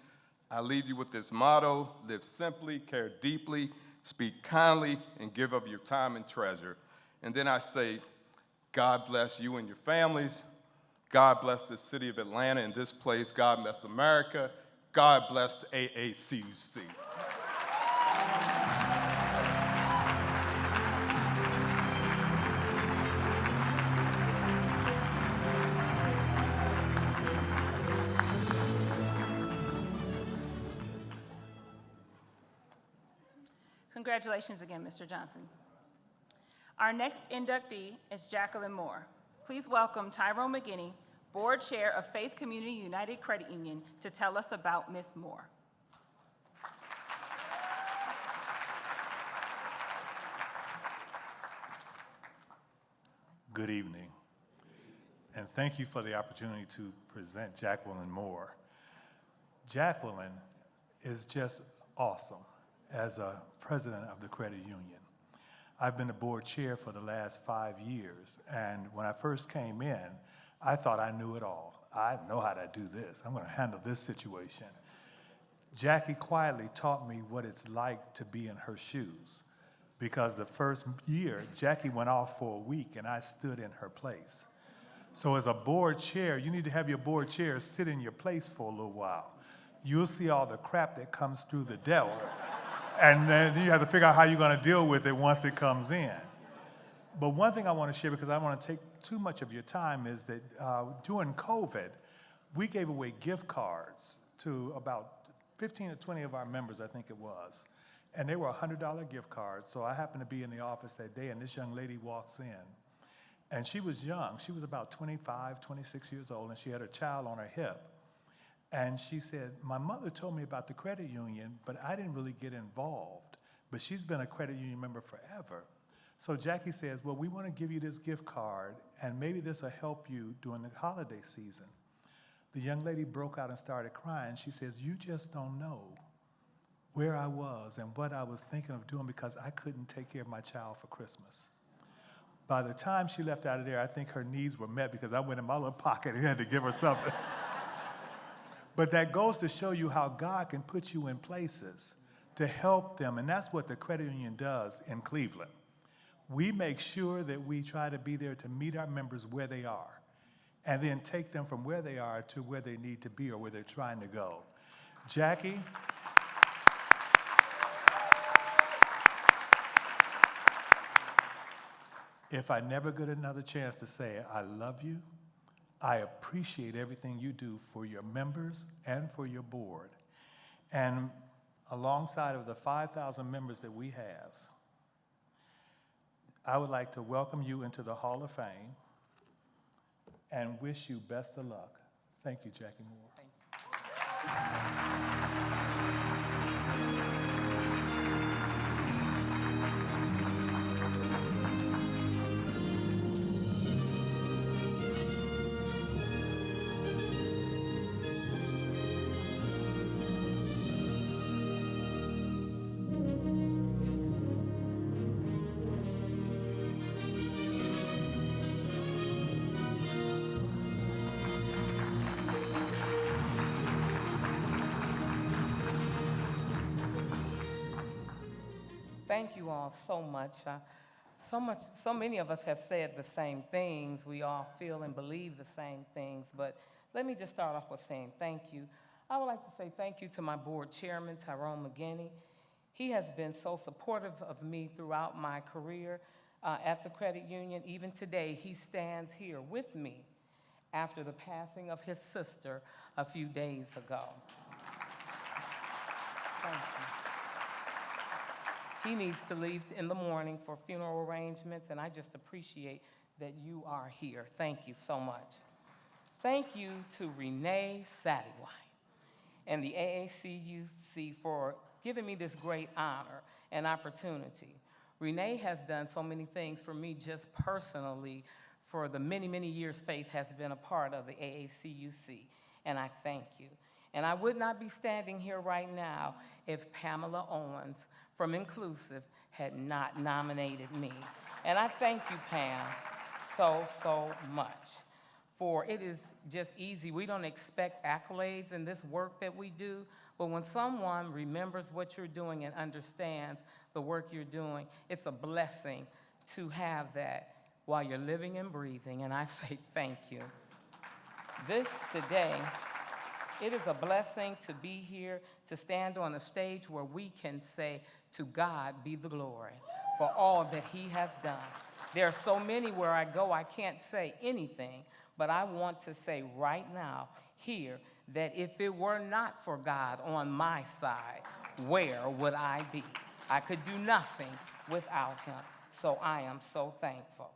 I leave you with this motto: live simply, care deeply, speak kindly, and give of your time and treasure. And then I say, God bless you and your families. God bless the city of Atlanta and this place. God bless America. God bless the AACUC. Congratulations again, Mr. Johnson. Our next inductee is Jacqueline Moore. Please welcome Tyrone McGinney, Board Chair of Faith Community United Credit Union, to tell us about Ms. Moore. Good evening, and thank you for the opportunity to present Jacqueline Moore. Jacqueline is just awesome as a president of the credit union. I've been the board chair for the last 5 years, and when I first came in, I thought I knew it all. I know how to do this. I'm going to handle this situation. Jackie quietly taught me what it's like to be in her shoes, because the first year, Jackie went off for a week and I stood in her place. So as a board chair, you need to have your board chair sit in your place for a little while. You'll see all the crap that comes through the door, and then you have to figure out how you're going to deal with it once it comes in. But one thing I want to share, because I don't want to take too much of your time, is that during COVID, we gave away gift cards to about 15 or 20 of our members, I think it was. And they were $100 gift cards. So I happened to be in the office that day, and this young lady walks in. And she was young. She was about 25, 26 years old, and she had a child on her hip. And she said, my mother told me about the credit union, but I didn't really get involved. But she's been a credit union member forever. So Jackie says, well, we want to give you this gift card, and maybe this will help you during the holiday season. The young lady broke out and started crying. She says, you just don't know where I was and what I was thinking of doing because I couldn't take care of my child for Christmas. By the time she left out of there, I think her needs were met because I went in my little pocket and had to give her something. But that goes to show you how God can put you in places to help them, and that's what the credit union does in Cleveland. We make sure that we try to be there to meet our members where they are, and then take them from where they are to where they need to be or where they're trying to go. Jackie, if I never get another chance to say it, I love you. I appreciate everything you do for your members and for your board. And alongside of the 5,000 members that we have, I would like to welcome you into the Hall of Fame and wish you best of luck. Thank you, Jackie Moore. Thank you all so much. So many of us have said the same things. We all feel and believe the same things. But let me just start off with saying thank you. I would like to say thank you to my board chairman, Tyrone McGinney. He has been so supportive of me throughout my career at the credit union. Even today, he stands here with me after the passing of his sister a few days ago. Thank you. He needs to leave in the morning for funeral arrangements, and I just appreciate that you are here. Thank you so much. Thank you to Renee Sattywine and the AACUC for giving me this great honor and opportunity. Renee has done so many things for me just personally for the many, many years Faith has been a part of the AACUC, and I thank you. And I would not be standing here right now if Pamela Owens from Inclusive had not nominated me. And I thank you, Pam, so, so much. For it is just easy. We don't expect accolades in this work that we do, but when someone remembers what you're doing and understands the work you're doing, it's a blessing to have that while you're living and breathing, and I say thank you. This today, it is a blessing to be here, to stand on a stage where we can say, to God be the glory for all that he has done. There are so many where I go, I can't say anything, but I want to say right now here that if it were not for God on my side, where would I be? I could do nothing without him, so I am so thankful.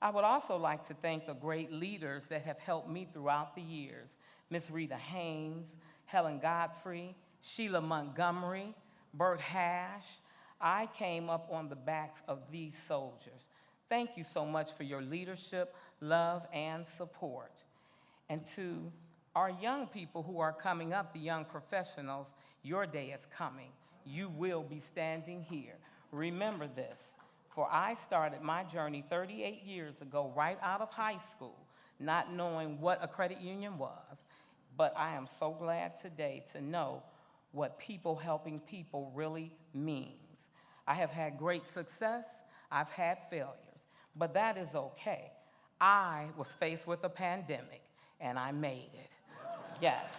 I would also like to thank the great leaders that have helped me throughout the years. Miss Rita Haynes, Helen Godfrey, Sheila Montgomery, Bert Hash. I came up on the backs of these soldiers. Thank you so much for your leadership, love, and support. And to our young people who are coming up, the young professionals, your day is coming. You will be standing here. Remember this, for I started my journey 38 years ago, right out of high school, not knowing what a credit union was. But I am so glad today to know what people helping people really means. I have had great success, I've had failures, but that is okay. I was faced with a pandemic, and I made it. Yes,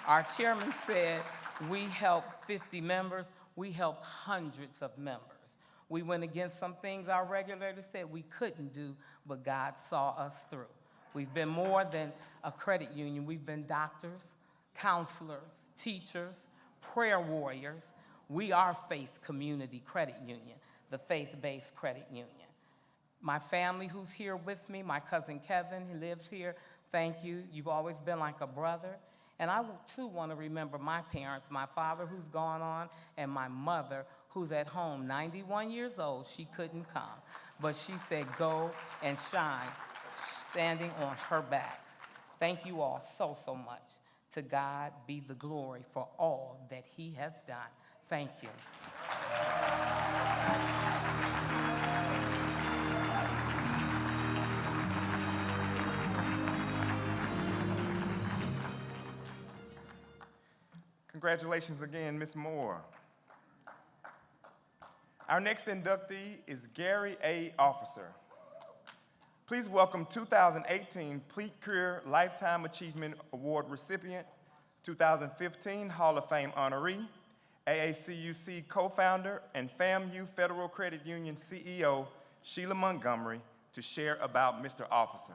our chairman said we helped 50 members, we helped hundreds of members. We went against some things our regulators said we couldn't do, but God saw us through. We've been more than a credit union. We've been doctors, counselors, teachers, prayer warriors. We are Faith Community Credit Union, the faith-based credit union. My family who's here with me, my cousin Kevin, who lives here, thank you. You've always been like a brother. And I too want to remember my parents, my father who's gone on, and my mother who's at home, 91 years old. She couldn't come, but she said, go and shine, standing on her backs. Thank you all so, so much. To God be the glory for all that he has done. Thank you. Congratulations again, Ms. Moore. Our next inductee is Gary A. Officer. Please welcome 2018 Pleat Career Lifetime Achievement Award recipient, 2015 Hall of Fame honoree, AACUC co-founder, and FAMU Federal Credit Union CEO, Sheila Montgomery, to share about Mr. Officer.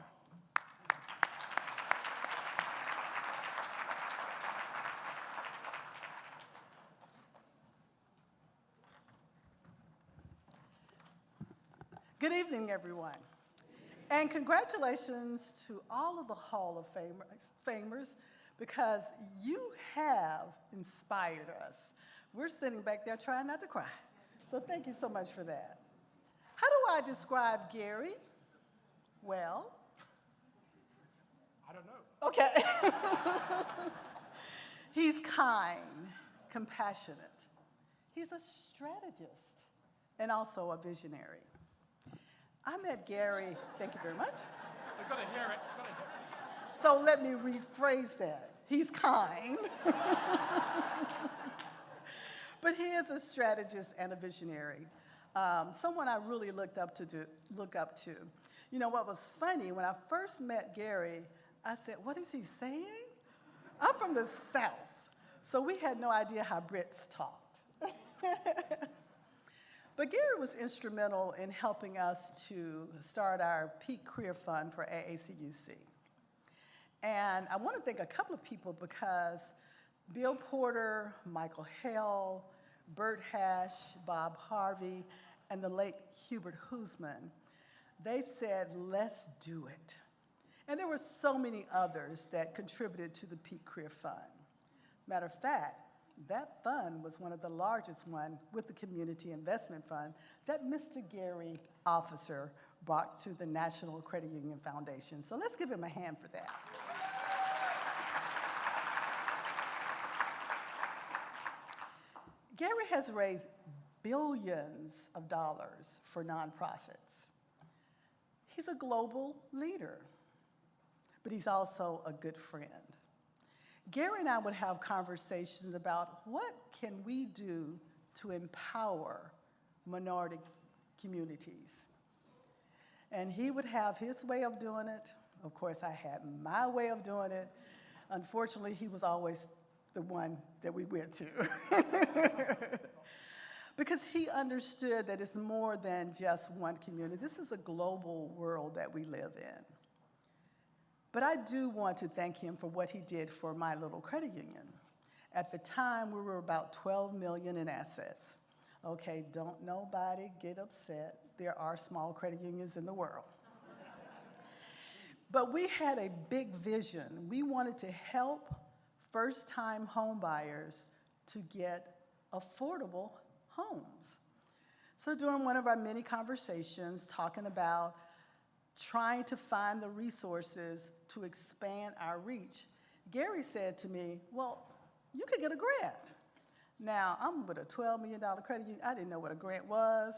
Good evening, everyone. And congratulations to all of the Hall of Famers, because you have inspired us. We're sitting back there trying not to cry. So thank you so much for that. How do I describe Gary? Well, I don't know. okay. He's kind, compassionate. He's a strategist and also a visionary. I met Gary, thank you very much. We're going to hear it. We're gonna hear it. So let me rephrase that. He's kind. But he is a strategist and a visionary. Someone I really look up to. You know what was funny, when I first met Gary, I said, what is he saying? I'm from the South, so we had no idea how Brits talked. But Gary was instrumental in helping us to start our Peak Career Fund for AACUC. And I want to thank a couple of people, because Bill Porter, Michael Hale, Bert Hash, Bob Harvey, and the late Hubert Hoosman, they said, let's do it. And there were so many others that contributed to the Peak Career Fund. Matter of fact, that fund was one of the largest ones with the Community Investment Fund that Mr. Gary Officer brought to the National Credit Union Foundation. So let's give him a hand for that. Gary has raised billions of dollars for nonprofits. He's a global leader, but he's also a good friend. Gary and I would have conversations about what can we do to empower minority communities. And he would have his way of doing it. Of course, I had my way of doing it. Unfortunately, he was always the one that we went to. Because he understood that it's more than just one community. This is a global world that we live in. But I do want to thank him for what he did for my little credit union. At the time, we were about 12 million in assets. Okay, don't nobody get upset. There are small credit unions in the world. But we had a big vision. We wanted to help first-time home buyers to get affordable homes. So during one of our many conversations talking about trying to find the resources to expand our reach, Gary said to me, well, you could get a grant. Now, I'm with a $12 million credit union. I didn't know what a grant was.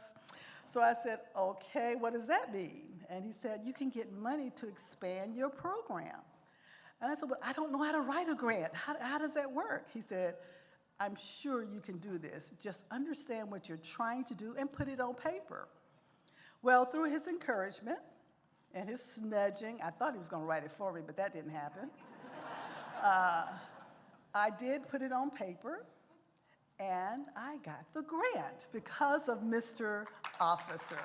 So I said, okay, what does that mean? And he said, you can get money to expand your program. And I said, well, I don't know how to write a grant. How does that work? He said, I'm sure you can do this. Just understand what you're trying to do and put it on paper. Well, through his encouragement and his snudging, I thought he was going to write it for me, but that didn't happen. I did put it on paper, and I got the grant because of Mr. Officer.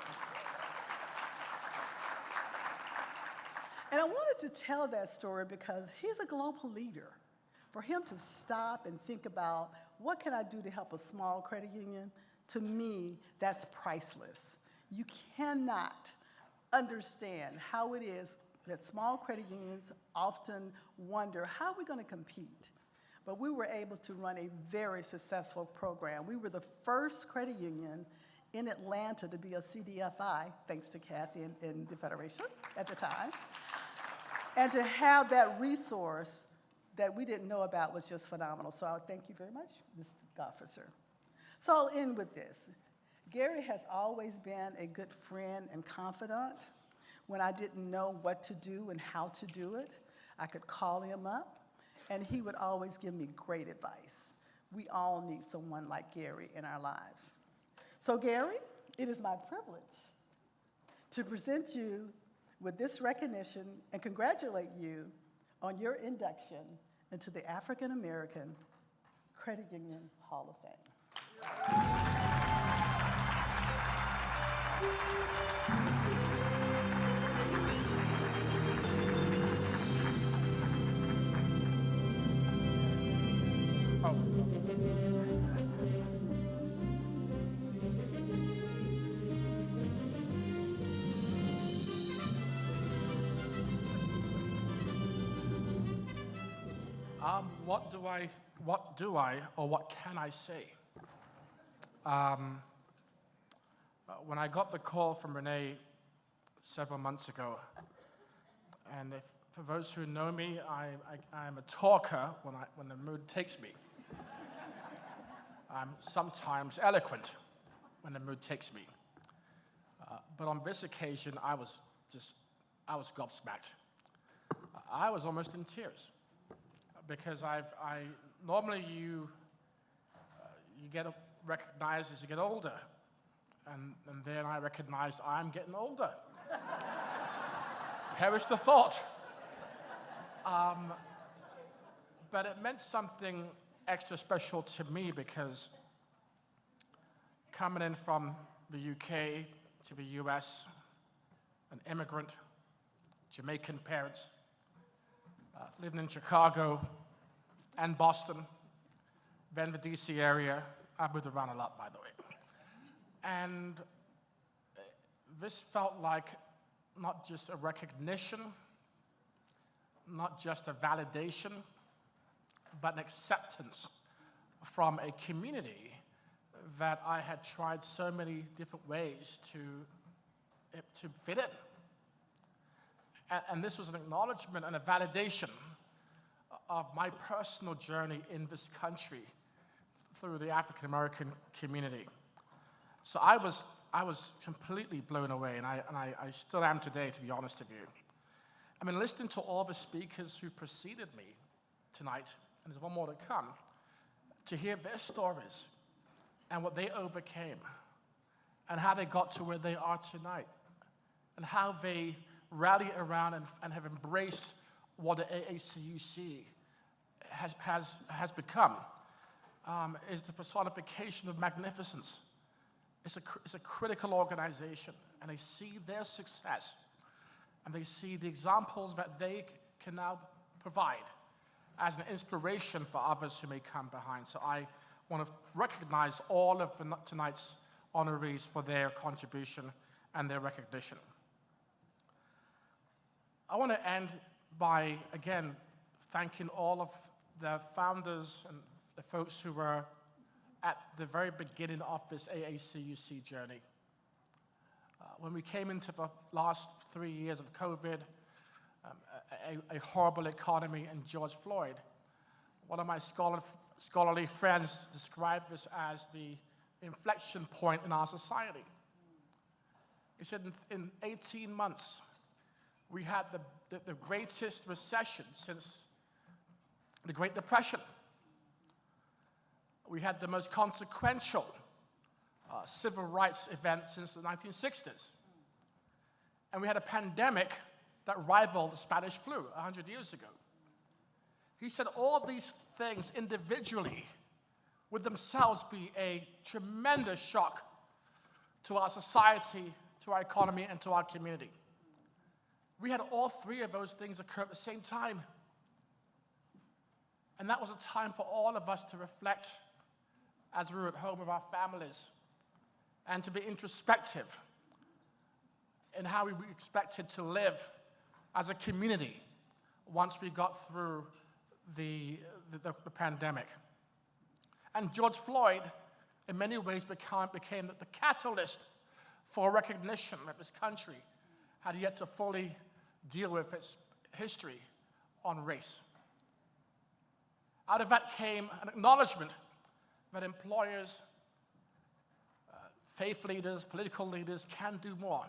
And I wanted to tell that story because he's a global leader. For him to stop and think about, what can I do to help a small credit union? To me, that's priceless. You cannot understand how it is that small credit unions often wonder, how are we going to compete? But we were able to run a very successful program. We were the first credit union in Atlanta to be a CDFI, thanks to Kathy and the Federation at the time. And to have that resource that we didn't know about was just phenomenal. So I thank you very much, Mr. Gofficer. So I'll end with this. Gary has always been a good friend and confidant. When I didn't know what to do and how to do it, I could call him up, and he would always give me great advice. We all need someone like Gary in our lives. So Gary, it is my privilege to present you with this recognition and congratulate you on your induction into the African American Credit Union Hall of Fame. What do I, or what can I say? When I got the call from Renee several months ago, and for those who know me, I'm a talker when the mood takes me. I'm sometimes eloquent when the mood takes me. But on this occasion, I was gobsmacked. I was almost in tears. Because normally you get recognized as you get older, and then I recognized I'm getting older. Perish the thought. But it meant something extra special to me because coming in from the UK to the US, an immigrant, Jamaican parents, living in Chicago and Boston, then the DC area. I moved around a lot, by the way. And this felt like not just a recognition, not just a validation, but an acceptance from a community that I had tried so many different ways to fit in. And this was an acknowledgement and a validation of my personal journey in this country through the African American community. So I was completely blown away, and I still am today, to be honest with you. I mean, listening to all the speakers who preceded me tonight, and there's one more to come, to hear their stories and what they overcame, and how they got to where they are tonight, and how they rally around and have embraced what the AACUC has become, is the personification of magnificence. It's a critical organization, and they see their success, and they see the examples that they can now provide as an inspiration for others who may come behind. So I want to recognize all of tonight's honorees for their contribution and their recognition. I want to end by, again, thanking all of the founders and the folks who were at the very beginning of this AACUC journey. When we came into the last 3 years of COVID, a horrible economy, and George Floyd, one of my scholarly friends described this as the inflection point in our society. He said in 18 months, we had the greatest recession since the Great Depression. We had the most consequential civil rights event since the 1960s. And we had a pandemic that rivaled the Spanish flu 100 years ago. He said all these things individually would themselves be a tremendous shock to our society, to our economy, and to our community. We had all three of those things occur at the same time. And that was a time for all of us to reflect as we were at home with our families and to be introspective in how we expected to live as a community once we got through the pandemic. And George Floyd, in many ways, became the catalyst for recognition that this country had yet to fully deal with its history on race. Out of that came an acknowledgement that employers, faith leaders, political leaders can do more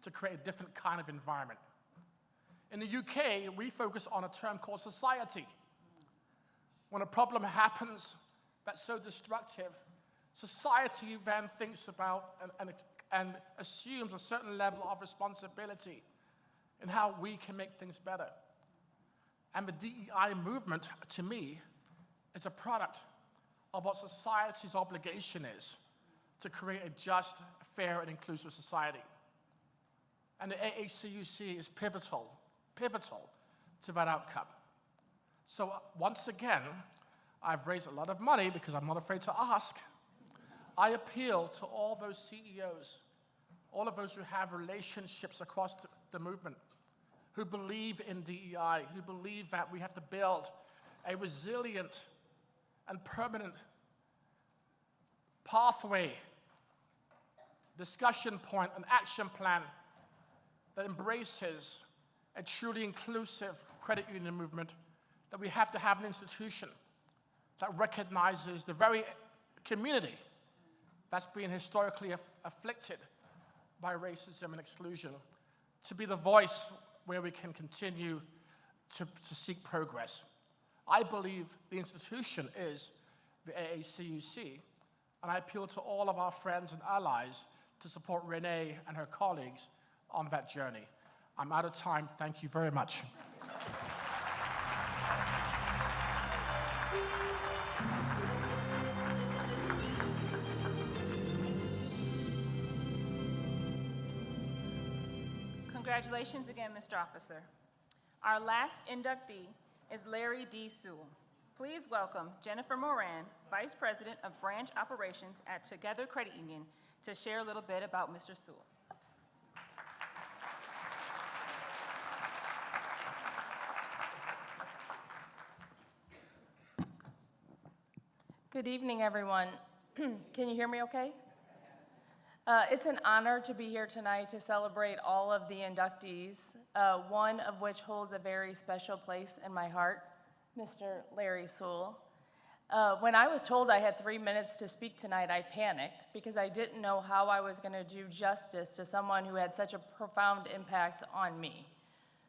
to create a different kind of environment. In the UK, we focus on a term called society. When a problem happens that's so destructive, society then thinks about and assumes a certain level of responsibility in how we can make things better. And the DEI movement, to me, is a product of what society's obligation is to create a just, fair, and inclusive society. And the AACUC is pivotal to that outcome. So once again, I've raised a lot of money because I'm not afraid to ask. I appeal to all those CEOs, all of those who have relationships across the movement, who believe in DEI, who believe that we have to build a resilient and permanent pathway, discussion point, an action plan that embraces a truly inclusive credit union movement, that we have to have an institution that recognizes the very community that's been historically afflicted by racism and exclusion, to be the voice where we can continue to seek progress. I believe the institution is the AACUC, and I appeal to all of our friends and allies to support Renee and her colleagues on that journey. I'm out of time. Thank you very much. Congratulations again, Mr. Officer. Our last inductee is Larry D. Sewell. Please welcome Jennifer Moran, Vice President of Branch Operations at Together Credit Union, to share a little bit about Mr. Sewell. Good evening, everyone. Can you hear me okay? It's an honor to be here tonight to celebrate all of the inductees, one of which holds a very special place in my heart, Mr. Larry Sewell. When I was told I had 3 minutes to speak tonight, I panicked because I didn't know how I was going to do justice to someone who had such a profound impact on me.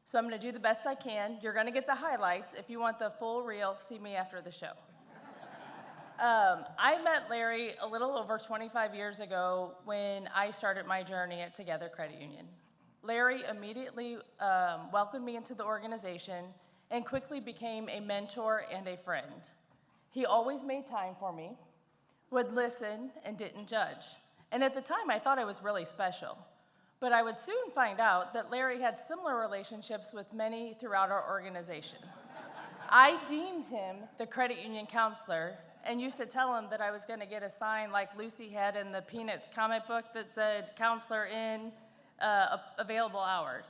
So I'm going to do the best I can. You're going to get the highlights. If you want the full reel, see me after the show. I met Larry a little over 25 years ago when I started my journey at Together Credit Union. Larry immediately welcomed me into the organization and quickly became a mentor and a friend. He always made time for me, would listen, and didn't judge. And at the time, I thought I was really special. But I would soon find out that Larry had similar relationships with many throughout our organization. I deemed him the credit union counselor and used to tell him that I was going to get a sign like Lucy had in the Peanuts comic book that said, "Counselor in, available hours."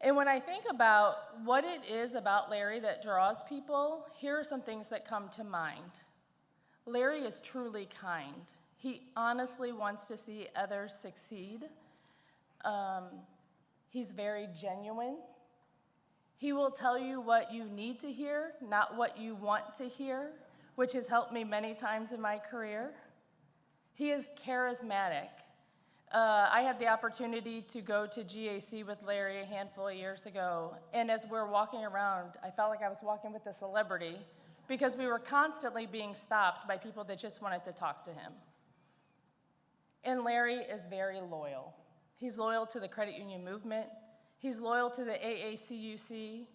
And when I think about what it is about Larry that draws people, here are some things that come to mind. Larry is truly kind. He honestly wants to see others succeed. He's very genuine. He will tell you what you need to hear, not what you want to hear, which has helped me many times in my career. He is charismatic. I had the opportunity to go to GAC with Larry a handful of years ago, and as we're walking around, I felt like I was walking with a celebrity because we were constantly being stopped by people that just wanted to talk to him. And Larry is very loyal. He's loyal to the credit union movement. He's loyal to the AACUC.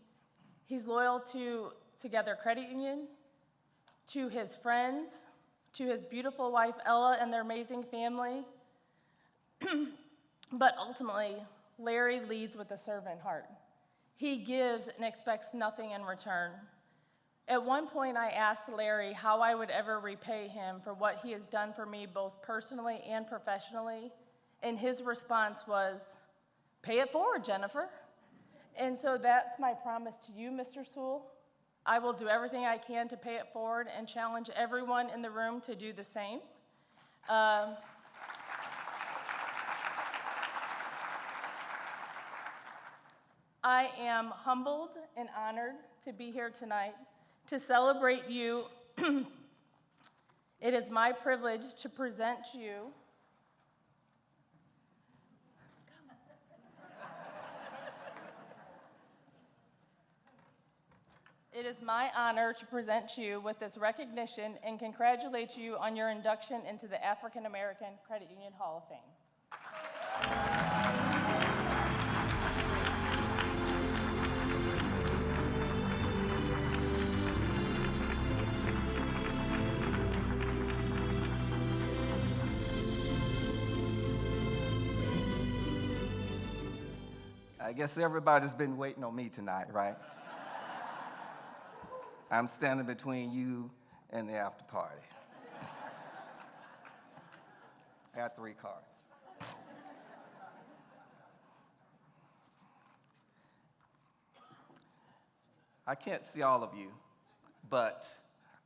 He's loyal to Together Credit Union, to his friends, to his beautiful wife, Ella, and their amazing family. But ultimately, Larry leads with a servant heart. He gives and expects nothing in return. At one point, I asked Larry how I would ever repay him for what he has done for me, both personally and professionally, and his response was, "Pay it forward, Jennifer." And so that's my promise to you, Mr. Sewell. I will do everything I can to pay it forward and challenge everyone in the room to do the same. I am humbled and honored to be here tonight To celebrate you, it is my privilege to present you It is my honor to present you with this recognition and congratulate you on your induction into the African American Credit Union Hall of Fame. I guess everybody's been waiting on me tonight, right? I'm standing between you and the after party. I got 3 cards. I can't see all of you, but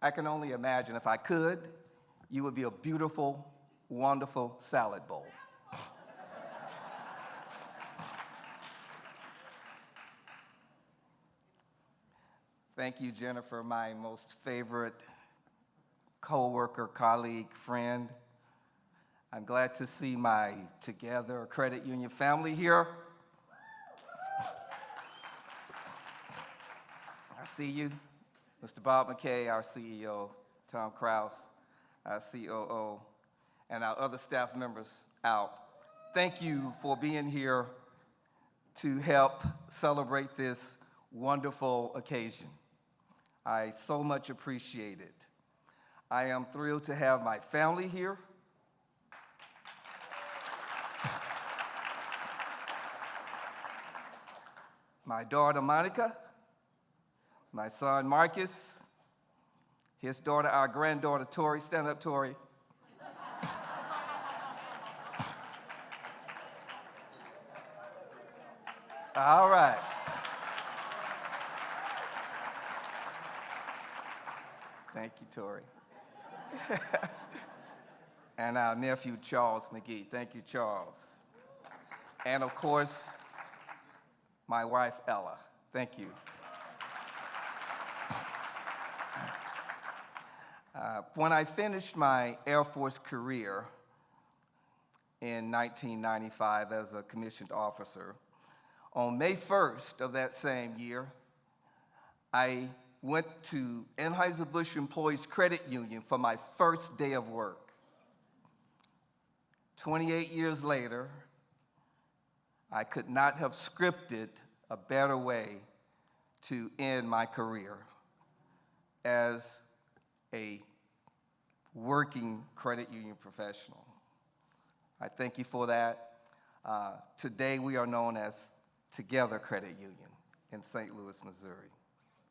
I can only imagine if I could, you would be a beautiful, wonderful salad bowl. Thank you, Jennifer, my most favorite coworker, colleague, friend. I'm glad to see my Together Credit Union family here. I see you, Mr. Bob McKay, our CEO, Tom Krause, our COO, and our other staff members out. Thank you for being here to help celebrate this wonderful occasion. I so much appreciate it. I am thrilled to have my family here. My daughter, Monica, my son, Marcus, his daughter, our granddaughter, Tori. Stand up, Tori. All right. Thank you, Tori. And our nephew, Charles McGee. Thank you, Charles. And of course, my wife, Ella. Thank you. When I finished my Air Force career in 1995 as a commissioned officer, on May 1st of that same year, I went to Anheuser-Busch Employees Credit Union for my first day of work. 28 years later, I could not have scripted a better way to end my career as a working credit union professional. I thank you for that. Today we are known as Together Credit Union in St. Louis, Missouri.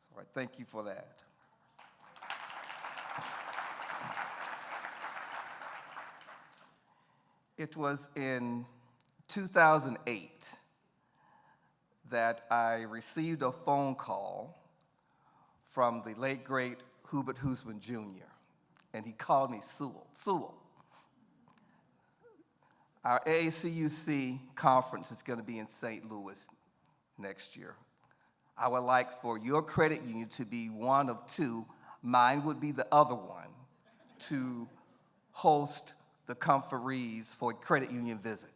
So I thank you for that. It was in 2008 that I received a phone call from the late, great Hubert Huisman Jr., and he called me Sewell. Sewell, our AACUC conference is going to be in St. Louis next year. I would like for your credit union to be one of 2, mine would be the other one, to host the conferees for a credit union visit.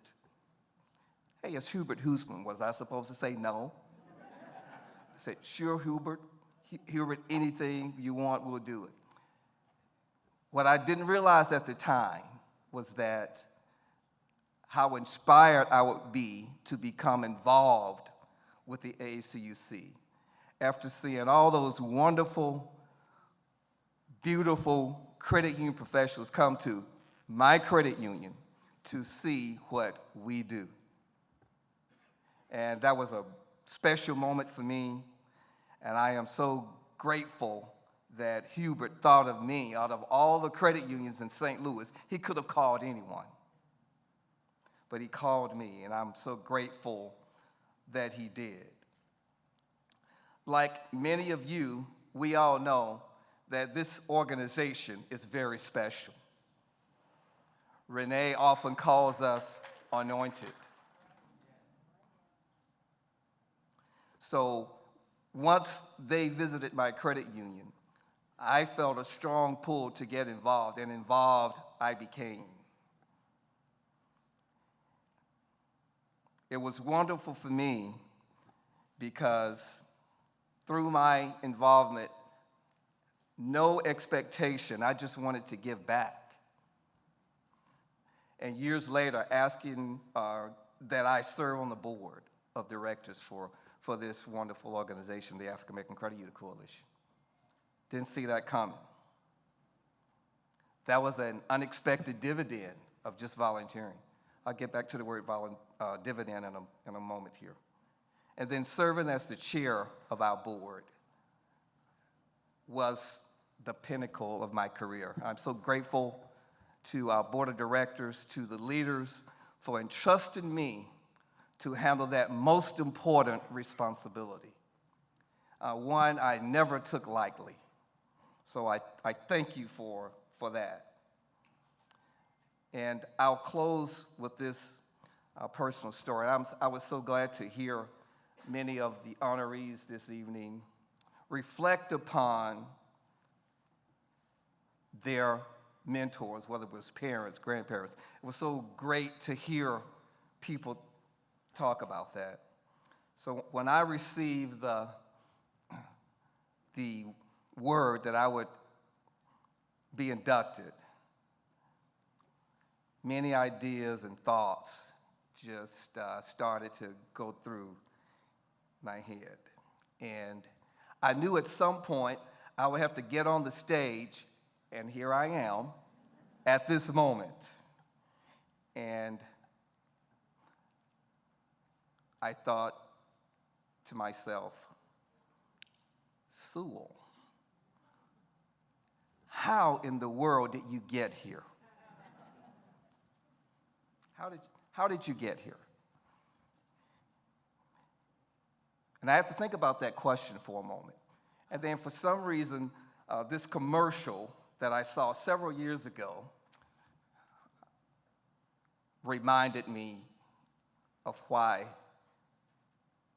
Hey, it's Hubert Huisman. Was I supposed to say no? I said, sure, Hubert. Hubert, anything you want, we'll do it. What I didn't realize at the time was that how inspired I would be to become involved with the AACUC after seeing all those wonderful, beautiful credit union professionals come to my credit union to see what we do. And that was a special moment for me, and I am so grateful that Hubert thought of me. Out of all the credit unions in St. Louis, he could have called anyone, but he called me, and I'm so grateful that he did. Like many of you, we all know that this organization is very special. Renee often calls us anointed. So once they visited my credit union, I felt a strong pull to get involved, and involved I became. It was wonderful for me because through my involvement, no expectation, I just wanted to give back. And years later, asking that I serve on the board of directors for this wonderful organization, the African American Credit Union Coalition. Didn't see that coming. That was an unexpected dividend of just volunteering. I'll get back to the word dividend in a moment here. And then serving as the chair of our board was the pinnacle of my career. I'm so grateful to our board of directors, to the leaders for entrusting me to handle that most important responsibility. One I never took lightly. So I thank you for that. And I'll close with this personal story. I was so glad to hear many of the honorees this evening reflect upon their mentors, whether it was parents, grandparents. It was so great to hear people talk about that. So when I received the word that I would be inducted, many ideas and thoughts just started to go through my head. And I knew at some point I would have to get on the stage, and here I am at this moment. And I thought to myself, Sewell, how in the world did you get here? How did you get here? And I have to think about that question for a moment. And then for some reason, this commercial that I saw several years ago reminded me of why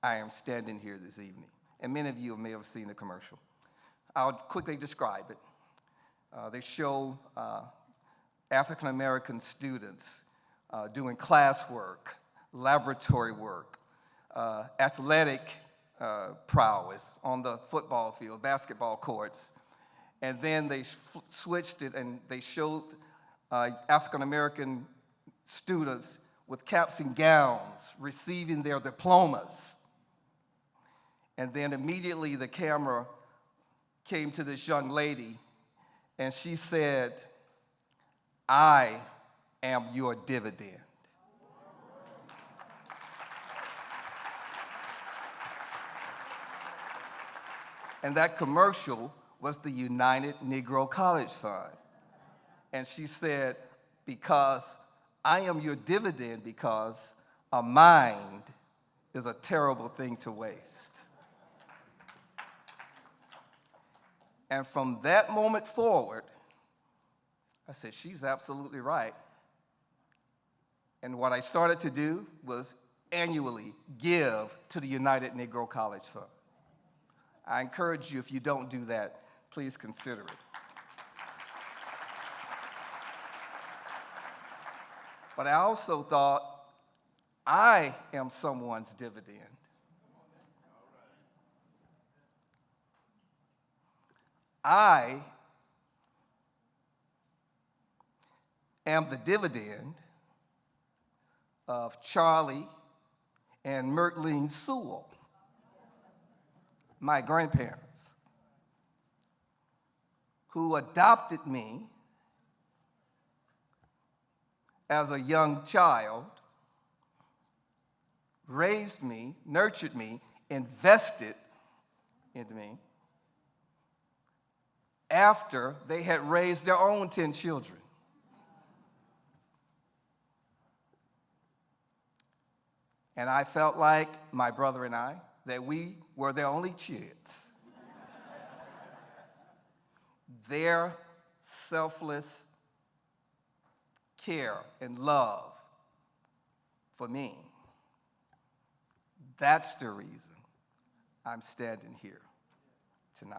I am standing here this evening. And many of you may have seen the commercial. I'll quickly describe it. They show African American students doing classwork, laboratory work, athletic prowess on the football field, basketball courts. And then they switched it and they showed African American students with caps and gowns receiving their diplomas. And then immediately the camera came to this young lady and she said, I am your dividend. And that commercial was the United Negro College Fund. And she said, because I am your dividend, because a mind is a terrible thing to waste. And from that moment forward, I said, she's absolutely right. And what I started to do was annually give to the United Negro College Fund. I encourage you, if you don't do that, please consider it. But I also thought, I am someone's dividend. I am the dividend of Charlie and Mertline Sewell, my grandparents, who adopted me as a young child, raised me, nurtured me, invested in me after they had raised their own 10 children. And I felt like my brother and I, that we were their only kids. Their selfless care and love for me, that's the reason I'm standing here tonight.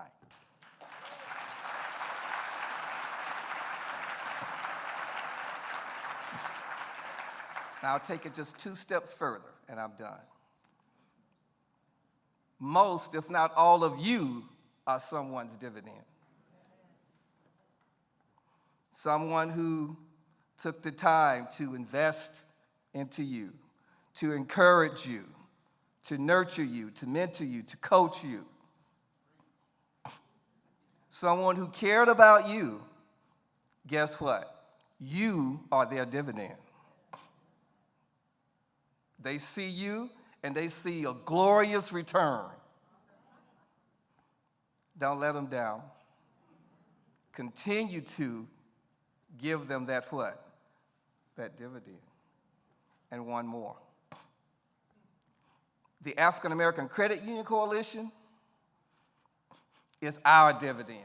Now, I'll take it just 2 steps further, and I'm done. Most, if not all of you, are someone's dividend. Someone who took the time to invest into you, to encourage you, to nurture you, to mentor you, to coach you. Someone who cared about you. Guess what? You are their dividend. They see you and they see a glorious return. Don't let them down. Continue to give them that what? That dividend. And one more. The African American Credit Union Coalition is our dividend.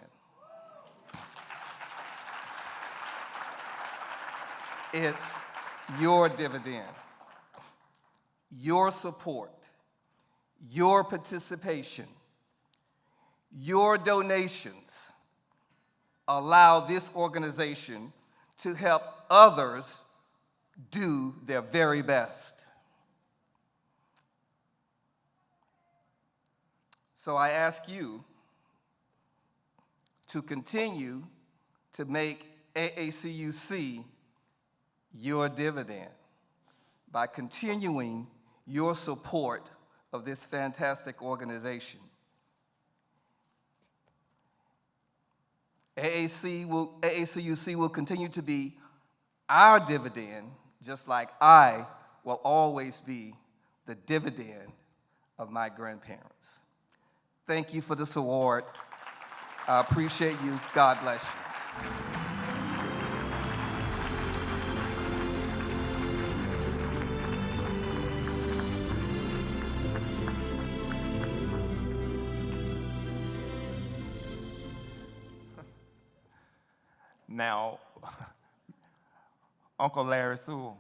It's your dividend. Your support, your participation, your donations allow this organization to help others do their very best. So I ask you to continue to make AACUC your dividend by continuing your support of this fantastic organization. AACUC will continue to be our dividend, just like I will always be the dividend of my grandparents. Thank you for this award. I appreciate you. God bless you. Now, Uncle Larry Sewell,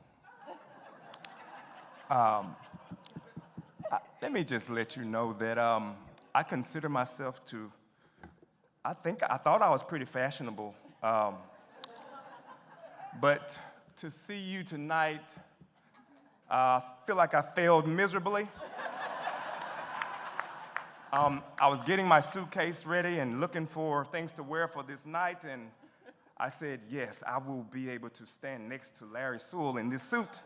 let me just let you know that I consider myself to, I thought I was pretty fashionable, but to see you tonight, I feel like I failed miserably. I was getting my suitcase ready and looking for things to wear for this night, and I said, yes, I will be able to stand next to Larry Sewell in this suit.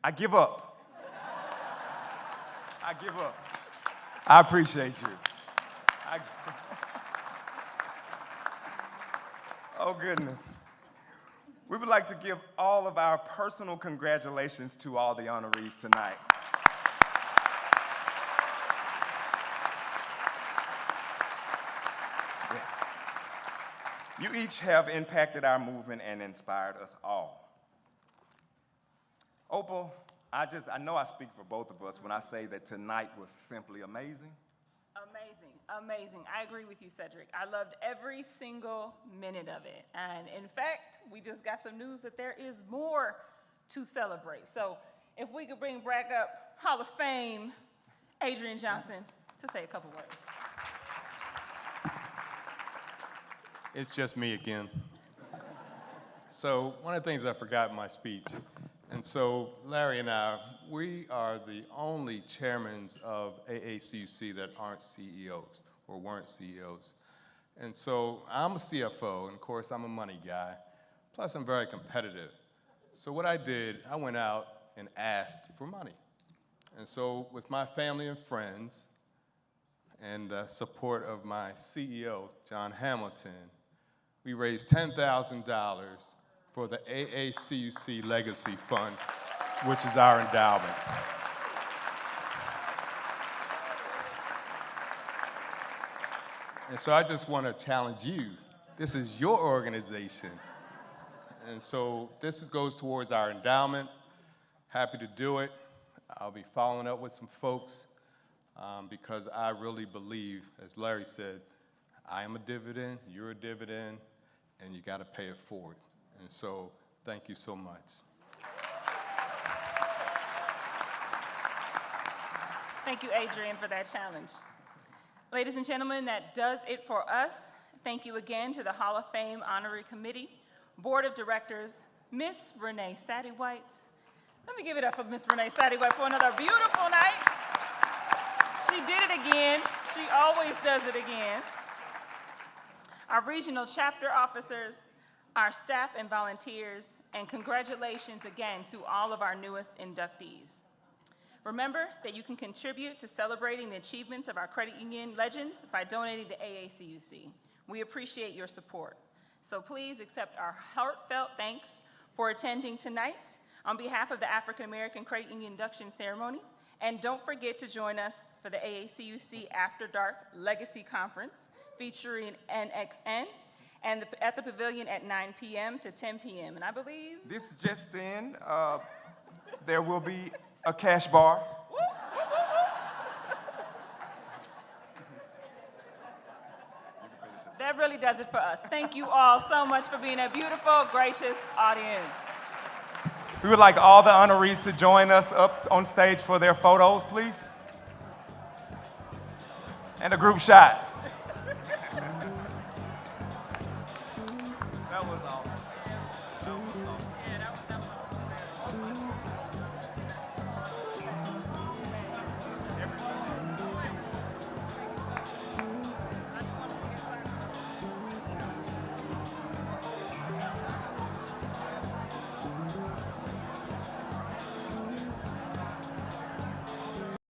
I give up. I give up. I appreciate you. Oh, goodness. We would like to give all of our personal congratulations to all the honorees tonight. You each have impacted our movement and inspired us all. Opal, I know I speak for both of us when I say that tonight was simply amazing. Amazing, amazing. I agree with you, Cedric. I loved every single minute of it. And in fact, we just got some news that there is more to celebrate. So if we could bring back up Hall of Fame Adrian Johnson to say a couple words. It's just me again. So one of the things I forgot in my speech, and so Larry and I, we are the only chairmen of AACUC that aren't CEOs or weren't CEOs. And so I'm a CFO, and of course I'm a money guy, plus I'm very competitive. So what I did, I went out and asked for money. And so with my family and friends and support of my CEO, John Hamilton, we raised $10,000 for the AACUC Legacy Fund, which is our endowment. And so I just want to challenge you. This is your organization. And so this goes towards our endowment. Happy to do it. I'll be following up with some folks because I really believe, as Larry said, I am a dividend, you're a dividend, and you got to pay it forward. And so thank you so much. Thank you, Adrian, for that challenge. Ladies and gentlemen, that does it for us. Thank you again to the Hall of Fame Honorary Committee, Board of Directors, Miss Renee Sattywhite. Let me give it up for Miss Renee Sattywhite for another beautiful night. She did it again. She always does it again. Our regional chapter officers, our staff and volunteers, and congratulations again to all of our newest inductees. Remember that you can contribute to celebrating the achievements of our credit union legends by donating to AACUC. We appreciate your support. So please accept our heartfelt thanks for attending tonight on behalf of the African American Credit Union Induction Ceremony. And don't forget to join us for the AACUC After Dark Legacy Conference featuring NXN and at the Pavilion at 9 p.m. to 10 p.m. And I believe This is just in. There will be a cash bar. that really does it for us. Thank you all so much for being a beautiful, gracious audience. We would like all the honorees to join us up on stage for their photos, please. And a group shot.